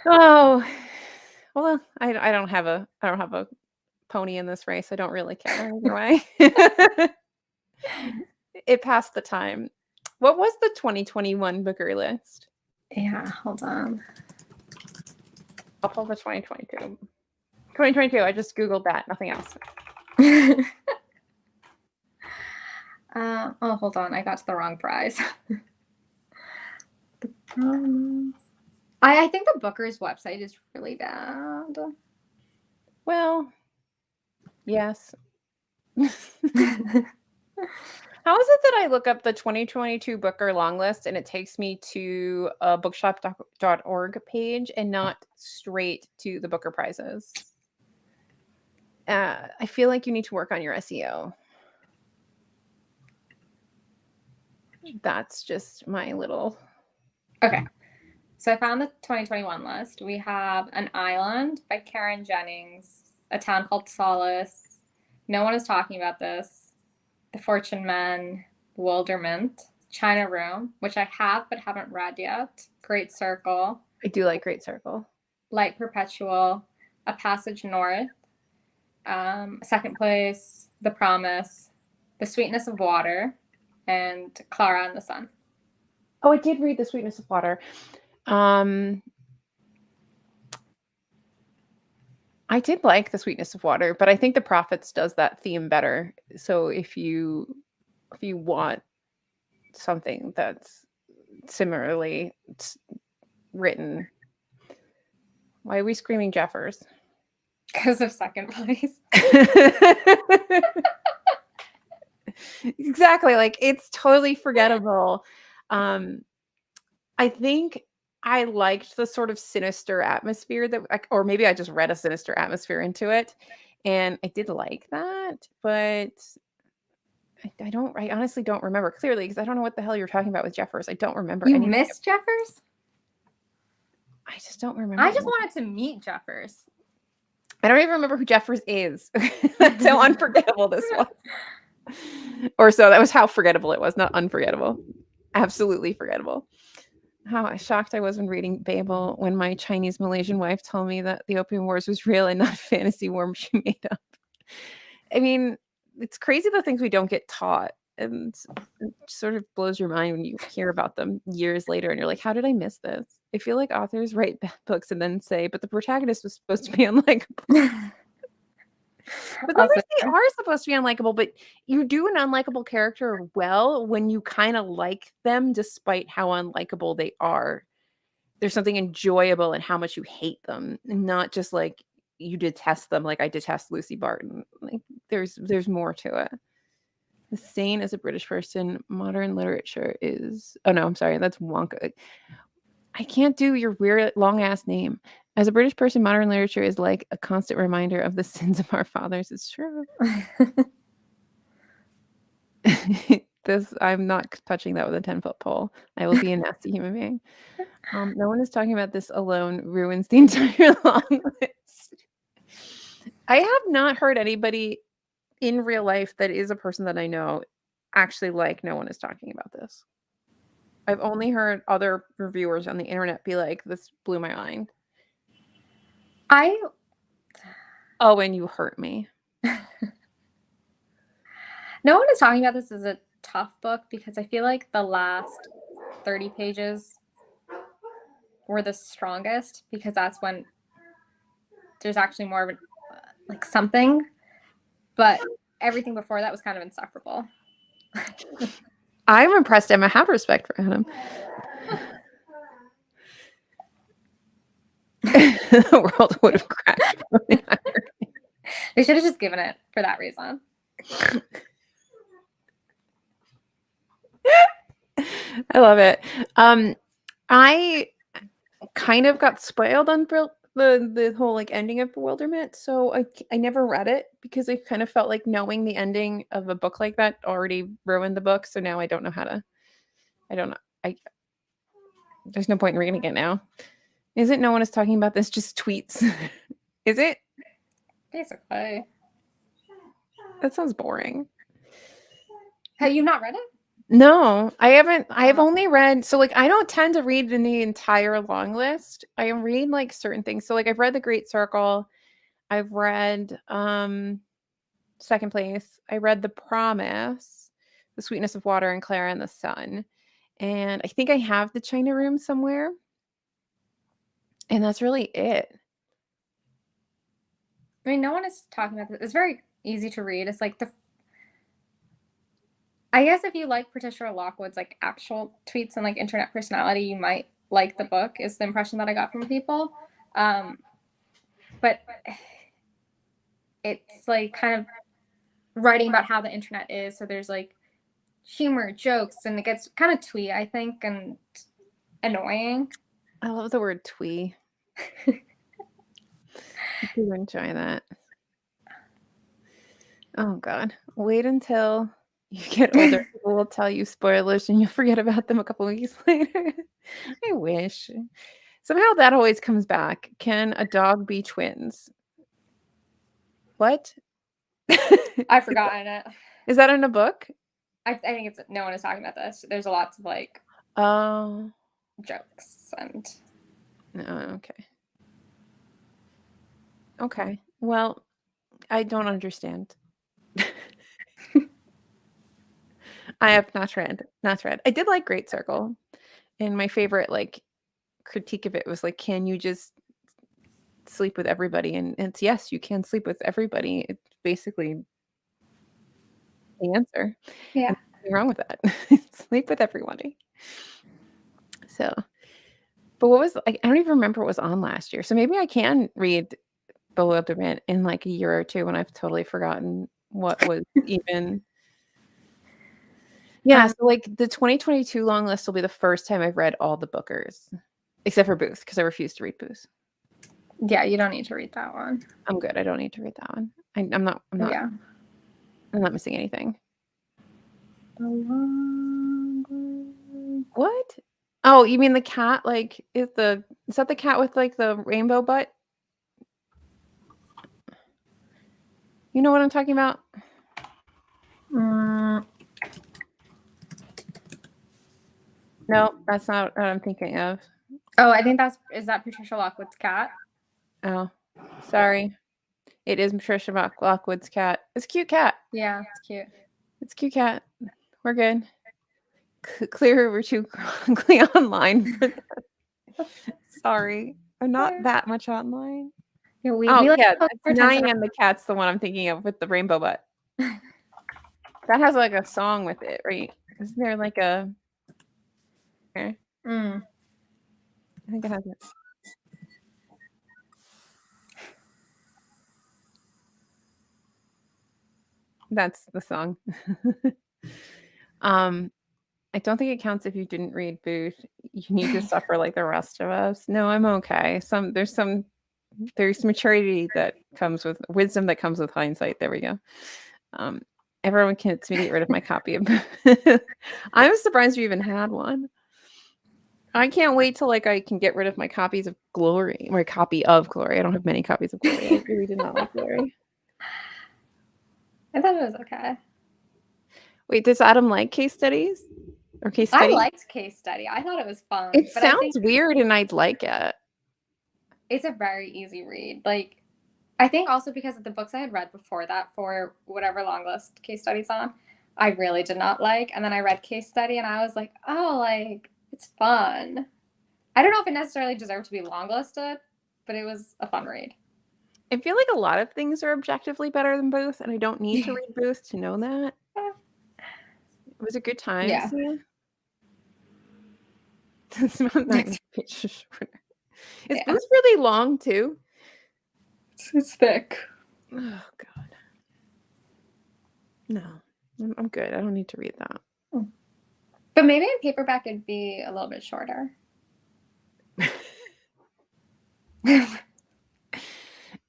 Oh, well, I don't have a pony in this race. I don't really care either way. It passed the time. What was the 2021 booker list? Yeah, hold on. I'll pull the 2022. 2022. I just Googled that. Nothing else. Oh, hold on. I got to the wrong prize. I think the Booker's website is really bad. Well, yes. How is it that I look up the 2022 Booker long list and it takes me to a bookshop.org page and not straight to the Booker prizes? I feel like you need to work on your SEO. That's just my little... Okay. So I found the 2021 list. We have An Island by Karen Jennings, A Town Called Solace, No One Is Talking About This, The Fortune Men, Bewilderment, China Room, which I have but haven't read yet, Great Circle. I do like Great Circle. Light Perpetual, A Passage North, Second Place, The Promise, The Sweetness of Water, and Clara and the Sun. Oh, I did read The Sweetness of Water. I did like The Sweetness of Water, but I think The Prophets does that theme better. So if you want something that's similarly written, why are we screaming Jeffers? Because of Second Place. Exactly. Like, it's totally forgettable. I think I liked the sort of sinister atmosphere or maybe I just read a sinister atmosphere into it, and I did like that, but I honestly don't remember clearly because I don't know what the hell you're talking about with Jeffers. I don't remember. You missed Jeffers? I just don't remember. I just wanted to meet Jeffers. I don't even remember who Jeffers is. That's how unforgettable this was. Or so that was how forgettable it was, not unforgettable. Absolutely forgettable. How shocked I was when reading Babel when my Chinese Malaysian wife told me that the Opium Wars was real and not a fantasy war she made up. I mean, it's crazy the things we don't get taught, and it sort of blows your mind when you hear about them years later and you're like, how did I miss this? I feel like authors write books and then say, but the protagonist was supposed to be unlikable. But sometimes they are supposed to be unlikable, but you do an unlikable character well when you kind of like them despite how unlikable they are. There's something enjoyable in how much you hate them, and not just like you detest them like I detest Lucy Barton. Like there's more to it. The sane as a British person, modern literature is... Oh no, I'm sorry, that's Wonka. I can't do your weird long ass name. As a British person, modern literature is like a constant reminder of the sins of our fathers. It's true. I'm not touching that with a 10-foot pole. I will be a nasty human being. No one is talking about this alone ruins the entire long list. I have not heard anybody in real life that is a person that I know actually like No One Is Talking About This. I've only heard other reviewers on the internet be like, this blew my mind. Oh, and you hurt me. No One Is Talking About This is a tough book because I feel like the last 30 pages were the strongest because that's when there's actually more of like something, but everything before that was kind of insufferable. I'm impressed. I have respect for him. The world would have crashed. They should have just given it for that reason. I love it. I kind of got spoiled on the whole like ending of Bewilderment, so I never read it because I kind of felt like knowing the ending of a book like that already ruined the book. So now I don't know how to. I don't know. There's no point in reading it now. Is it No One Is Talking About This? Just tweets. Is it? Basically. That sounds boring. Have you not read it? No, I haven't. I've only read, so like I don't tend to read in the entire long list. I read like certain things. So like I've read The Great Circle. I've read Second Place. I read The Promise, The Sweetness of Water, and Clara and the Sun. And I think I have The China Room somewhere. And that's really it. I mean, no one is talking about this. It's very easy to read. It's like I guess if you like Patricia Lockwood's like actual tweets and like internet personality, you might like the book, is the impression that I got from people. But it's like kind of writing about how the internet is. So there's like humor, jokes, and it gets kind of twee, I think, and annoying. I love the word twee. I do enjoy that. Oh God. Wait until you get older. People will tell you spoilers and you'll forget about them a couple weeks later. I wish. Somehow that always comes back. Can a dog be twins? What? I've forgotten it. Is that in a book? I think it's no one is talking about this. There's a lots of like jokes and okay. Okay. Well, I don't understand. I have not read. I did like Great Circle. And my favorite like critique of it was like, can you just sleep with everybody? And it's yes, you can sleep with everybody. It's basically the answer. Yeah. And nothing wrong with that. Sleep with everybody. So, but what was I don't even remember what was on last year. So maybe I can read Bewilderment in like a year or two when I've totally forgotten what was even. Yeah, so like the 2022 long list will be the first time I've read all the Bookers, except for Booth, because I refuse to read Booth. Yeah, you don't need to read that one. I'm good. I don't need to read that one. I'm not. Yeah. I'm not missing anything. What? Oh, you mean the cat? Like, is that the cat with like the rainbow butt? You know what I'm talking about? No, that's not what I'm thinking of. Oh, I think is that Patricia Lockwood's cat? Oh, sorry. It is Patricia Lockwood's cat. It's a cute cat. Yeah, it's cute. It's a cute cat. We're good. Clear we're too chronically online for that. Sorry. I'm not that much online. Yeah, Nyan the cat's the one I'm thinking of with the rainbow butt. That has like a song with it, right? Isn't there like a I think it has it. That's the song. I don't think it counts if you didn't read Booth. You need to suffer like the rest of us. No, I'm okay. There's maturity that comes with wisdom that comes with hindsight. There we go. Everyone can me to get rid of my copy of Booth. I'm surprised you even had one. I can't wait till like I can get rid of my copies of Glory, or a copy of Glory. I don't have many copies of Glory. I really did not like Glory. I thought it was okay. Wait, does Adam like case studies? Or case study? I liked Case Study. I thought it was fun. It sounds weird and I'd like it. It's a very easy read. Like, I think also because of the books I had read before that for whatever long list Case Study's on, I really did not like. And then I read Case Study and I was like, oh, like, it's fun. I don't know if it necessarily deserved to be long listed, but it was a fun read. I feel like a lot of things are objectively better than Booth, and I don't need to read Booth to know that. It was a good time. Yeah. It's not nice. Is Booth really long too? It's thick. Oh God. No, I'm good. I don't need to read that. But maybe in paperback it'd be a little bit shorter.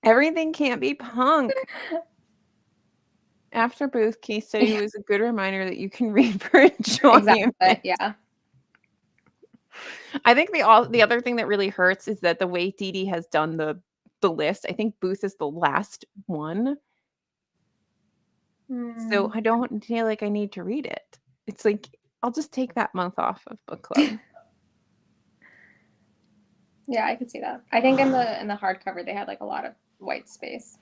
Everything can't be punk. After Booth, Case Study was a good reminder that you can read for enjoyment. Exactly. Yeah. I think the other thing that really hurts is that the way Dee Dee has done the list, I think Booth is the last one. So I don't feel like I need to read it. It's like I'll just take that month off of book club. Yeah, I could see that. I think in the hardcover they had like a lot of white space.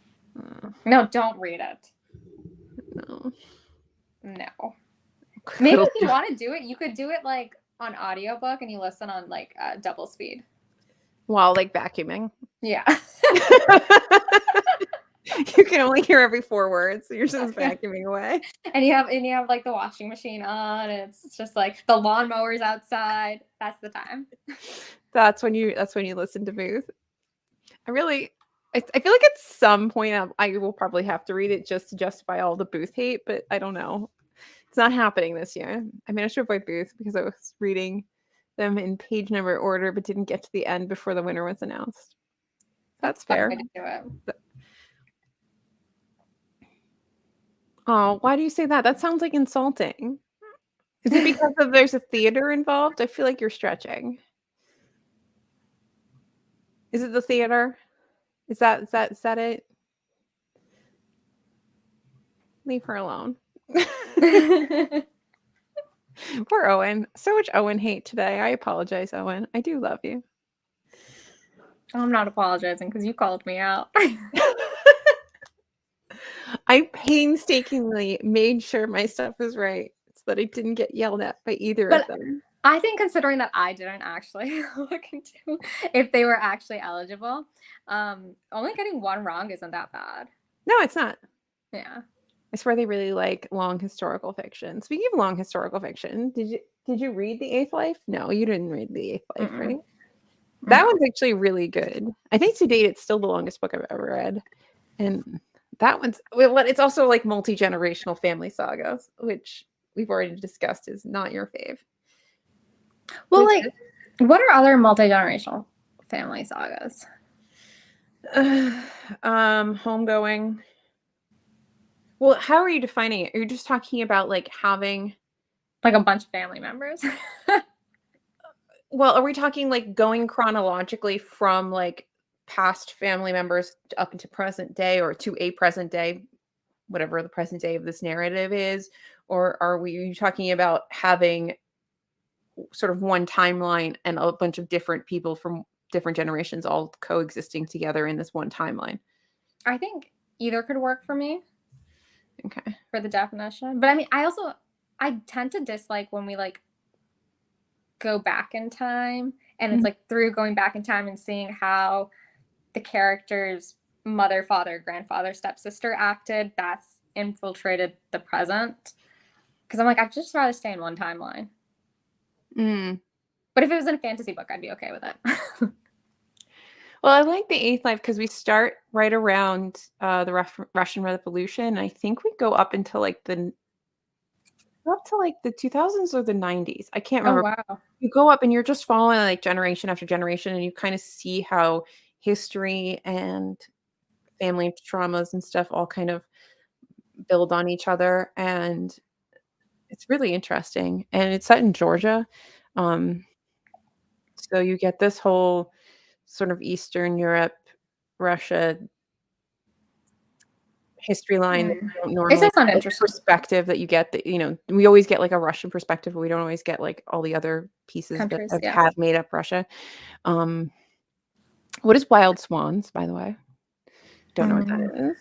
No, don't read it. No. Maybe if you want to do it, you could do it like on audiobook and you listen on like double speed. While like vacuuming. Yeah. You can only hear every 4 words, so you're just vacuuming away. And you have like the washing machine on, and it's just like the lawnmower's outside. That's the time. That's when you listen to Booth. I feel like at some point I will probably have to read it just to justify all the Booth hate, but I don't know. It's not happening this year. I managed to avoid Booth because I was reading them in page number order, but didn't get to the end before the winner was announced. That's fair. Way to do it. Oh, why do you say that? That sounds like insulting. Is it because there's a theater involved? I feel like you're stretching. Is it the theater? Is that it? Leave her alone. Poor Owen. So much Owen hate today. I apologize, Owen. I do love you. I'm not apologizing because you called me out. I painstakingly made sure my stuff was right so that I didn't get yelled at by either of them. I think considering that I didn't actually look into if they were actually eligible, only getting one wrong isn't that bad. No, it's not. Yeah. I swear they really like long historical fiction. Speaking of long historical fiction, did you read The Eighth Life? No, you didn't read The Eighth Life, right? That one's actually really good. I think to date it's still the longest book I've ever read. And that one's it's also like multi-generational family sagas, which we've already discussed is not your fave. Well, like, what are other multi-generational family sagas? Homegoing. Well, how are you defining it? Are you just talking about like having like a bunch of family members? Well, are we talking like going chronologically from like past family members up into present day or to a present day, whatever the present day of this narrative is? Or are you talking about having sort of one timeline and a bunch of different people from different generations all coexisting together in this one timeline? I think either could work for me. Okay. For the definition. But I mean, I tend to dislike when we like go back in time, and it's like through going back in time and seeing how the character's mother, father, grandfather, stepsister acted, that's infiltrated the present. Because I'm like, I'd just rather stay in one timeline. But if it was in a fantasy book, I'd be okay with it. Well, I like The Eighth Life because we start right around the Russian Revolution. I think we go up until like the 2000s or the 90s. I can't remember. Oh, wow. You go up and you're just following like generation after generation, and you kind of see how history and family traumas and stuff all kind of build on each other, and it's really interesting. And it's set in Georgia, so you get this whole sort of Eastern Europe, Russia history line that you don't normally sound interesting. Perspective that you get that, we always get like a Russian perspective, but we don't always get like all the other pieces Countries, that have made up Russia. What is Wild Swans, by the way? Don't know what that is.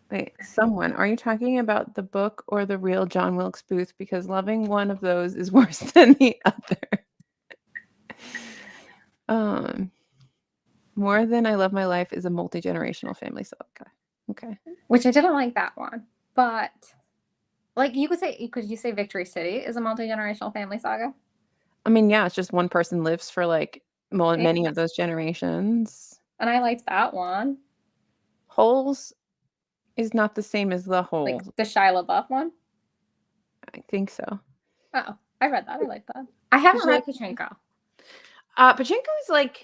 Wait, someone, are you talking about the book or the real John Wilkes Booth? Because loving one of those is worse than the other. More Than I Love My Life is a multi-generational family saga. Okay. Which I didn't like that one. But like could you say Victory City is a multi-generational family saga? I mean, yeah, it's just one person lives for like many of those generations. And I liked that one. Holes is not the same as The Hole. Like the Shia LaBeouf one? I think so. Oh, I read that. I like that. I haven't read Pachinko. Pachinko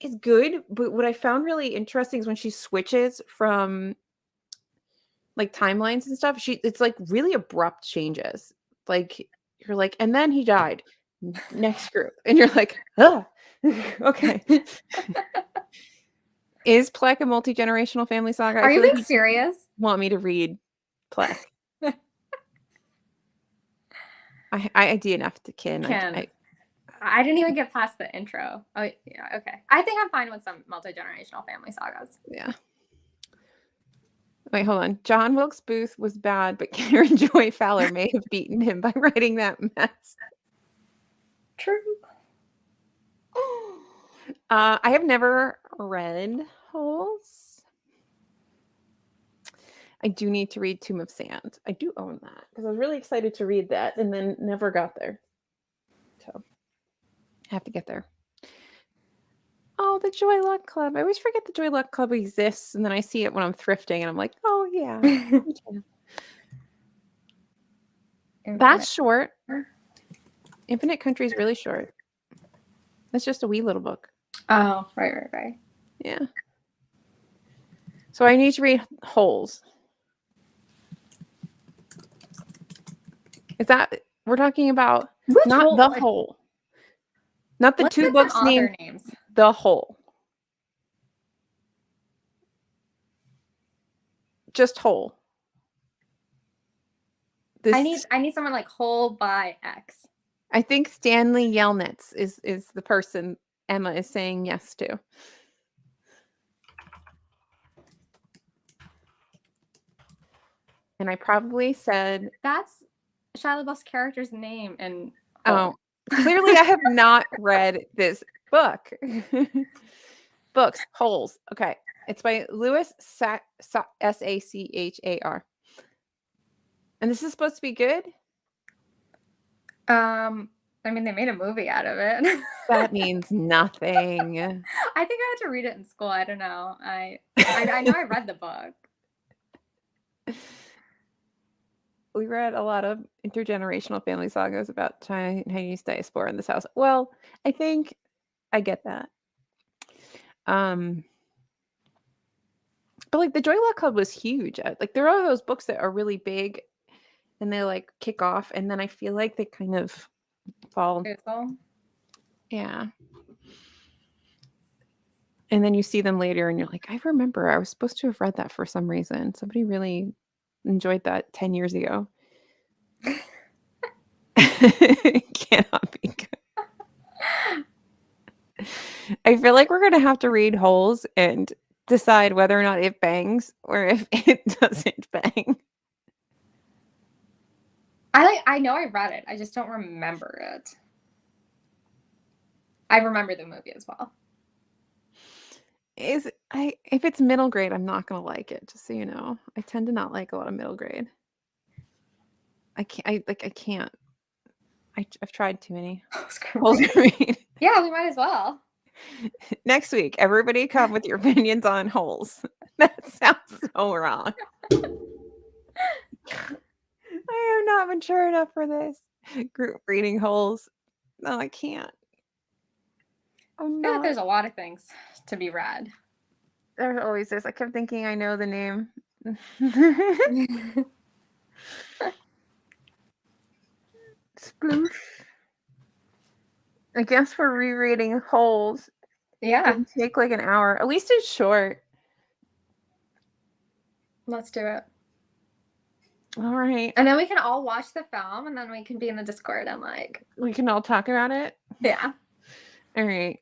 is good, but what I found really interesting is when she switches from like timelines and stuff, it's like really abrupt changes. Like you're like, and then he died. Next group. And you're like, oh, okay. Is Plek a multi-generational family saga? Are you being serious? Want me to read Plek? I DNF'd to Kin. I didn't even get past the intro. Oh, yeah, okay. I think I'm fine with some multi-generational family sagas. Yeah. Wait, hold on. John Wilkes Booth was bad, but Karen Joy Fowler may have beaten him by writing that mess. True. I have never read Holes. I do need to read Tomb of Sand. I do own that because I was really excited to read that and then never got there. So I have to get there. Oh, the Joy Luck Club. I always forget the Joy Luck Club exists, and then I see it when I'm thrifting, and I'm like, oh, yeah. That's short. Infinite Country is really short. That's just a wee little book. Oh, right. Yeah. So I need to read Holes. Is that, we're talking about not The Hole. Not the two books named names. The Hole. Just Hole. I need someone like Hole by X. I think Stanley Yelnats is the person Emma is saying yes to. And I probably said... That's Shia LaBeouf's character's name in Hole. Oh, clearly I have not read this book. Books, Holes. Okay. It's by Louis Sachar. And this is supposed to be good? I mean, they made a movie out of it. That means nothing. I think I had to read it in school. I don't know. I know I read the book. We read a lot of intergenerational family sagas about Chinese diaspora in this house. Well, I think I get that. But like the Joy Luck Club was huge. Like there are those books that are really big and they like kick off, and then I feel like they kind of fall. Yeah. And then you see them later and you're like, I remember I was supposed to have read that for some reason. Somebody really enjoyed that 10 years ago. Cannot be good. I feel like we're going to have to read Holes and decide whether or not it bangs or if it doesn't bang. I know I read it. I just don't remember it. I remember the movie as well. If it's middle grade, I'm not gonna like it, just so you know. I tend to not like a lot of middle grade. I can't. I've tried too many. Yeah, we might as well. Next week, everybody come with your opinions on Holes. That sounds so wrong. I am not mature enough for this. Group reading Holes. No, I can't. I feel like there's a lot of things to be read. There always is. I kept thinking I know the name. Sploosh. I guess we're rereading Holes. Yeah. It'll take like an hour. At least it's short. Let's do it. All right. And then we can all watch the film and then we can be in the Discord and like... We can all talk about it? Yeah. All right.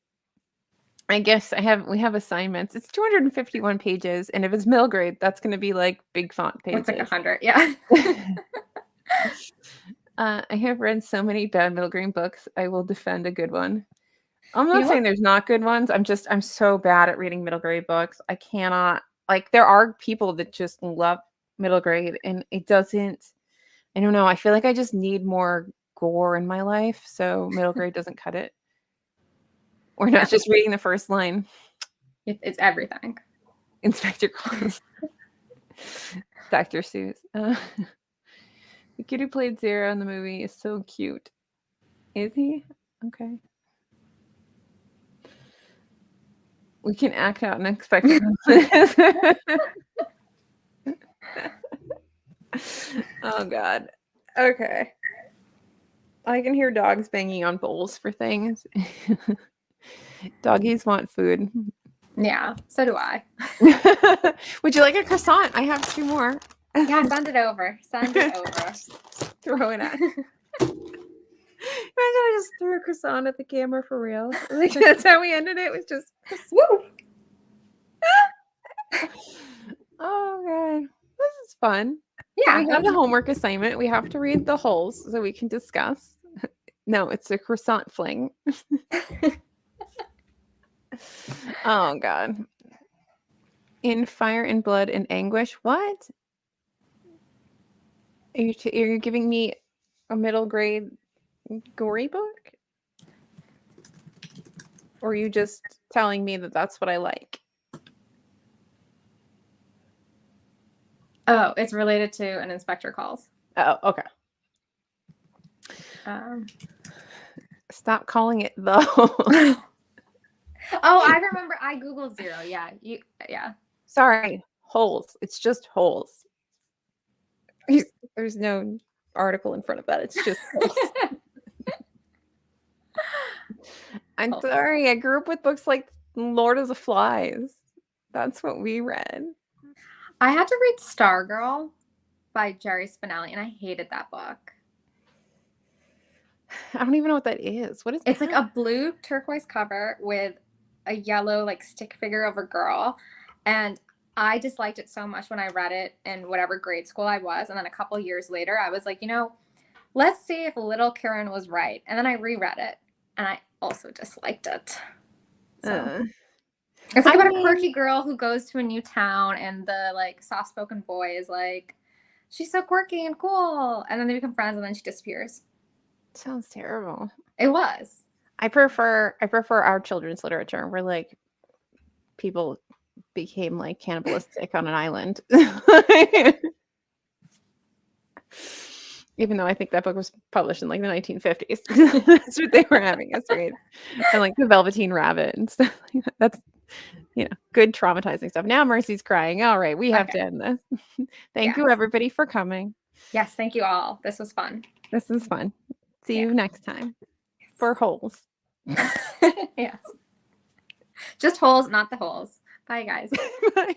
I guess we have assignments. It's 251 pages, and if it's middle grade, that's going to be like big font pages. It's like 100, yeah. I have read so many bad middle grade books. I will defend a good one. I'm not saying there's not good ones. I'm so bad at reading middle grade books. I cannot, like, there are people that just love middle grade, and it doesn't, I don't know. I feel like I just need more gore in my life, so middle grade doesn't cut it. We're not just reading the first line. It's everything. Inspector Claus. Dr. Seuss. The kid who played Zero in the movie is so cute. Is he? Okay. We can act out an Inspector Claus. Oh, God. Okay. I can hear dogs banging on bowls for things. Doggies want food. Yeah, so do I. Would you like a croissant? I have 2 more. Yeah, send it over. Send it over. Throw it at. Imagine I just threw a croissant at the camera for real. Like, that's how we ended it. It was just woo. Oh god, this is fun. Yeah, we have the homework assignment. We have to read the Holes so we can discuss. No, it's a croissant fling. Oh god. In Fire and Blood and Anguish. What? Are you giving me a middle grade gory book? Or are you just telling me that that's what I like? Oh, it's related to an inspector calls. Oh, okay. Stop calling it though. Oh, I remember. I googled zero. Yeah. Sorry, holes. It's just holes. There's no article in front of that. It's just holes. I'm sorry. I grew up with books like Lord of the Flies. That's what we read. I had to read Stargirl by Jerry Spinelli, and I hated that book. I don't even know what that is. What is It's that? like a blue turquoise cover with a yellow like stick figure of a girl. And I disliked it so much when I read it in whatever grade school I was. And then a couple years later, I was like, let's see if little Karen was right. And then I reread it, and I also disliked it. So it's like about a quirky girl who goes to a new town, and the like soft-spoken boy is like, she's so quirky and cool. And then they become friends, and then she disappears. Sounds terrible. It was. I prefer our children's literature where like people became like cannibalistic on an island. Even though I think that book was published in like the 1950s. That's what they were having us read. And like the Velveteen Rabbit and stuff like that. That's good traumatizing stuff. Now Mercy's crying. All right, we have to end this. Thank you everybody for coming. Yes, thank you all. This was fun. This is fun. See you next time for holes. Yes. Just holes, not the holes. Bye, guys. Bye.